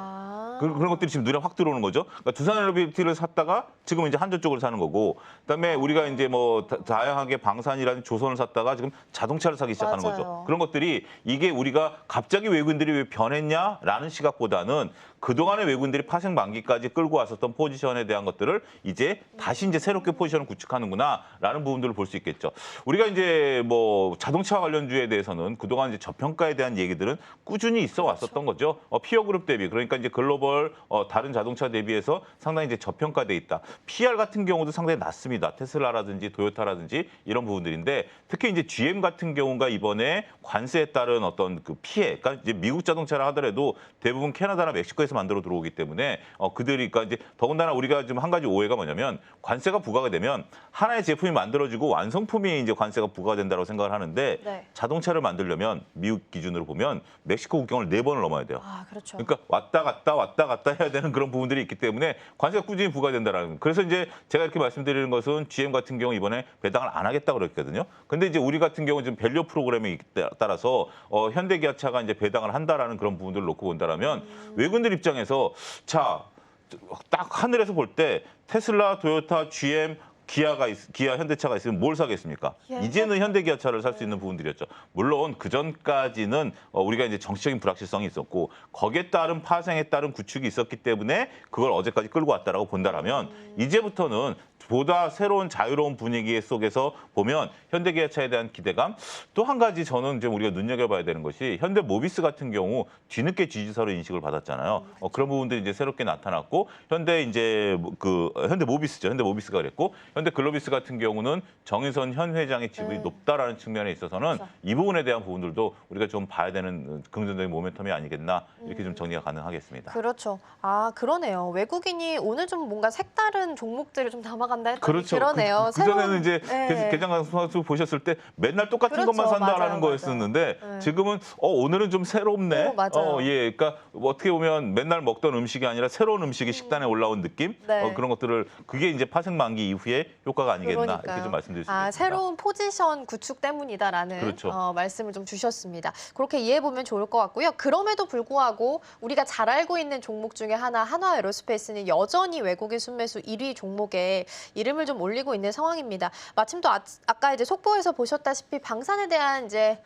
그런 것들이 지금 눈에 확 들어오는 거죠. 그러니까 두산 에너빌리티를 샀다가 지금 이제 한전 쪽을 사는 거고, 그다음에 우리가 이제 뭐 다양하게 방산이라든지 조선을 샀다가 지금 자동차를 사기 시작하는 맞아요. 거죠. 그런 것들이 이게 우리가 갑자기 외국인들이 왜 변했냐라는 시각보다는 그동안의 외국인들이 파생 만기까지 끌고 왔었던 포지션에 대한 것들을 이제 다시 이제 새롭게 포지션을 구축하는구나라는 부분들을 볼 수 있겠죠. 우리가 이제 뭐 자동차 관련주에 대해서는 그동안 이제 저평가에 대한 얘기들은 꾸준히 있어 왔었던 거죠. 피어그룹 대비, 그러니까 이제 글로벌 다른 자동차 대비해서 상당히 이제 저평가돼 있다. PR 같은 경우도 상당히 낮습니다. 테슬라라든지 도요타라든지 이런 부분들인데 특히 이제 GM 같은 경우가 이번에 관세에 따른 어떤 그 피해, 그러니까 이제 미국 자동차라 하더라도 대부분 캐나다나 멕시코에서 만들어 들어오기 때문에 그들이 그러니까 이제 더군다나 우리가 지금 한 가지 오해가 뭐냐면 관세가 부과가 되면 하나의 제품이 만들어지고 완성품이 이제 관세가 부과가 된다고 생각을 하는데 네. 자동차를 만들려면 미국 기준으로 보면 멕시코 국경을 4번을 넘어야 돼요. 그렇죠. 그러니까 왔다 갔다 해야 되는 그런 부분들이 있기 때문에 관세가 꾸준히 부과된다라는. 그래서 이제 제가 이렇게 말씀드리는 것은 GM 같은 경우 이번에 배당을 안 하겠다고 그랬거든요. 근데 이제 우리 같은 경우는 지금 밸류 프로그램에 따라서 현대기아차가 이제 배당을 한다라는 그런 부분들을 놓고 본다라면 외국인들 입장에서 자 딱 하늘에서 볼 때 테슬라, 도요타, GM 기아 현대차가 있으면 뭘 사겠습니까? 예. 이제는 현대 기아차를 살 수 있는 부분들이었죠. 물론 그 전까지는 우리가 이제 정치적인 불확실성이 있었고 거기에 따른 파생에 따른 구축이 있었기 때문에 그걸 어제까지 끌고 왔다라고 본다라면 이제부터는 보다 새로운 자유로운 분위기 속에서 보면 현대기아차에 대한 기대감 또 한 가지 저는 좀 우리가 눈여겨봐야 되는 것이 현대모비스 같은 경우 뒤늦게 지지서로 인식을 받았잖아요. 그런 부분들이 이제 새롭게 나타났고 현대모비스죠. 현대모비스가 그랬고 현대글로비스 같은 경우는 정의선 현 회장의 지분이 높다라는 측면에 있어서는 그렇죠. 이 부분에 대한 부분들도 우리가 좀 봐야 되는 긍정적인 모멘텀이 아니겠나 이렇게 좀 정리가 가능하겠습니다. 그렇죠. 아, 그러네요. 외국인이 오늘 좀 뭔가 색다른 종목들을 좀 담아간다 했더니 그렇죠. 그러네요. 그전에는 이제 네. 개장 선수 보셨을 때 맨날 똑같은 그렇죠. 것만 산다라는 맞아요, 거였었는데 맞아요. 네. 지금은 오늘은 좀 새롭네. 맞아요. 예, 그러니까 뭐 어떻게 보면 맨날 먹던 음식이 아니라 새로운 음식이 식단에 올라온 느낌. 네. 그런 것들을 그게 이제 파생 만기 이후에 효과가 아니겠나 그러니까요. 이렇게 좀 말씀드릴 수 있습니다. 새로운 포지션 구축 때문이다라는 그렇죠. 말씀을 좀 주셨습니다. 그렇게 이해해 보면 좋을 것 같고요. 그럼에도 불구하고 우리가 잘 알고 있는 종목 중에 하나 한화에어로스페이스는 여전히 외국인 순매수 1위 종목에 이름을 좀 올리고 있는 상황입니다. 마침 또 아까 이제 속보에서 보셨다시피 방산에 대한 이제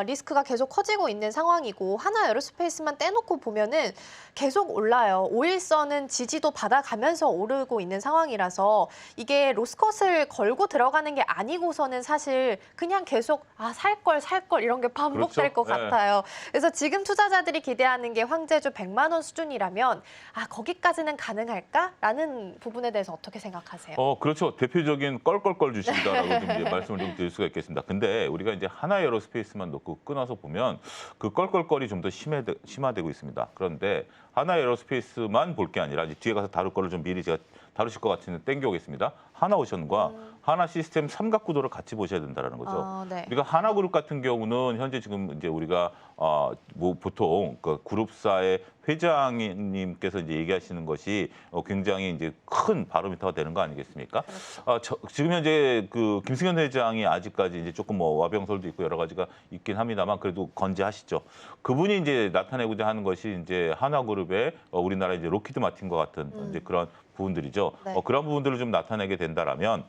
리스크가 계속 커지고 있는 상황이고 한화에어로스페이스만 떼놓고 보면은 계속 올라요. 5일선은 지지도 받아가면서 오르고 있는 상황이라서 이게 로스컷을 걸고 들어가는 게 아니고서는 사실 그냥 계속 살 걸 이런 게 반복될 그렇죠. 것 네. 같아요. 그래서 지금 투자자들이 기대하는 게 황제주 100만 원 수준이라면 거기까지는 가능할까라는 부분에 대해서 어떻게 생각하세요? 그렇죠. 대표적인 껄껄껄 주식이다라고 좀 이제 말씀을 좀 드릴 수가 있겠습니다. 근데 우리가 이제 하나에어로스페이스만 놓고 끊어서 보면 그 껄껄껄이 좀 더 심화되고 있습니다. 그런데 하나에어로스페이스만 볼 게 아니라 이제 뒤에 가서 다룰 거를 좀 미리 제가 다루실 것 같은데 땡겨오겠습니다. 하나오션과 하나시스템 삼각구도를 같이 보셔야 된다는 거죠. 네. 우리가 하나그룹 같은 경우는 현재 지금 이제 우리가 뭐 보통 그 그룹사의 회장님께서 이제 얘기하시는 것이 굉장히 이제 큰 바로미터가 되는 거 아니겠습니까? 지금 현재 그 김승현 회장이 아직까지 이제 조금 뭐 와병설도 있고 여러 가지가 있긴 합니다만 그래도 건재하시죠. 그분이 이제 나타내고자 하는 것이 이제 하나그룹의 우리나라 이제 로키드 마틴과 같은 이제 그런 부분들이죠. 네. 그런 부분들을 좀 나타내게 된다라면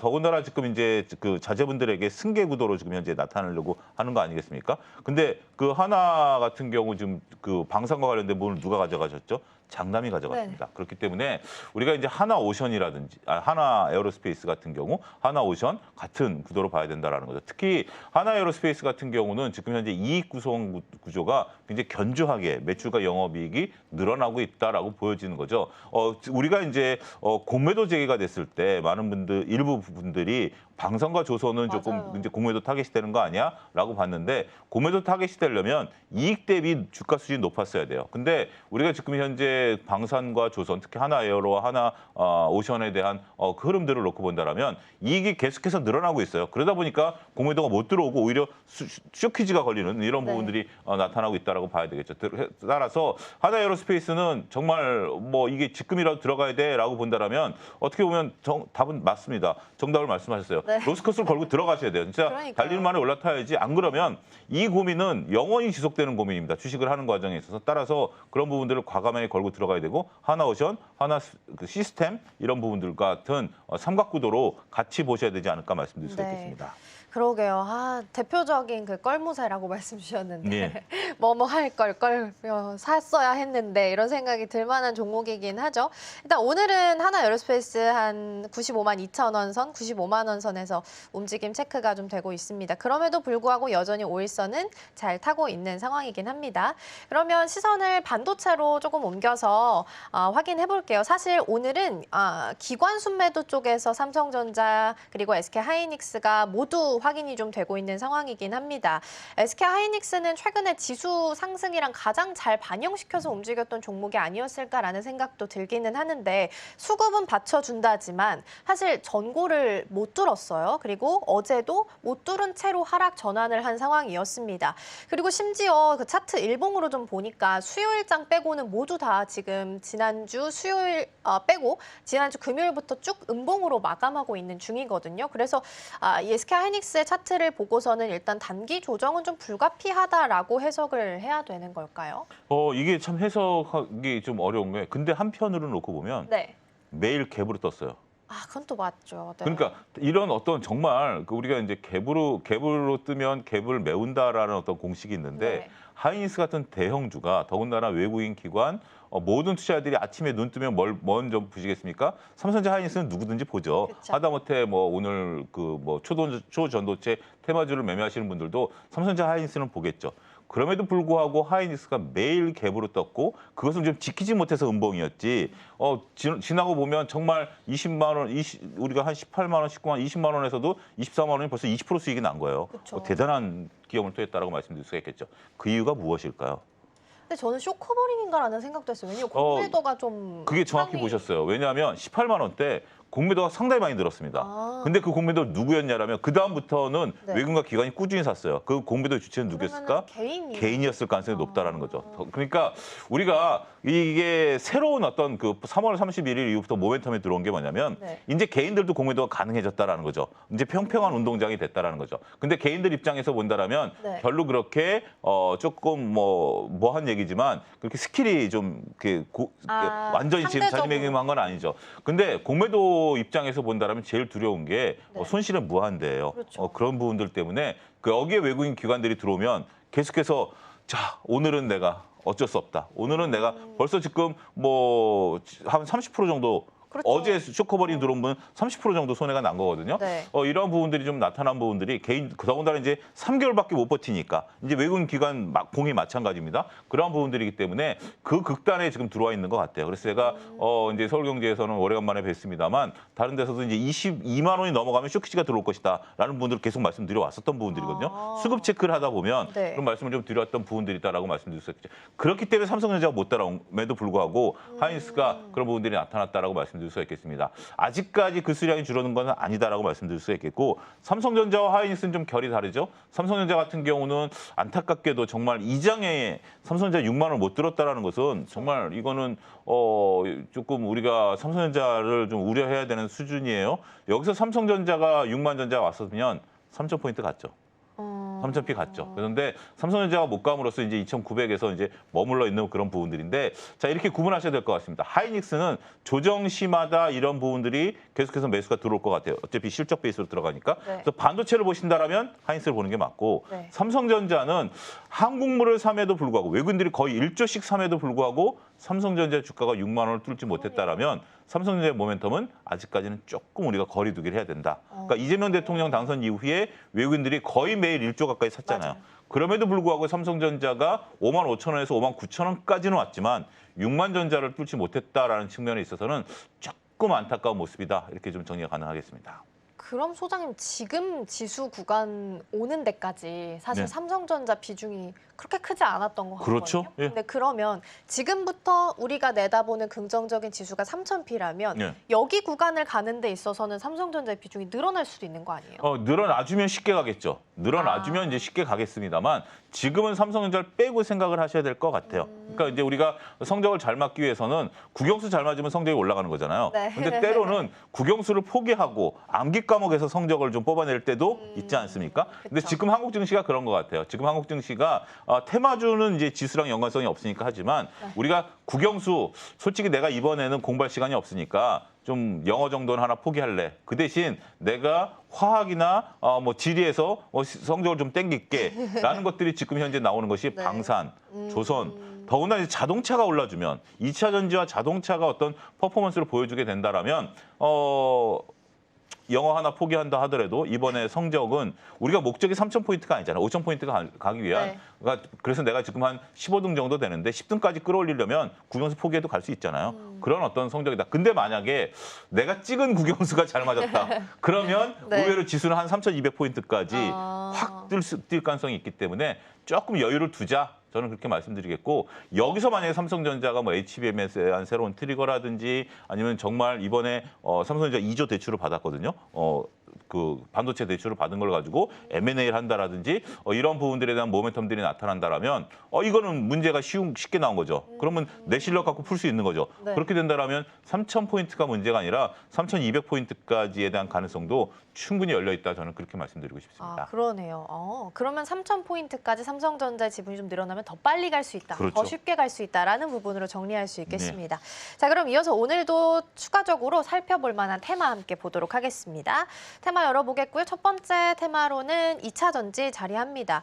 더군다나 지금 이제 그 자제분들에게 승계 구도로 지금 현재 나타내려고 하는 거 아니겠습니까? 근데 그 하나 같은 경우 지금 그 방산과 관련된 부분을 누가 가져가셨죠? 장남이 가져갔습니다. 그렇기 때문에 우리가 이제 하나오션이라든지 하나에어로스페이스 같은 경우 하나오션 같은 구도로 봐야 된다라는 거죠. 특히 하나에어로스페이스 같은 경우는 지금 현재 이익 구성 구조가 굉장히 견조하게 매출과 영업이익이 늘어나고 있다라고 보여지는 거죠. 우리가 이제 공매도 제기가 됐을 때 많은 일부 분들이 방산과 조선은 맞아요. 조금 이제 공매도 타겟이 되는 거 아니야?라고 봤는데 공매도 타겟이 되려면 이익 대비 주가 수준이 높았어야 돼요. 근데 우리가 지금 현재 방산과 조선, 특히 하나에어로와 하나오션에 대한 그 흐름들을 놓고 본다라면 이익이 계속해서 늘어나고 있어요. 그러다 보니까 공매도가 못 들어오고 오히려 쇼키즈가 걸리는 이런 부분들이 나타나고 있다라고 봐야 되겠죠. 따라서 하나에어로스페이스는 정말 뭐 이게 지금이라도 들어가야 돼라고 본다라면 어떻게 보면 답은 맞습니다. 정답을 말씀하셨어요. 네. 로스컷을 걸고 들어가셔야 돼요. 진짜 그러니까요. 달릴만에 올라타야지. 안 그러면 이 고민은 영원히 지속되는 고민입니다. 주식을 하는 과정에 있어서. 따라서 그런 부분들을 과감하게 걸고 들어가야 되고 하나오션, 하나 시스템 이런 부분들 같은 삼각구도로 같이 보셔야 되지 않을까 말씀드릴 수가 네. 있겠습니다. 그러게요. 대표적인 그 껄무새라고 말씀 주셨는데 예. 뭐뭐 할 걸 샀어야 했는데 이런 생각이 들 만한 종목이긴 하죠. 일단 오늘은 하나에어로스페이스 한 95만 2천 원 선, 95만 원 선에서 움직임 체크가 좀 되고 있습니다. 그럼에도 불구하고 여전히 5일선은 잘 타고 있는 상황이긴 합니다. 그러면 시선을 반도체로 조금 옮겨서 확인해 볼게요. 사실 오늘은 기관 순매도 쪽에서 삼성전자 그리고 SK하이닉스가 모두 확인이 좀 되고 있는 상황이긴 합니다. SK하이닉스는 최근에 지수 상승이랑 가장 잘 반영시켜서 움직였던 종목이 아니었을까라는 생각도 들기는 하는데 수급은 받쳐준다지만 사실 전고를 못 뚫었어요. 그리고 어제도 못 뚫은 채로 하락 전환을 한 상황이었습니다. 그리고 심지어 그 차트 일봉으로 좀 보니까 수요일장 빼고는 모두 다 지금 지난주 수요일 빼고 지난주 금요일부터 쭉 음봉으로 마감하고 있는 중이거든요. 그래서 이 SK하이닉스의 차트를 보고서는 일단 단기 조정은 좀 불가피하다라고 해석을 해야 되는 걸까요? 이게 참 해석하기 좀 어려운 게 근데 한편으로 놓고 보면 네. 매일 갭으로 떴어요. 아, 그건 또 맞죠. 네. 그러니까 이런 어떤 정말 우리가 이제 갭으로 뜨면 갭을 메운다라는 어떤 공식이 있는데 네. 하이닉스 같은 대형주가 더군다나 외국인 기관 모든 투자자들이 아침에 눈 뜨면 뭘 먼저 보시겠습니까? 삼성전자 하이닉스는 누구든지 보죠. 그쵸. 하다못해 뭐 오늘 그 뭐 초전도체 테마주를 매매하시는 분들도 삼성전자 하이닉스는 보겠죠. 그럼에도 불구하고 하이닉스가 매일 갭으로 떴고 그것을 좀 지키지 못해서 음봉이었지. 지나고 보면 정말 20만 원, 우리가 한 18만 원, 19만 원, 20만 원에서도 24만 원이 벌써 20% 수익이 난 거예요. 그쵸. 대단한 기업을 투자했다라고 말씀드릴 수가 있겠죠. 그 이유가 무엇일까요? 근데 저는 쇼커버링인가라는 생각도 했어요. 왜냐면 공매도가 좀 그게 정확히 상당히- 보셨어요. 왜냐하면 18만 원대 공매도가 상당히 많이 늘었습니다. 아. 근데 그 공매도 누구였냐라면 그 다음부터는 네. 외국인과 기관이 꾸준히 샀어요. 그 공매도 주체는 누구였을까? 그러면은 개인이었을 가능성이 높다라는 거죠. 그러니까 우리가 이게 새로운 어떤 그 3월 31일 이후부터 모멘텀에 들어온 게 뭐냐면 네. 이제 개인들도 공매도가 가능해졌다라는 거죠. 이제 평평한 운동장이 됐다라는 거죠. 근데 개인들 입장에서 본다라면 네. 별로 그렇게 조금 뭐한 얘기지만 그렇게 스킬이 좀 이렇게 완전히 지금 상대적으로. 자리매김한 건 아니죠. 근데 공매도 입장에서 본다라면 제일 두려운 게 네. 손실은 무한대예요. 그렇죠. 그런 부분들 때문에 여기에 외국인 기관들이 들어오면 계속해서 자 오늘은 내가 어쩔 수 없다. 오늘은 내가 벌써 지금 뭐 한 30% 정도 그렇죠. 어제 쇼커버링 들어온 분은 30% 정도 손해가 난 거거든요. 네. 이런 부분들이 좀 나타난 부분들이 더군다나 이제 3개월밖에 못 버티니까 이제 외국인 기관 공이 마찬가지입니다. 그런 부분들이기 때문에 그 극단에 지금 들어와 있는 것 같아요. 그래서 제가 이제 서울경제에서는 오래간만에 뵀습니다만 다른 데서도 이제 22만 원이 넘어가면 쇼키지가 들어올 것이다라는 부분들을 계속 말씀드려 왔었던 부분들이거든요. 아. 수급 체크를 하다 보면 네. 그런 말씀을 좀 드렸던 부분들이다라고 말씀드릴 수 있겠죠. 그렇기 때문에 삼성전자가 못 따라옴에도 불구하고 하이닉스가 그런 부분들이 나타났다라고 말씀드릴 수 있겠습니다. 아직까지 그 수량이 줄어든 건 아니다라고 말씀드릴 수 있겠고 삼성전자와 하이닉스는 좀 결이 다르죠. 삼성전자 같은 경우는 안타깝게도 정말 이장에 삼성전자 6만 원을 못 들었다라는 것은 정말 이거는 조금 우리가 삼성전자를 좀 우려해야 되는 수준이에요. 여기서 삼성전자가 6만 전자가 왔으면 3,000포인트 갔죠. 3,000피 갔죠. 그런데 삼성전자가 못 감으로써 이제 2,900에서 이제 머물러 있는 그런 부분들인데 자 이렇게 구분하셔야 될 것 같습니다. 하이닉스는 조정 시마다 이런 부분들이 계속해서 매수가 들어올 것 같아요. 어차피 실적 베이스로 들어가니까. 네. 그래서 반도체를 보신다라면 하이닉스를 보는 게 맞고 네. 삼성전자는 한국물을 삼에도 불구하고 외국인들이 거의 1조씩 삼에도 불구하고 삼성전자 주가가 6만 원을 뚫지 못했다라면 삼성전자의 모멘텀은 아직까지는 조금 우리가 거리두기를 해야 된다. 그러니까 이재명 대통령 당선 이후에 외국인들이 거의 매일 1조 가까이 샀잖아요. 맞아요. 그럼에도 불구하고 삼성전자가 5만 5천 원에서 5만 9천 원까지는 왔지만 6만 전자를 뚫지 못했다라는 측면에 있어서는 조금 안타까운 모습이다. 이렇게 좀 정리가 가능하겠습니다. 그럼 소장님 지금 지수 구간 오는 데까지 사실 네. 삼성전자 비중이 그렇게 크지 않았던 것 그렇죠. 같거든요. 예. 근데 그러면 지금부터 우리가 내다보는 긍정적인 지수가 3,000P라면 예. 여기 구간을 가는 데 있어서는 삼성전자의 비중이 늘어날 수도 있는 거 아니에요? 늘어나주면 쉽게 가겠죠. 늘어나주면 이제 쉽게 가겠습니다만 지금은 삼성전자를 빼고 생각을 하셔야 될 것 같아요. 그러니까 이제 우리가 성적을 잘 맞기 위해서는 국영수 잘 맞으면 성적이 올라가는 거잖아요. 네. 근데 때로는 국영수를 포기하고 암기 과목에서 성적을 좀 뽑아낼 때도 있지 않습니까? 근데 그쵸. 지금 한국 증시가 그런 것 같아요. 지금 한국 증시가 테마주는 이제 지수랑 연관성이 없으니까 하지만 네. 우리가 국영수 솔직히 내가 이번에는 공부할 시간이 없으니까 좀 영어 정도는 하나 포기할래. 그 대신 내가 화학이나 뭐 지리에서 성적을 좀 땡길게라는 것들이 지금 현재 나오는 것이 네. 방산, 조선, 더군다나 이제 자동차가 올라주면 2차 전지와 자동차가 어떤 퍼포먼스를 보여주게 된다라면 영어 하나 포기한다 하더라도 이번에 성적은 우리가 목적이 3,000포인트가 아니잖아요. 5,000포인트가 가기 위한. 네. 그러니까 그래서 내가 지금 한 15등 정도 되는데 10등까지 끌어올리려면 국영수 포기해도 갈 수 있잖아요. 그런 어떤 성적이다. 근데 만약에 내가 찍은 국영수가 잘 맞았다. 그러면 네. 의외로 지수는 한 3,200포인트까지 아. 확 뛸 가능성이 있기 때문에 조금 여유를 두자. 저는 그렇게 말씀드리겠고 여기서 만약에 삼성전자가 뭐 HBM에 대한 새로운 트리거라든지 아니면 정말 이번에 삼성전자 2조 대출을 받았거든요. 그 반도체 대출을 받은 걸 가지고 M&A를 한다라든지 이런 부분들에 대한 모멘텀들이 나타난다라면 이거는 문제가 쉽게 나온 거죠. 그러면 내 실력 갖고 풀 수 있는 거죠. 네. 그렇게 된다라면 3,000포인트가 문제가 아니라 3,200포인트까지에 대한 가능성도 충분히 열려 있다. 저는 그렇게 말씀드리고 싶습니다. 아, 그러네요. 그러면 3,000포인트까지 삼성전자의 지분이 좀 늘어나면 더 빨리 갈 수 있다. 그렇죠. 더 쉽게 갈 수 있다라는 부분으로 정리할 수 있겠습니다. 자, 그럼 이어서 오늘도 추가적으로 살펴볼 만한 테마 함께 보도록 하겠습니다. 테마 열어보겠고요. 첫 번째 테마로는 2차 전지 자리합니다.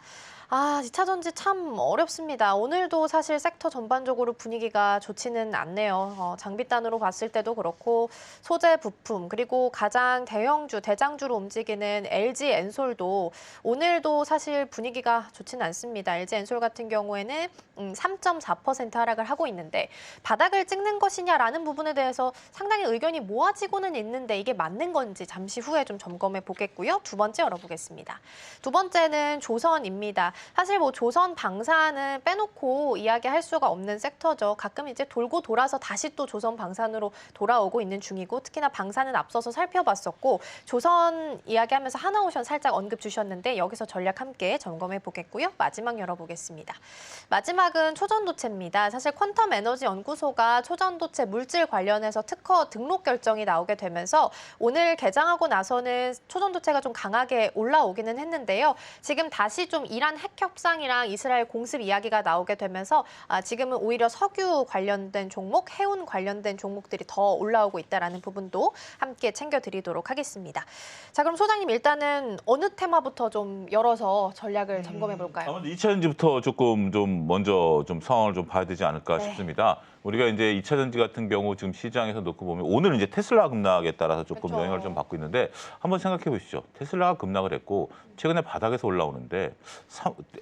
2차 전지 참 어렵습니다. 오늘도 사실 섹터 전반적으로 분위기가 좋지는 않네요. 장비단으로 봤을 때도 그렇고 소재 부품 그리고 가장 대형주, 대장주로 움직이는 LG 엔솔도 오늘도 사실 분위기가 좋지는 않습니다. LG 엔솔 같은 경우에는 3.4% 하락을 하고 있는데 바닥을 찍는 것이냐라는 부분에 대해서 상당히 의견이 모아지고는 있는데 이게 맞는 건지 잠시 후에 좀 점검해 보겠고요. 두 번째 열어보겠습니다. 두 번째는 조선입니다. 사실 뭐 조선 방산은 빼놓고 이야기할 수가 없는 섹터죠. 가끔 이제 돌고 돌아서 다시 또 조선 방산으로 돌아오고 있는 중이고 특히나 방산은 앞서서 살펴봤었고 조선 이야기하면서 하나오션 살짝 언급 주셨는데 여기서 전략 함께 점검해 보겠고요. 마지막 열어보겠습니다. 마지막은 초전도체입니다. 사실 퀀텀 에너지 연구소가 초전도체 물질 관련해서 특허 등록 결정이 나오게 되면서 오늘 개장하고 나서는 초전도체가 좀 강하게 올라오기는 했는데요. 지금 다시 좀 이란 핵 협상이랑 이스라엘 공습 이야기가 나오게 되면서 지금은 오히려 석유 관련된 종목, 해운 관련된 종목들이 더 올라오고 있다는 부분도 함께 챙겨드리도록 하겠습니다. 자, 그럼 소장님 일단은 어느 테마부터 좀 열어서 전략을 점검해 볼까요? 아무래도 2차 전지부터 조금 좀 먼저 좀 상황을 좀 봐야 되지 않을까 네. 싶습니다. 우리가 이제 2차 전지 같은 경우 지금 시장에서 놓고 보면 오늘 이제 테슬라 급락에 따라서 조금 그렇죠. 영향을 좀 받고 있는데 한번 생각해 보시죠. 테슬라가 급락을 했고 최근에 바닥에서 올라오는데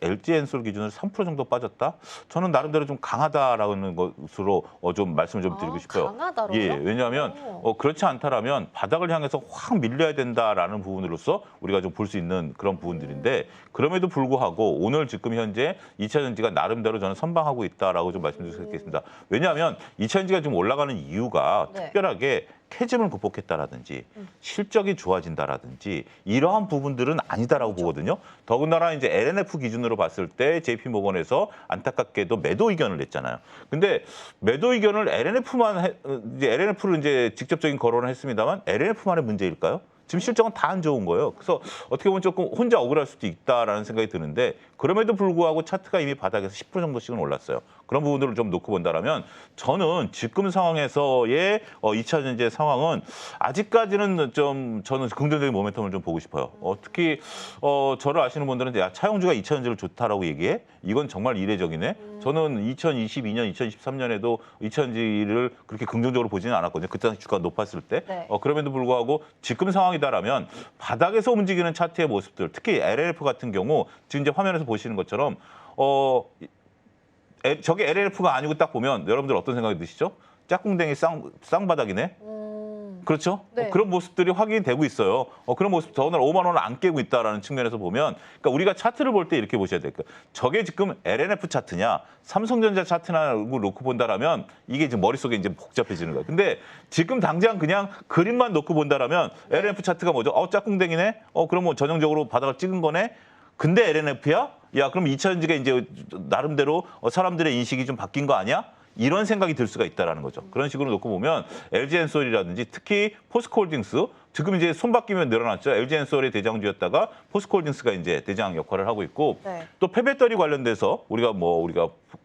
LG 엔솔 기준으로 3% 정도 빠졌다? 저는 나름대로 좀 강하다라는 것으로 좀 말씀을 좀 드리고 싶어요. 강하다로요? 예, 왜냐하면 그렇지 않다라면 바닥을 향해서 확 밀려야 된다라는 부분으로서 우리가 좀 볼 수 있는 그런 부분들인데 그럼에도 불구하고 오늘 지금 현재 2차 전지가 나름대로 저는 선방하고 있다라고 좀 말씀드릴 수 있겠습니다. 왜냐하면 2차 전지가 좀 올라가는 이유가 네. 특별하게 캐즘을 극복했다라든지 실적이 좋아진다라든지 이러한 부분들은 아니다라고 보거든요. 더군다나 이제 LNF 기준으로 봤을 때 JP모건에서 안타깝게도 매도 의견을 냈잖아요. 근데 매도 의견을 LNF를 이제 직접적인 거론을 했습니다만 LNF만의 문제일까요? 지금 실적은 다 안 좋은 거예요. 그래서 어떻게 보면 조금 혼자 억울할 수도 있다라는 생각이 드는데 그럼에도 불구하고 차트가 이미 바닥에서 10% 정도씩은 올랐어요. 그런 부분들을 좀 놓고 본다라면 저는 지금 상황에서의 2차 전지의 상황은 아직까지는 좀 저는 긍정적인 모멘텀을 좀 보고 싶어요. 특히 저를 아시는 분들은 야, 차용주가 2차 전지를 좋다라고 얘기해? 이건 정말 이례적이네. 저는 2022년, 2023년에도 2차 전지를 그렇게 긍정적으로 보지는 않았거든요. 그때 당시 주가가 높았을 때. 네. 그럼에도 불구하고 지금 상황이다라면 바닥에서 움직이는 차트의 모습들, 특히 LLF 같은 경우 지금 이제 화면에서 보시는 것처럼 저게 LLF가 아니고 딱 보면 여러분들 어떤 생각이 드시죠? 짝꿍댕이 쌍바닥이네. 그렇죠? 네. 그런 모습들이 확인이 되고 있어요. 그런 모습 더군다나 5만 원을 안 깨고 있다라는 측면에서 보면 그러니까 우리가 차트를 볼 때 이렇게 보셔야 돼요. 저게 지금 LNF 차트냐 삼성전자 차트나 놓고 본다라면 이게 이제 머릿속에 이제 복잡해지는 거예요. 근데 지금 당장 그냥 그림만 놓고 본다라면 LNF 차트가 뭐죠? 짝꿍댕이네? 그럼 뭐 전형적으로 바닥을 찍은 거네? 근데 LNF야? 야, 그럼 2차 전지가 이제 나름대로 사람들의 인식이 좀 바뀐 거 아니야? 이런 생각이 들 수가 있다라는 거죠. 그런 식으로 놓고 보면 LG엔솔이라든지 특히 포스코홀딩스 지금 이제 손 바뀌면 늘어났죠. LG엔솔의 대장주였다가 포스코홀딩스가 이제 대장 역할을 하고 있고 네. 또 폐배터리 관련돼서 우리가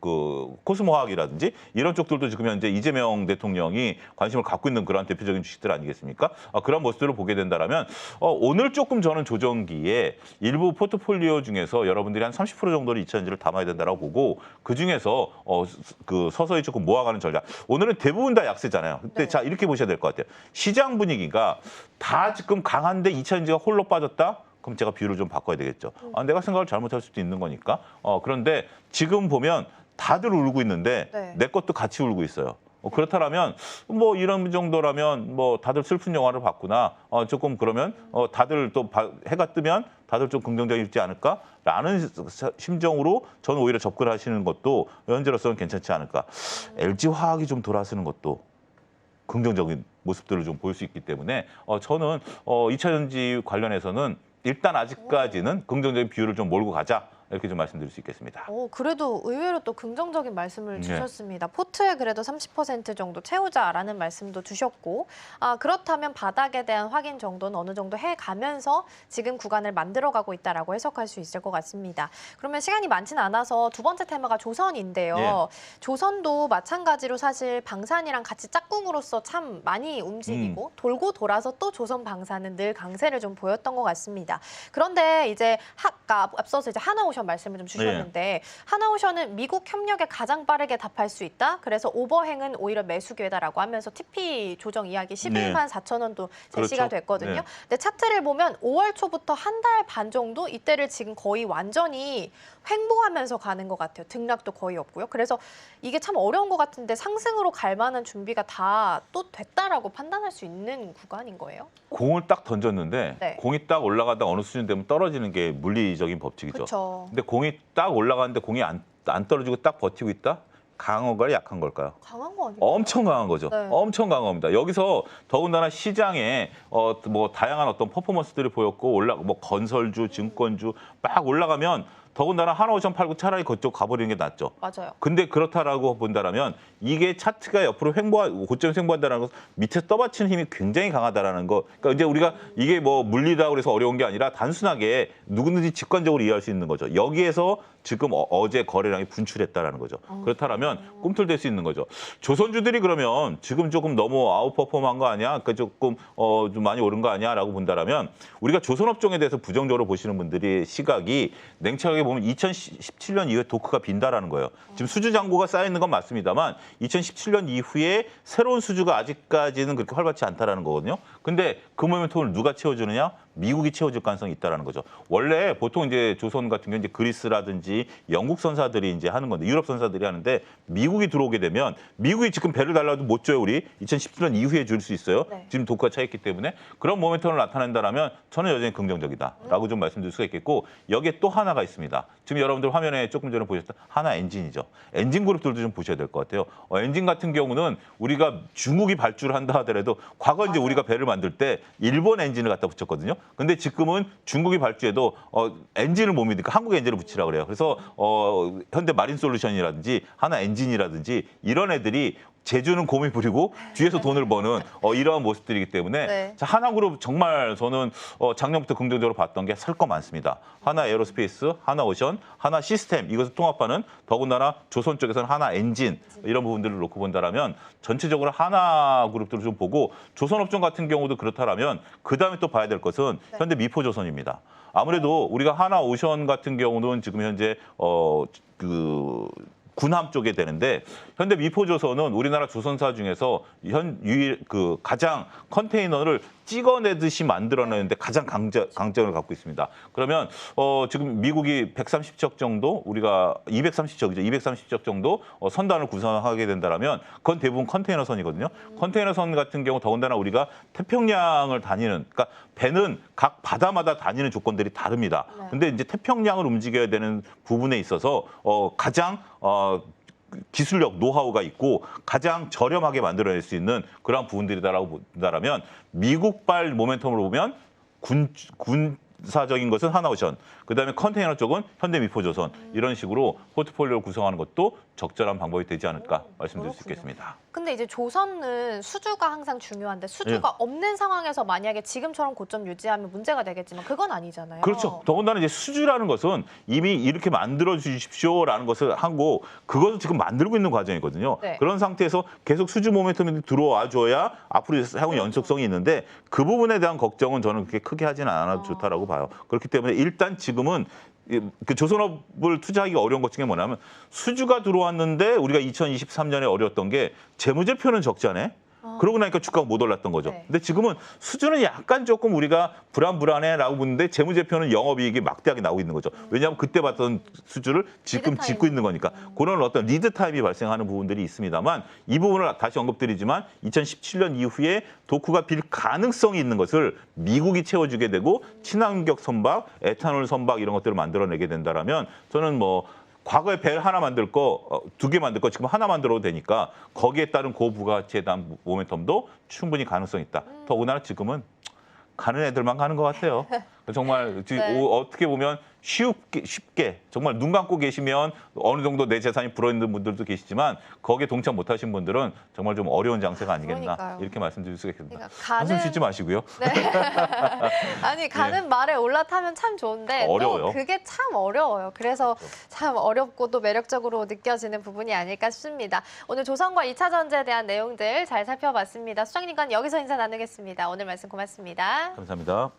그 코스모화학이라든지 이런 쪽들도 지금 현재 이재명 대통령이 관심을 갖고 있는 그런 대표적인 주식들 아니겠습니까? 그런 모습들을 보게 된다라면 오늘 조금 저는 조정기에 일부 포트폴리오 중에서 여러분들이 한 30% 정도를 2차 전지를 담아야 된다라고 보고 그 중에서 그 서서히 조금 모아가는 전략. 오늘은 대부분 다 약세잖아요. 근데 네. 자 이렇게 보셔야 될 것 같아요. 시장 분위기가 다 지금 강한데 2차 전지가 홀로 빠졌다? 그럼 제가 비율을 좀 바꿔야 되겠죠. 내가 생각을 잘못할 수도 있는 거니까. 그런데 지금 보면 다들 울고 있는데 네. 내 것도 같이 울고 있어요. 그렇다면 뭐 이런 정도라면 뭐 다들 슬픈 영화를 봤구나. 조금 그러면 다들 또 해가 뜨면 다들 좀 긍정적이지 않을까라는 심정으로 저는 오히려 접근하시는 것도 현재로서는 괜찮지 않을까. LG 화학이 좀 돌아서는 것도 긍정적인 모습들을 좀 볼 수 있기 때문에 저는 2차 전지 관련해서는 일단 아직까지는 긍정적인 비율을 좀 몰고 가자. 이렇게 좀 말씀드릴 수 있겠습니다. 그래도 의외로 또 긍정적인 말씀을 네. 주셨습니다. 포트에 그래도 30% 정도 채우자라는 말씀도 주셨고, 그렇다면 바닥에 대한 확인 정도는 어느 정도 해가면서 지금 구간을 만들어가고 있다라고 해석할 수 있을 것 같습니다. 그러면 시간이 많지는 않아서 두 번째 테마가 조선인데요. 예. 조선도 마찬가지로 사실 방산이랑 같이 짝꿍으로서 참 많이 움직이고 돌고 돌아서 또 조선 방산은 늘 강세를 좀 보였던 것 같습니다. 그런데 이제 앞서서 이제 하나오션 말씀을 좀 주셨는데 하나오션은 미국 협력에 가장 빠르게 답할 수 있다. 그래서 오버행은 오히려 매수 기회다라고 하면서 TP 조정 이야기 11만 4천 원도 제시가 그렇죠. 됐거든요. 네. 근데 차트를 보면 5월 초부터 한 달 반 정도 이때를 지금 거의 완전히 횡보하면서 가는 것 같아요. 등락도 거의 없고요. 그래서 이게 참 어려운 것 같은데 상승으로 갈 만한 준비가 다 또 됐다라고 판단할 수 있는 구간인 거예요? 공을 딱 던졌는데 네. 공이 딱 올라가다 어느 수준 되면 떨어지는 게 물리적인 법칙이죠. 그렇죠. 근데 공이 딱 올라가는데 공이 안 떨어지고 딱 버티고 있다? 강한 걸까요? 약한 걸까요? 강한 거 아니에요? 엄청 강한 거죠. 네. 엄청 강한 겁니다. 여기서 더군다나 시장에 뭐 다양한 어떤 퍼포먼스들이 보였고 뭐 건설주, 증권주 막 올라가면 더군다나 하나오션 팔고 차라리 그쪽 가버리는 게 낫죠. 맞아요. 근데 그렇다라고 본다라면 이게 차트가 옆으로 고점에서 횡보한다는 것은 밑에 떠받치는 힘이 굉장히 강하다라는 거. 그러니까 이제 우리가 이게 뭐 물리다 그래서 어려운 게 아니라 단순하게 누구든지 직관적으로 이해할 수 있는 거죠. 여기에서 지금 어제 거래량이 분출했다라는 거죠. 그렇다면 꿈틀댈 수 있는 거죠. 조선주들이 그러면 지금 조금 너무 아웃퍼폼한 거 아니야? 그러니까 조금 좀 많이 오른 거 아니야?라고 본다라면 우리가 조선업종에 대해서 부정적으로 보시는 분들이 시각이 냉철하게 보면 2017년 이후에 도크가 빈다라는 거예요. 지금 수주 잔고가 쌓여 있는 건 맞습니다만 2017년 이후에 새로운 수주가 아직까지는 그렇게 활발치 않다라는 거거든요. 근데 그 모멘텀을 누가 채워주느냐? 미국이 채워줄 가능성이 있다라는 거죠. 원래 보통 이제 조선 같은 경우 이제 그리스라든지 영국 선사들이 이제 하는 건데 유럽 선사들이 하는데 미국이 들어오게 되면 미국이 지금 배를 달라도 못 줘요. 우리 2017년 이후에 줄 수 있어요. 네. 지금 도크가 차 있기 때문에 그런 모멘텀을 나타낸다라면 저는 여전히 긍정적이다라고 좀 말씀드릴 수가 있겠고 여기에 또 하나가 있습니다. 지금 여러분들 화면에 조금 전에 보셨던 하나 엔진이죠. 엔진 그룹들도 좀 보셔야 될 것 같아요. 엔진 같은 경우는 우리가 중국이 발주를 한다 하더라도 과거 이제 우리가 배를 만들 때 일본 엔진을 갖다 붙였거든요. 근데 지금은 중국이 발주해도 엔진을 못 믿으니까 한국 엔진을 붙이라고 그래요. 그래서 현대 마린 솔루션이라든지 하나 엔진이라든지 이런 애들이 제주는 곰이 부리고 뒤에서 돈을 버는 이러한 모습들이기 때문에 네. 자, 하나그룹 정말 저는 작년부터 긍정적으로 봤던 게 살 거 많습니다. 하나 에어로스페이스, 하나 오션, 하나 시스템 이것을 통합하는 더군다나 조선 쪽에서는 하나 엔진 이런 부분들을 놓고 본다라면 전체적으로 하나 그룹들을 좀 보고 조선업종 같은 경우도 그렇다라면 그다음에 또 봐야 될 것은 현대 미포조선입니다. 아무래도 우리가 하나 오션 같은 경우는 지금 현재 군함 쪽에 되는데 현대 미포조선은 우리나라 조선사 중에서 가장 컨테이너를 찍어내듯이 만들어내는데 가장 강점을 갖고 있습니다. 그러면 지금 미국이 130척 정도, 우리가 230척이죠. 230척 정도 선단을 구성하게 된다면 그건 대부분 컨테이너선이거든요. 컨테이너선 같은 경우 더군다나 우리가 태평양을 다니는, 그러니까 배는 각 바다마다 다니는 조건들이 다릅니다. 근데 이제 태평양을 움직여야 되는 부분에 있어서 가장 기술력, 노하우가 있고 가장 저렴하게 만들어낼 수 있는 그런 부분들이다라고 본다라면 미국발 모멘텀으로 보면 군사적인 것은 하나오션, 그다음에 컨테이너 쪽은 현대미포조선 이런 식으로 포트폴리오를 구성하는 것도 적절한 방법이 되지 않을까 말씀드릴 수 그렇군요. 있겠습니다. 근데 이제 조선은 수주가 항상 중요한데 수주가 없는 상황에서 만약에 지금처럼 고점 유지하면 문제가 되겠지만 그건 아니잖아요. 그렇죠. 더군다나 이제 수주라는 것은 이미 이렇게 만들어 주십시오라는 것을 하고 그것을 지금 만들고 있는 과정이거든요. 네. 그런 상태에서 계속 수주 모멘텀이 들어와 줘야 앞으로 향후 연속성이 있는데 그 부분에 대한 걱정은 저는 그렇게 크게 하지는 않아도 좋다라고 봐요. 그렇기 때문에 일단 지금은 그 조선업을 투자하기가 어려운 것 중에 뭐냐면 수주가 들어왔는데 우리가 2023년에 어려웠던 게 재무제표는 적자네. 그러고 나니까 주가가 못 올랐던 거죠. 네. 근데 지금은 수주는 약간 조금 우리가 불안해라고 보는데 재무제표는 영업이익이 막대하게 나오고 있는 거죠. 왜냐하면 그때 봤던 수주를 지금 리드 타임. 짓고 있는 거니까. 그런 어떤 리드 타임이 발생하는 부분들이 있습니다만 이 부분을 다시 언급드리지만 2017년 이후에 도크가 빌 가능성이 있는 것을 미국이 채워주게 되고 친환경 선박, 에탄올 선박 이런 것들을 만들어내게 된다라면 저는 뭐 과거에 배 하나 만들 거, 2개 만들 거 지금 하나 만들어도 되니까 거기에 따른 고부가치에 대한 모멘텀도 충분히 가능성이 있다. 더구나 지금은 가는 애들만 가는 것 같아요. 정말 네. 어떻게 보면 쉽게 정말 눈 감고 계시면 어느 정도 내 재산이 불어있는 분들도 계시지만 거기에 동참 못하신 분들은 정말 좀 어려운 장세가 아니겠나 그러니까요. 이렇게 말씀드릴 수가 있겠습니다. 그러니까 한숨 가는- 쉬지 마시고요. 네. 아니 가는 말에 올라타면 참 좋은데 어려워요. 또 그게 참 어려워요. 그래서 참 어렵고 또 매력적으로 느껴지는 부분이 아닐까 싶습니다. 오늘 조선과 2차 전쟁에 대한 내용들 잘 살펴봤습니다. 수장님과는 여기서 인사 나누겠습니다. 오늘 말씀 고맙습니다. 감사합니다.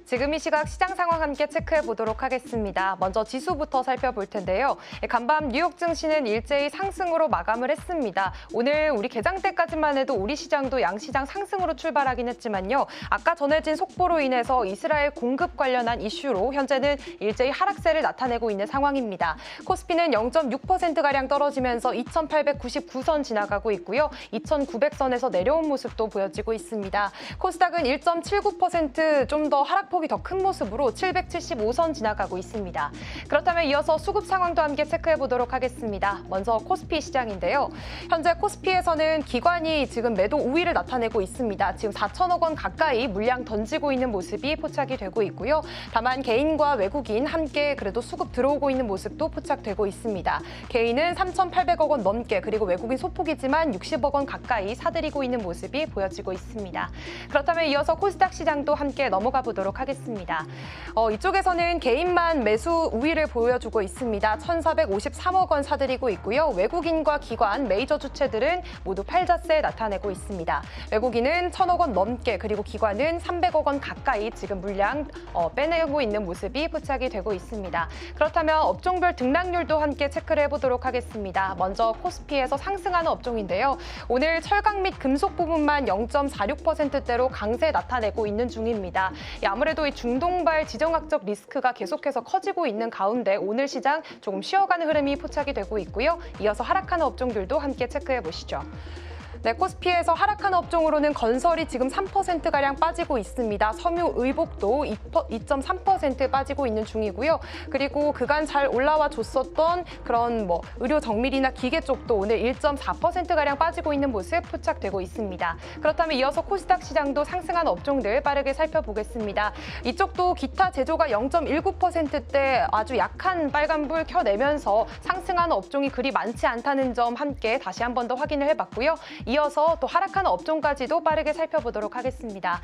지금 이 시각 시장 상황 함께 체크해 보도록 하겠습니다. 먼저 지수부터 살펴볼 텐데요. 간밤 뉴욕 증시는 일제히 상승으로 마감을 했습니다. 오늘 우리 개장 때까지만 해도 우리 시장도 양시장 상승으로 출발하긴 했지만요. 아까 전해진 속보로 인해서 이스라엘 공급 관련한 이슈로 현재는 일제히 하락세를 나타내고 있는 상황입니다. 코스피는 0.6%가량 떨어지면서 2,899선 지나가고 있고요. 2,900선에서 내려온 모습도 보여지고 있습니다. 코스닥은 1.79% 좀 더 하락폭이 더 큰 모습으로 775선 지나가고 있습니다. 그렇다면 이어서 수급 상황도 함께 체크해 보도록 하겠습니다. 먼저 코스피 시장인데요. 현재 코스피에서는 기관이 지금 매도 우위를 나타내고 있습니다. 지금 4천억 원 가까이 물량 던지고 있는 모습이 포착이 되고 있고요. 다만 개인과 외국인 함께 그래도 수급 들어오고 있는 모습도 포착되고 있습니다. 개인은 3,800억 원 넘게 그리고 외국인 소폭이지만 60억 원 가까이 사들이고 있는 모습이 보여지고 있습니다. 그렇다면 이어서 코스닥 시장도 함께 넘어가 보도록 하겠습니다. 이쪽에서는 개인만 매수 우위를 보여주고 있습니다. 1,453억 원 사들이고 있고요. 외국인과 기관, 메이저 주체들은 모두 팔자세 나타내고 있습니다. 외국인은 1,000억 원 넘게 그리고 기관은 300억 원 가까이 지금 물량 빼내고 있는 모습이 포착이 되고 있습니다. 그렇다면 업종별 등락률도 함께 체크를 해보도록 하겠습니다. 먼저 코스피에서 상승하는 업종인데요. 오늘 철강 및 금속 부분만 0.46%대로 강세 나타내고 있는 중입니다. 아무래도 이 중동발 지정학적 리스크가 계속해서 커지고 있는 가운데 오늘 시장 조금 쉬어가는 흐름이 포착이 되고 있고요. 이어서 하락하는 업종들도 함께 체크해 보시죠. 네, 코스피에서 하락하는 업종으로는 건설이 지금 3%가량 빠지고 있습니다. 섬유의복도 2.3% 빠지고 있는 중이고요. 그리고 그간 잘 올라와 줬었던 그런 의료 정밀이나 기계 쪽도 오늘 1.4%가량 빠지고 있는 모습 포착되고 있습니다. 그렇다면 이어서 코스닥 시장도 상승한 업종들 빠르게 살펴보겠습니다. 이쪽도 기타 제조가 0.19%대 아주 약한 빨간불 켜내면서 상승하는 업종이 그리 많지 않다는 점 함께 다시 한 번 더 확인을 해봤고요. 이어서 또 하락하는 업종까지도 빠르게 살펴보도록 하겠습니다.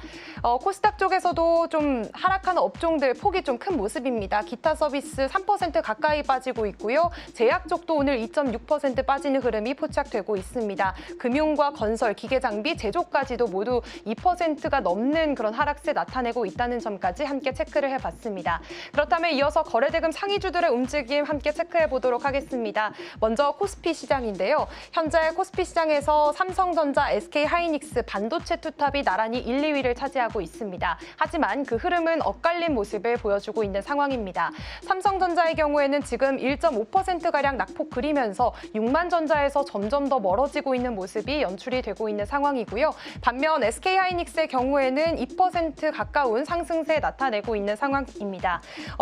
코스닥 쪽에서도 좀 하락하는 업종들 폭이 좀 큰 모습입니다. 기타 서비스 3% 가까이 빠지고 있고요. 제약 쪽도 오늘 2.6% 빠지는 흐름이 포착되고 있습니다. 금융과 건설, 기계장비, 제조까지도 모두 2%가 넘는 그런 하락세 나타내고 있다는 점까지 함께 체크를 해봤습니다. 그렇다면 이어서 거래대금 상위주들의 움직임 함께 체크해 보도록 하겠습니다. 먼저 코스피 시장인데요. 현재 코스피 시장에서 삼성전자, SK하이닉스, 반도체 투탑이 나란히 1, 2위를 차지하고 있습니다. 하지만 그 흐름은 엇갈린 모습을 보여주고 있는 상황입니다. 삼성전자의 경우에는 지금 1.5%가량 낙폭 그리면서 6만 전자에서 점점 더 멀어지고 있는 모습이 연출이 되고 있는 상황이고요. 반면 SK하이닉스의 경우에는 2% 가까운 상승세 나타내고 있는 상황입니다.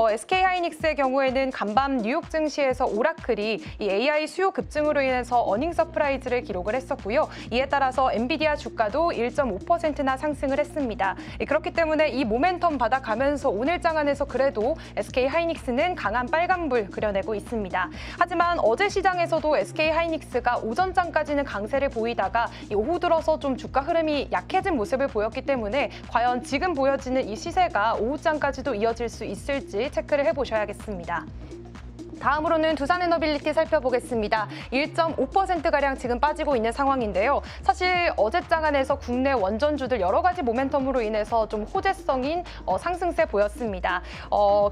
SK하이닉스의 경우에는 간밤 뉴욕 증시에서 오라클이 이 AI 수요 급증으로 인해서 어닝 서프라이즈를 기록을 했었고요. 이에 따라서 엔비디아 주가도 1.5%나 상승을 했습니다. 그렇기 때문에 이 모멘텀 받아가면서 오늘 장안에서 그래도 SK하이닉스는 강한 빨간불 그려내고 있습니다. 하지만 어제 시장에서도 SK하이닉스가 오전장까지는 강세를 보이다가 오후 들어서 좀 주가 흐름이 약해진 모습을 보였기 때문에 과연 지금 보여지는 이 시세가 오후장까지도 이어질 수 있을지 체크를 해보셔야겠습니다. 다음으로는 두산에너빌리티 살펴보겠습니다. 1.5%가량 지금 빠지고 있는 상황인데요. 사실 어제 장안에서 국내 원전주들 여러 가지 모멘텀으로 인해서 좀 호재성인 상승세 보였습니다.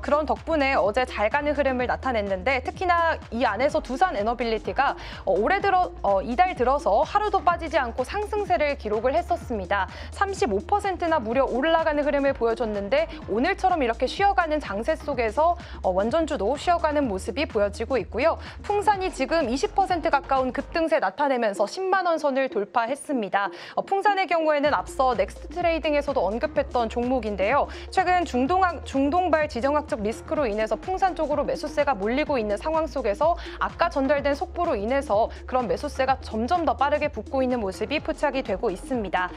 그런 덕분에 어제 잘 가는 흐름을 나타냈는데 특히나 이 안에서 두산에너빌리티가 올해 들어 이달 들어서 하루도 빠지지 않고 상승세를 기록을 했었습니다. 35%나 무려 올라가는 흐름을 보여줬는데 오늘처럼 이렇게 쉬어가는 장세 속에서 원전주도 쉬어가는 모습이 보여지고 있고요. 풍산이 지금 20% 가까운 급등세 나타내면서 10만 원 선을 돌파했습니다. 풍산의 경우에는 앞서 넥스트 트레이딩에서도 언급했던 종목인데요. 최근 중동발 지정학적 리스크로 인해서 풍산 쪽으로 매수세가 몰리고 있는 상황 속에서 아까 전달된 속보로 인해서 그런 매수세가 점점 더 빠르게 붙고 있는 모습이 포착이 되고 있습니다.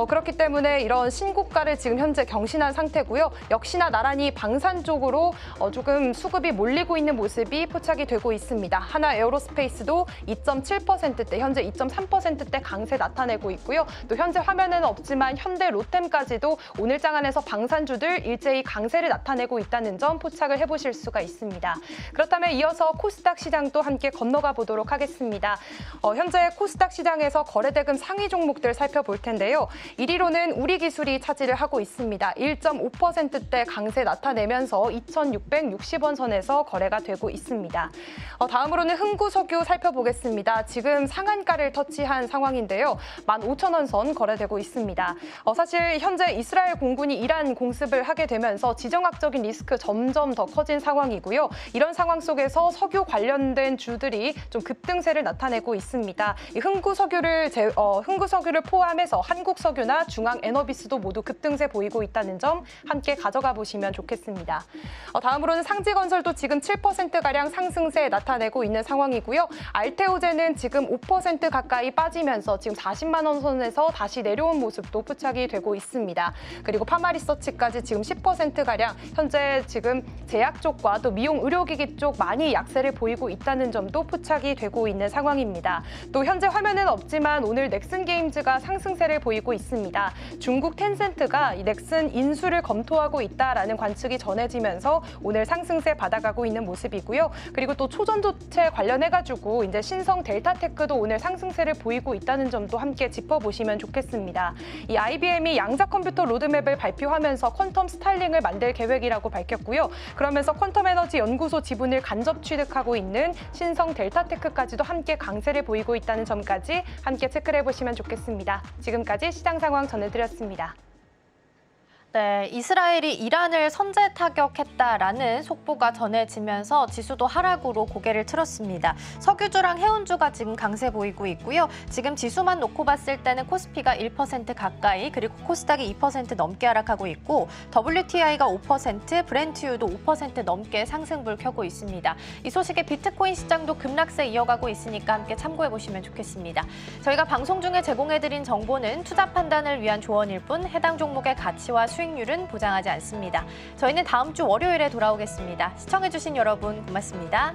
그렇기 때문에 이런 신고가를 지금 현재 경신한 상태고요. 역시나 나란히 방산 쪽으로 조금 수급이 몰리고 있는 모습이 포착이 되고 있습니다. 하나 에어로스페이스도 2.7%대, 현재 2.3%대 강세 나타내고 있고요. 또 현재 화면에는 없지만 현대 로템까지도 오늘 장안에서 방산주들 일제히 강세를 나타내고 있다는 점 포착을 해보실 수가 있습니다. 그렇다면 이어서 코스닥 시장도 함께 건너가 보도록 하겠습니다. 현재 코스닥 시장에서 거래대금 상위 종목들 살펴볼 텐데요. 1위로는 우리기술이 차지를 하고 있습니다. 1.5%대 강세 나타내면서 2,660원 선에서 거래가 되고 있습니다. 다음으로는 흥구석유 살펴보겠습니다. 지금 상한가를 터치한 상황인데요. 15,000원 선 거래되고 있습니다. 사실 현재 이스라엘 공군이 이란 공습을 하게 되면서 지정학적인 리스크 점점 더 커진 상황이고요. 이런 상황 속에서 석유 관련된 주들이 좀 급등세를 나타내고 있습니다. 이 흥구석유를 포함해서 한국석유나 중앙에너비스도 모두 급등세 보이고 있다는 점 함께 가져가 보시면 좋겠습니다. 다음으로는 상지건설도 지금 7%가량 상승세 나타내고 있는 상황이고요. 알테오제는 지금 5% 가까이 빠지면서 지금 40만 원 선에서 다시 내려온 모습도 포착이 되고 있습니다. 그리고 파마리서치까지 지금 10%가량 현재 지금 제약 쪽과 또 미용 의료기기 쪽 많이 약세를 보이고 있다는 점도 포착이 되고 있는 상황입니다. 또 현재 화면은 없지만 오늘 넥슨게임즈가 상승세를 보이고 있습니다. 중국 텐센트가 이 넥슨 인수를 검토하고 있다라는 관측이 전해지면서 오늘 상승세 받아가고 있는 모습이고요. 그리고 또 초전도체 관련해가지고 이제 신성 델타테크도 오늘 상승세를 보이고 있다는 점도 함께 짚어보시면 좋겠습니다. 이 IBM이 양자 컴퓨터 로드맵을 발표하면서 퀀텀 스타일링을 만들 계획이라고 밝혔고요. 그러면서 퀀텀 에너지 연구소 지분을 간접 취득하고 있는 신성 델타테크까지도 함께 강세를 보이고 있다는 점까지 함께 체크를 해보시면 좋겠습니다. 지금까지 시장 상황 전해드렸습니다. 네, 이스라엘이 이란을 선제 타격했다라는 속보가 전해지면서 지수도 하락으로 고개를 틀었습니다. 석유주랑 해운주가 지금 강세 보이고 있고요. 지금 지수만 놓고 봤을 때는 코스피가 1% 가까이, 그리고 코스닥이 2% 넘게 하락하고 있고 WTI가 5%, 브렌트유도 5% 넘게 상승불 켜고 있습니다. 이 소식에 비트코인 시장도 급락세 이어가고 있으니까 함께 참고해 보시면 좋겠습니다. 저희가 방송 중에 제공해드린 정보는 투자 판단을 위한 조언일 뿐 해당 종목의 가치와 수익률은 보장하지 않습니다. 저희는 다음 주 월요일에 돌아오겠습니다. 시청해주신 여러분 고맙습니다.